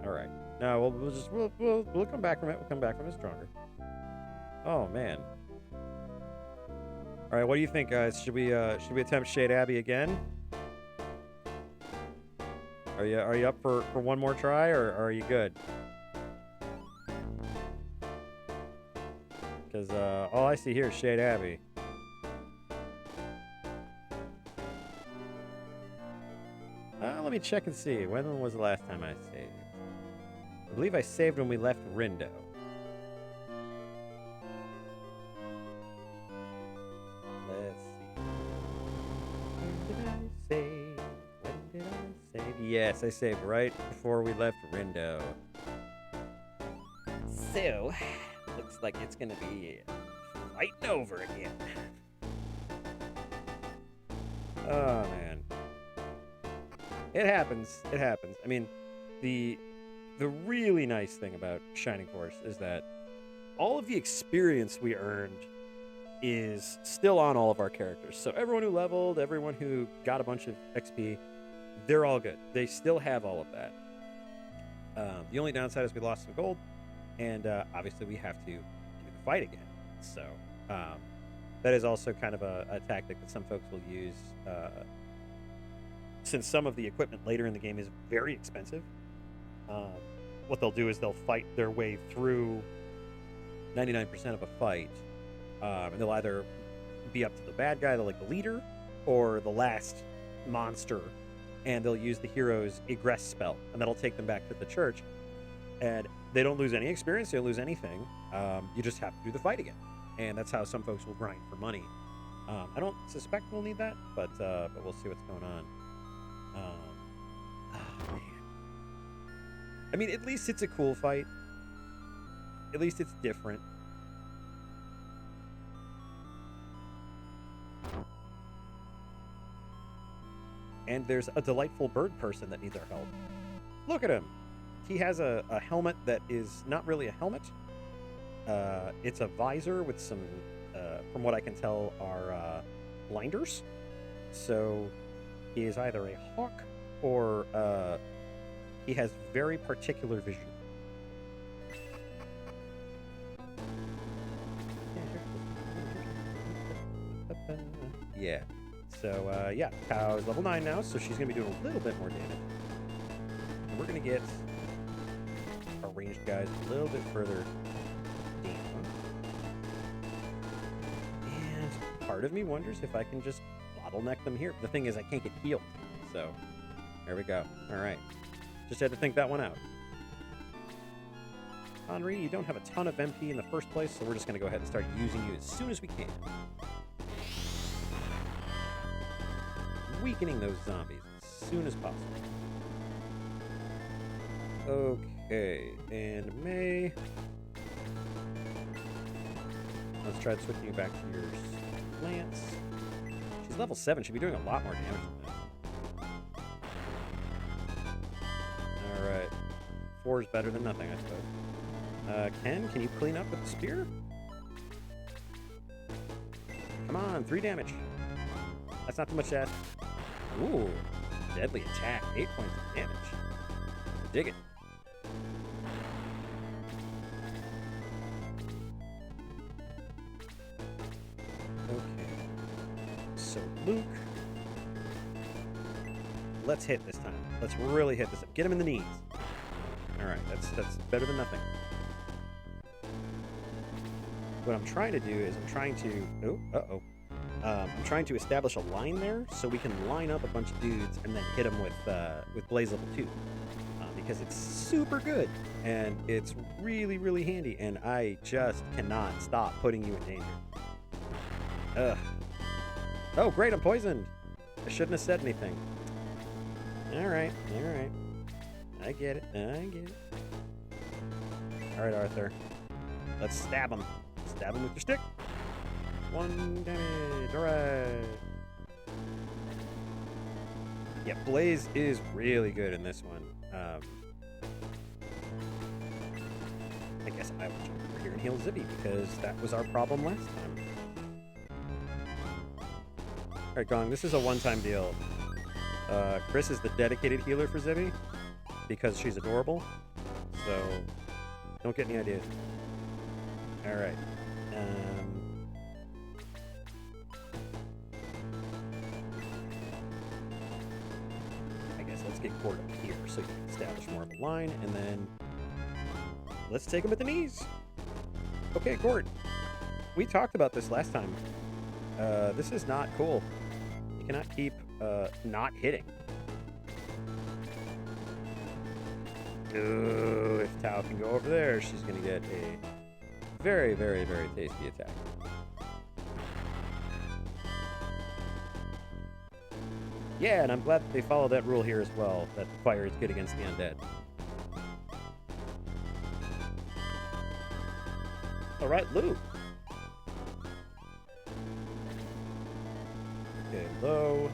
Alright. No, we'll come back from it. We'll come back from it stronger. Oh man. All right, what do you think, guys? Should we attempt Shade Abbey again? Are you up for one more try, or are you good? Because all I see here is Shade Abbey. Let me check and see. When was the last time I saved? I believe I saved when we left Rindo. Let's see. When did I save? When did I save? Yes, I saved right before we left Rindo. So, looks like it's gonna be fighting over again. Oh man. It happens. It happens. I mean, the really nice thing about Shining Force is that all of the experience we earned is still on all of our characters. So everyone who leveled, everyone who got a bunch of XP, they're all good. They still have all of that. The only downside is we lost some gold, and obviously we have to do the fight again. So that is also kind of a tactic that some folks will use. Since some of the equipment later in the game is very expensive, what they'll do is they'll fight their way through 99% of a fight, and they'll either be up to the bad guy, like the leader, or the last monster, and they'll use the hero's egress spell, and that'll take them back to the church, and they don't lose any experience, they don't lose anything. You just have to do the fight again, and that's how some folks will grind for money. I don't suspect we'll need that, but we'll see what's going on. Oh, man. I mean, at least it's a cool fight. At least it's different. And there's a delightful bird person that needs our help. Look at him. He has a helmet that is not really a helmet. It's a visor with some, from what I can tell, are blinders. So he is either a hawk or he has very particular vision. Yeah. So, yeah, Cow is level 9 now, so she's going to be doing a little bit more damage. And we're going to get our ranged guys a little bit further down. And part of me wonders if I can just bottleneck them here. The thing is, I can't get healed. So, there we go. All right. Just had to think that one out. Henri, you don't have a ton of MP in the first place, so we're just going to go ahead and start using you as soon as we can. Weakening those zombies as soon as possible. Okay, and May. Let's try switching you back to your lance. She's level 7. She'll be doing a lot more damage than that. Alright. 4 is better than nothing, I suppose. Ken, can you clean up with the spear? Come on, 3 damage. That's not too much to ask. Ooh, deadly attack, 8 points of damage. Dig it. Okay. So Luke, let's hit this time. Let's really hit this. Get him in the knees. All right, that's better than nothing. What I'm trying to do is I'm trying to. Oh, I'm trying to establish a line there so we can line up a bunch of dudes and then hit them with Blaze level 2. Because it's super good and it's really, really handy, and I just cannot stop putting you in danger. Ugh. Oh, great, I'm poisoned. I shouldn't have said anything. Alright, alright. I get it, I get it. Alright, Arthur. Let's stab him. Stab him with your stick. 1 damage, alright. Yeah, Blaze is really good in this one. I guess I will jump over here and heal Zippy because that was our problem last time. Alright, Gong, this is a one-time deal. Chris is the dedicated healer for Zippy because she's adorable. So, don't get any ideas. Alright. I guess let's get Gord up here so you can establish more of a line, and then let's take him at the knees. Okay, Gord. We talked about this last time. This is not cool. You cannot keep not hitting. Ooh, if Tao can go over there, she's going to get a very, very, very tasty attack. Yeah, and I'm glad that they followed that rule here as well, that fire is good against the undead. Alright, Lou. Okay, low.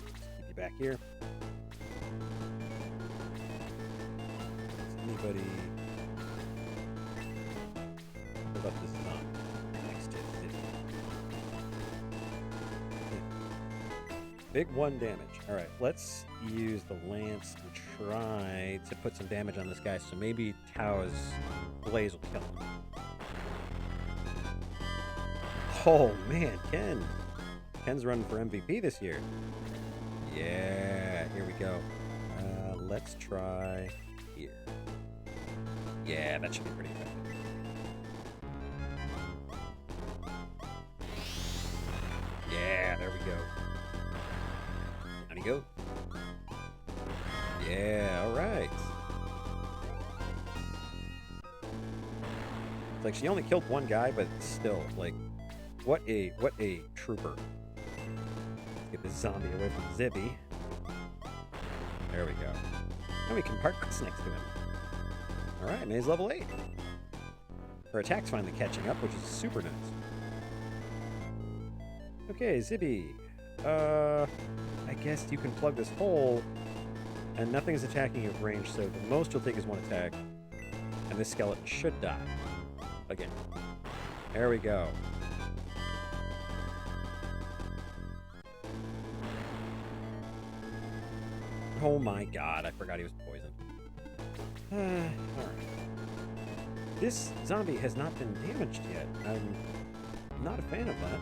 Let's keep you back here. Is anybody... What about this zombie next to it? Big 1 damage. Alright, let's use the lance and try to put some damage on this guy, so maybe Tao's Blaze will kill him. Oh man, Ken. Ken's running for MVP this year. Yeah, here we go. Let's try here. Yeah, that should be pretty effective. Yeah, there we go. Down you go. Yeah, alright. It's like she only killed 1 guy, but still, like, what a trooper. Let's get this zombie away from Zippy. There we go. And we can park next to him. Alright, and he's level 8. Her attack's finally catching up, which is super nice. Okay, Zippy. I guess you can plug this hole, and nothing's attacking you at range, so the most you'll take is 1 attack. And this skeleton should die. Again. There we go. Oh my god, I forgot he was poisoned. Alright. This zombie has not been damaged yet. I'm not a fan of that.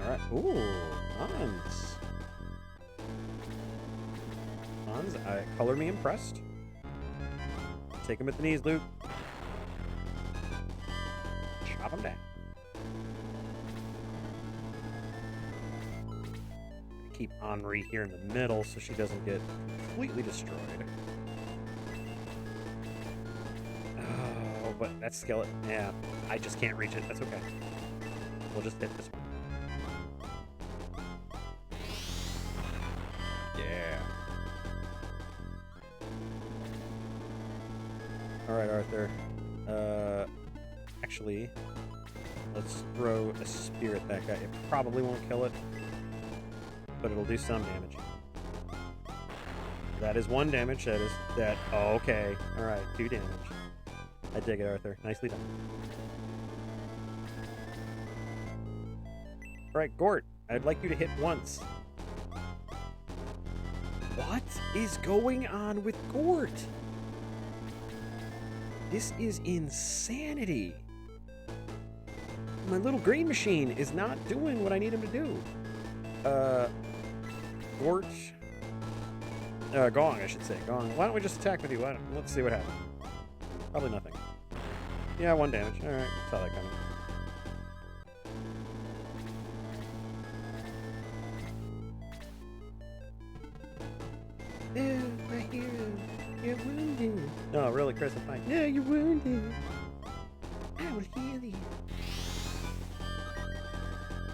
Alright. Ooh, Hans. Hans, color me impressed. Take him at the knees, Luke. Chop him down. Keep Henri here in the middle so she doesn't get completely destroyed. Oh, but that skeleton, yeah, I just can't reach it. That's okay. We'll just hit this one. Yeah. Alright, Arthur. Actually, let's throw a spear at that guy. It probably won't kill it, but it'll do some damage. That is 1 damage. That is that. Oh, okay. All right, 2 damage. I dig it, Arthur. Nicely done. All right, Gort. I'd like you to hit once. What is going on with Gort? This is insanity. My little green machine is not doing what I need him to do. Gort. Gong, I should say. Gong. Why don't we just attack with you? Let's see what happens. Probably nothing. Yeah, 1 damage. Alright, saw that coming. No, my hero. You're wounded. No, really, Chris, I'm fine. No, you're wounded. I will heal you.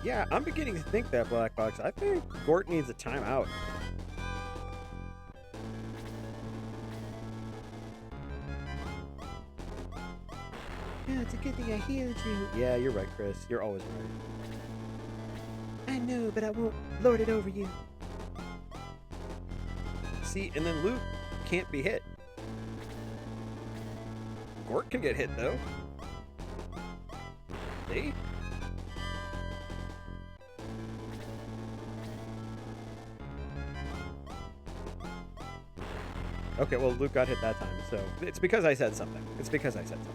Yeah, I'm beginning to think that, Black Box. I think Gort needs a timeout. No, it's a good thing I healed you. Yeah, you're right, Chris. You're always right. I know, but I won't lord it over you. See, and then Luke can't be hit. Gort can get hit, though. See? Okay, well, Luke got hit that time, so it's because I said something. It's because I said something.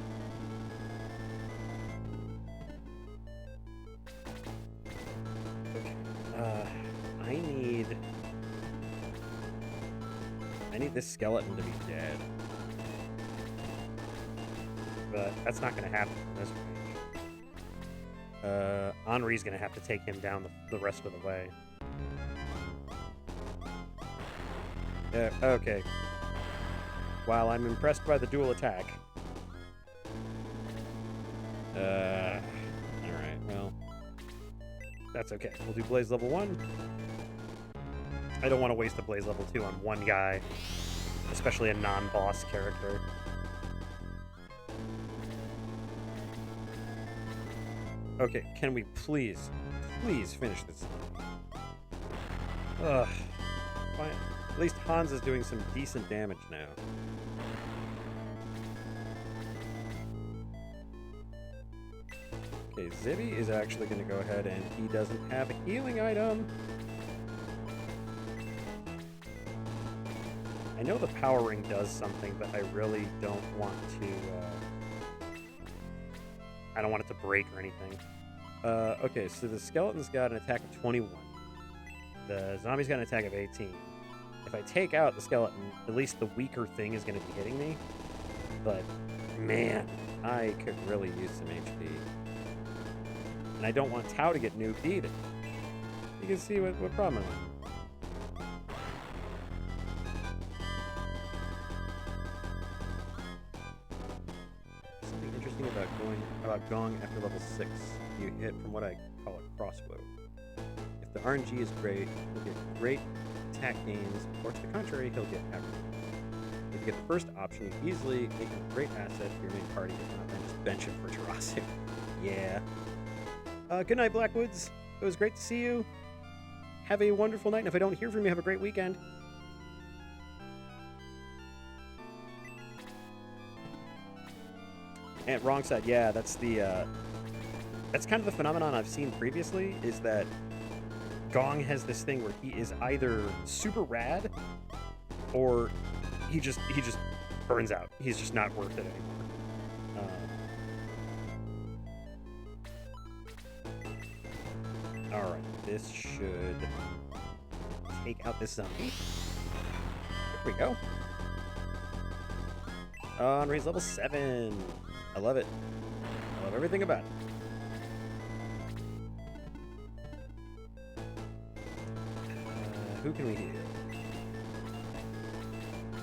Okay. I need this skeleton to be dead. But that's not going to happen in this range. Henri's going to have to take him down the rest of the way. Okay. While I'm impressed by the dual attack. Alright, well. That's okay. We'll do Blaze level 1. I don't want to waste a Blaze level 2 on one guy. Especially a non-boss character. Okay, can we please finish this song? Ugh. Fine. At least Hans is doing some decent damage now. Okay, Zibby is actually going to go ahead and he doesn't have a healing item. I know the power ring does something, but I really don't want to... I don't want it to break or anything. Okay, so the skeleton's got an attack of 21. The zombie's got an attack of 18. If I take out the skeleton, at least the weaker thing is going to be hitting me. But, man, I could really use some HP. And I don't want Tau to get nuked either. You can see what problem I'm in. Something interesting about Gong after level 6. You hit from what I call a crossbow. If the RNG is great, he'll get great attack gains, or to the contrary, he'll get average. If you get the first option, you easily make him a great asset to your main party, if not, then just bench him for Jurassic. Yeah. Good night, Blackwoods. It was great to see you. Have a wonderful night, and if I don't hear from you, have a great weekend. And wrong side, yeah, that's the, that's kind of the phenomenon I've seen previously, is that Gong has this thing where he is either super rad, or he just burns out. He's just not worth it anymore. Alright, this should take out this zombie. There we go. On raise level 7. I love it. I love everything about it. Who can we heal?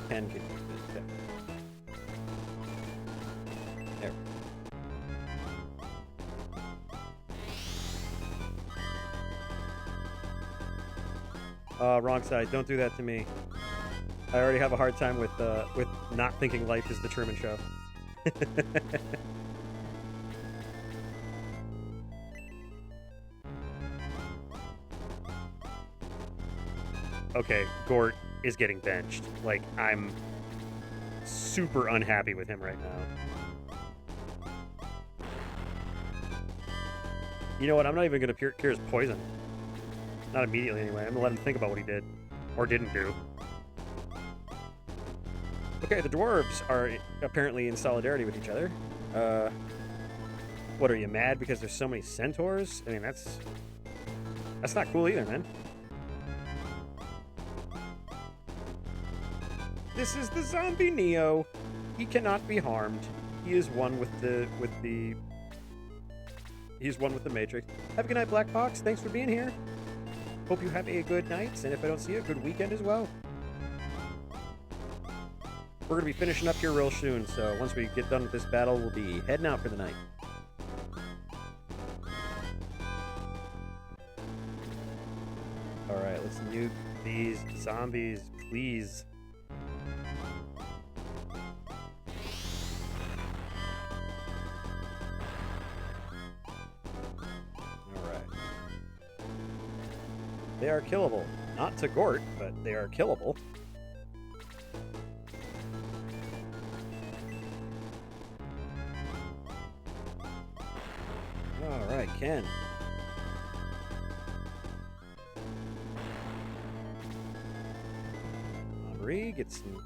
Ken can use this, definitely. There. Wrong side. Don't do that to me. I already have a hard time with not thinking life is the Truman Show. Okay, Gort is getting benched. Like, I'm super unhappy with him right now. You know what? I'm not even going to cure his poison. Not immediately, anyway. I'm going to let him think about what he did. Or didn't do. Okay, the dwarves are apparently in solidarity with each other. What, are you mad because there's so many centaurs? I mean, that's not cool either, man. This is the zombie Neo. He cannot be harmed. He is one with the He's one with the Matrix. Have a good night, Black Fox. Thanks for being here. Hope you have a good night, and if I don't see you, a good weekend as well. we're gonna be finishing up here real soon. So once we get done with this battle, we'll be heading out for the night. All right, let's nuke these zombies, please. All right. They are killable. Not to Gort, but they are killable. All right, Ken. Henri gets some.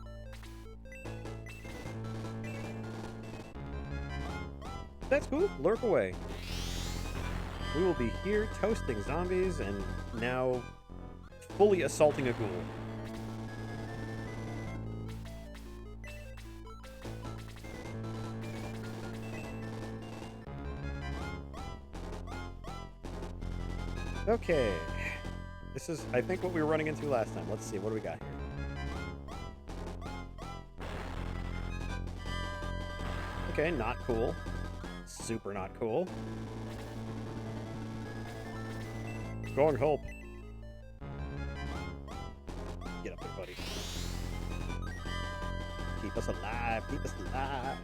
That's cool. Lurk away. We will be here toasting zombies and now fully assaulting a ghoul. Okay. This is, I think, what we were running into last time. Let's see. What do we got here? Okay, not cool. Super not cool. Go and help. Get up there, buddy. Keep us alive. Keep us alive.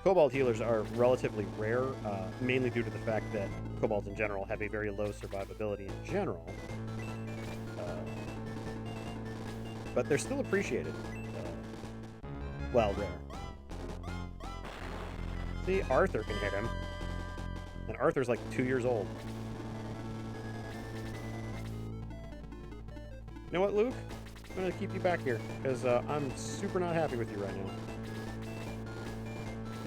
Cobalt healers are relatively rare, mainly due to the fact that kobolds in general have a very low survivability in general. But they're still appreciated. Well, rare. See, Arthur can hit him. And Arthur's like 2 years old. You know what, Luke? I'm going to keep you back here, because I'm super not happy with you right now.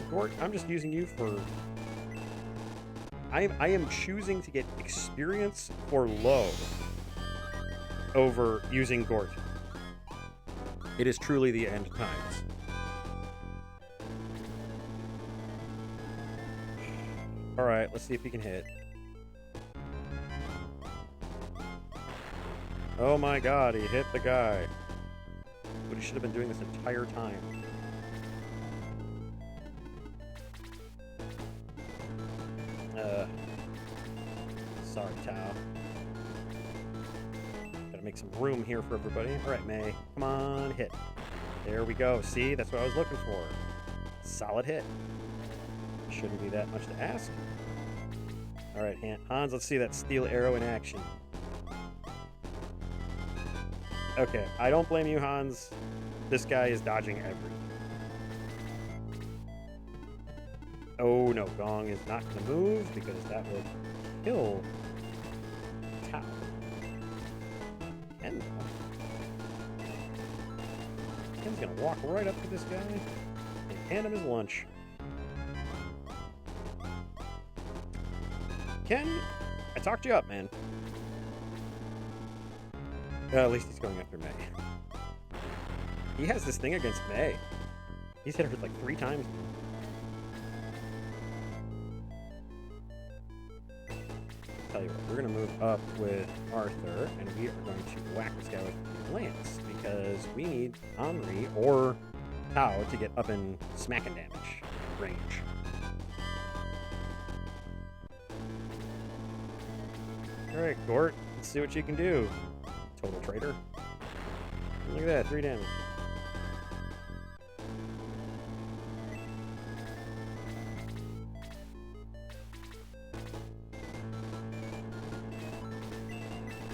Gort, I'm just using you for... I am choosing to get experience for low over using Gort. It is truly the end times. Alright, let's see if he can hit. Oh my god, he hit the guy. But he should have been doing this entire time. Sorry, Tao. Gotta make some room here for everybody. Alright, May. Come on, hit. There we go. See, that's what I was looking for. Solid hit. Shouldn't be that much to ask. Alright, Hans, let's see that steel arrow in action. Okay, I don't blame you, Hans. This guy is dodging everything. Oh no, Gong is not going to move because that would kill Tao. Ken's going to walk right up to this guy and hand him his lunch. Ken, I talked you up, man. At least he's going after May. He has this thing against May. He's hit her like 3 times now. Tell you what, we're going to move up with Arthur, and we are going to whack this guy with the lance, because we need Henri or Tao to get up in smacking damage range. Alright, Gort, let's see what you can do. Total traitor. Look at that, 3 damage.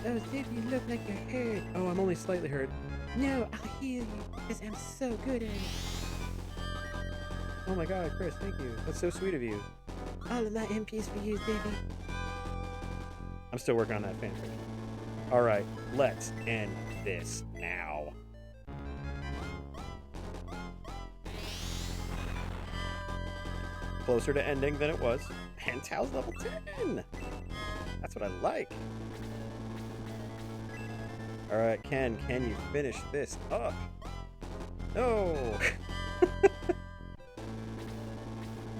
Oh, Sid, you look like you're hurt. Oh, I'm only slightly hurt. No, I'll heal you, because I'm so good at it. Oh my god, Chris, thank you. That's so sweet of you. All of my MPs for you, baby. I'm still working on that fanfic. Alright, let's end this now. Closer to ending than it was. And Tao's level 10! That's what I like. Alright, Ken, can you finish this up? No!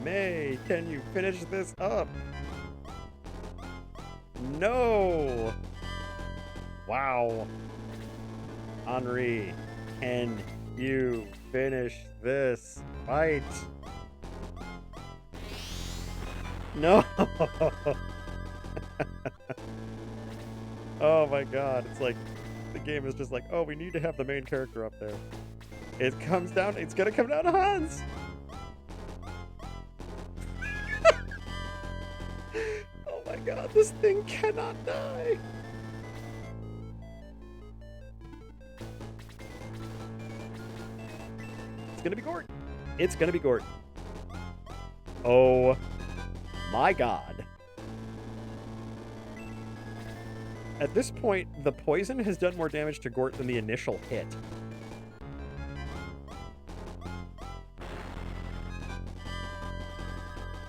May, can you finish this up? No! Wow. Henri, can you finish this fight? No! Oh my god, it's like, the game is just like, oh, we need to have the main character up there. It comes down, it's gonna come down to Hans! Oh my god, this thing cannot die! It's gonna be Gort. It's gonna be Gort. Oh my god. At this point, the poison has done more damage to Gort than the initial hit.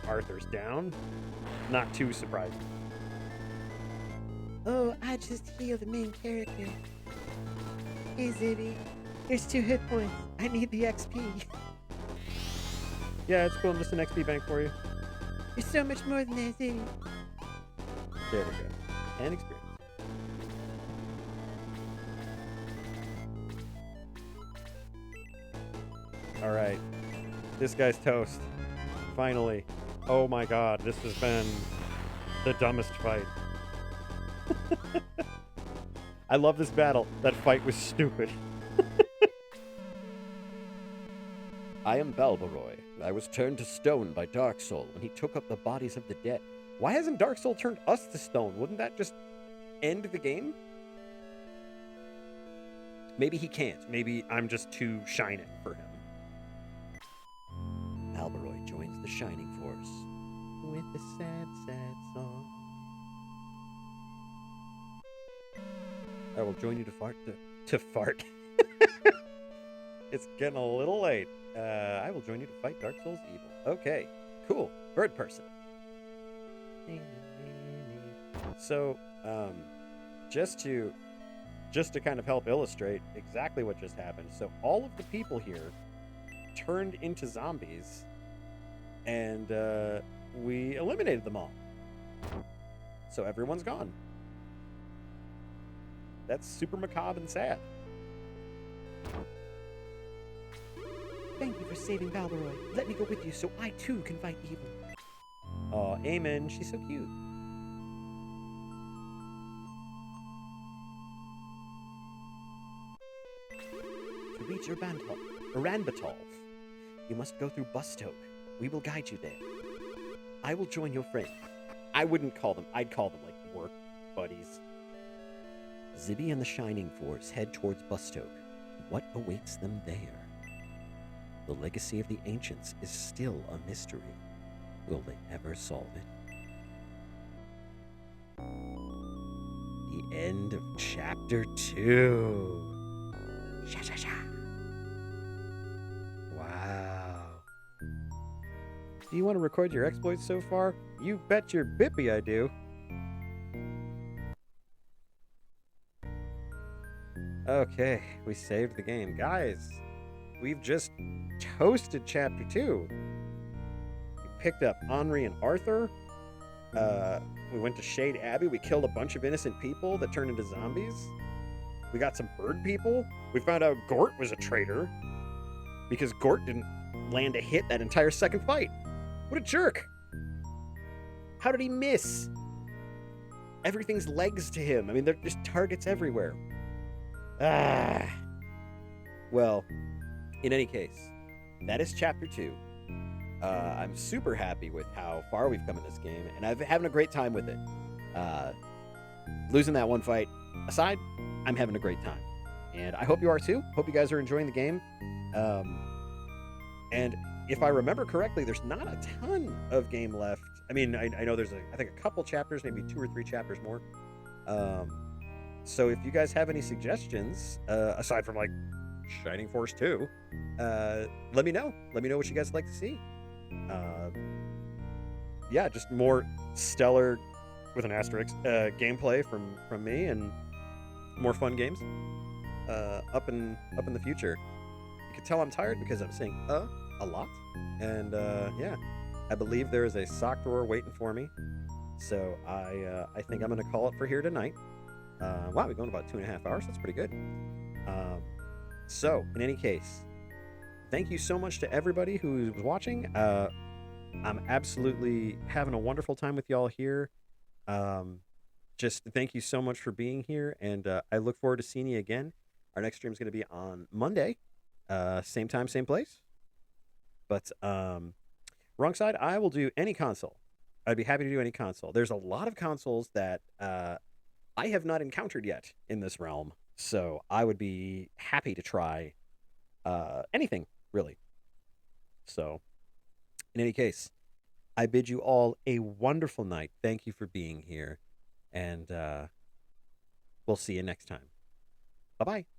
Arthur's down. Not too surprising. Oh, I just healed the main character. Hey, Zibby. Here's 2 hit points. I need the XP. Yeah, it's cool. Just an XP bank for you. There's so much more than that, Zibby. There we go. And experience. All right. This guy's toast. Finally. Oh my god, this has been the dumbest fight. I love this battle. That fight was stupid. I am Balbaroy. I was turned to stone by Dark Soul when he took up the bodies of the dead. Why hasn't Dark Soul turned us to stone? Wouldn't that just end the game? Maybe he can't. Maybe I'm just too shining for him. Balbaroy joins the Shining Force. With a sad, sad song. I will join you to fart. To fart. It's getting a little late. I will join you to fight Dark Soul's evil. Okay, cool. Bird person. So, just to kind of help illustrate exactly what just happened. So all of the people here turned into zombies, and we eliminated them all. So everyone's gone. That's super macabre and sad. Thank you for saving Balbaroy. Let me go with you so I too can fight evil. Oh, Amen. She's so cute. To reach Uranbatal, you must go through Bustoke. We will guide you there. I will join your friend. I wouldn't call them. I'd call them like work buddies. Zibby and the Shining Force head towards Bustoke. What awaits them there? The legacy of the ancients is still a mystery. Will they ever solve it? The end of Chapter 2. Sha sha sha. Wow. Do you want to record your exploits so far? You bet your bippy I do. Okay, we saved the game. Guys, we've just toasted Chapter 2. We picked up Henri and Arthur. We went to Shade Abbey. We killed a bunch of innocent people that turned into zombies. We got some bird people. We found out Gort was a traitor because Gort didn't land a hit that entire second fight. What a jerk. How did he miss? Everything's legs to him. I mean, they're just targets everywhere. Well, in any case, that is Chapter 2. I'm super happy with how far we've come in this game, and I'm having a great time with it. Losing that one fight aside, I'm having a great time. And I hope you are too. Hope you guys are enjoying the game. And if I remember correctly, there's not a ton of game left. I mean, I know there's, I think, a couple chapters, maybe 2 or 3 chapters more. So if you guys have any suggestions, aside from like Shining Force 2, let me know. Let me know what you guys would like to see. Yeah, just more stellar, with an asterisk, gameplay from me, and more fun games up in the future. You can tell I'm tired because I'm saying a lot, and yeah, I believe there is a sock drawer waiting for me. So I think I'm gonna call it for here tonight. Wow, we've gone about 2.5 hours. That's pretty good. So, in any case, thank you so much to everybody who was watching. I'm absolutely having a wonderful time with y'all here. Just thank you so much for being here, and I look forward to seeing you again. Our next stream is going to be on Monday, same time, same place. But wrong side, I will do any console. I'd be happy to do any console. There's a lot of consoles that I have not encountered yet in this realm, so I would be happy to try anything, really. So, in any case, I bid you all a wonderful night. Thank you for being here, and we'll see you next time. Bye-bye.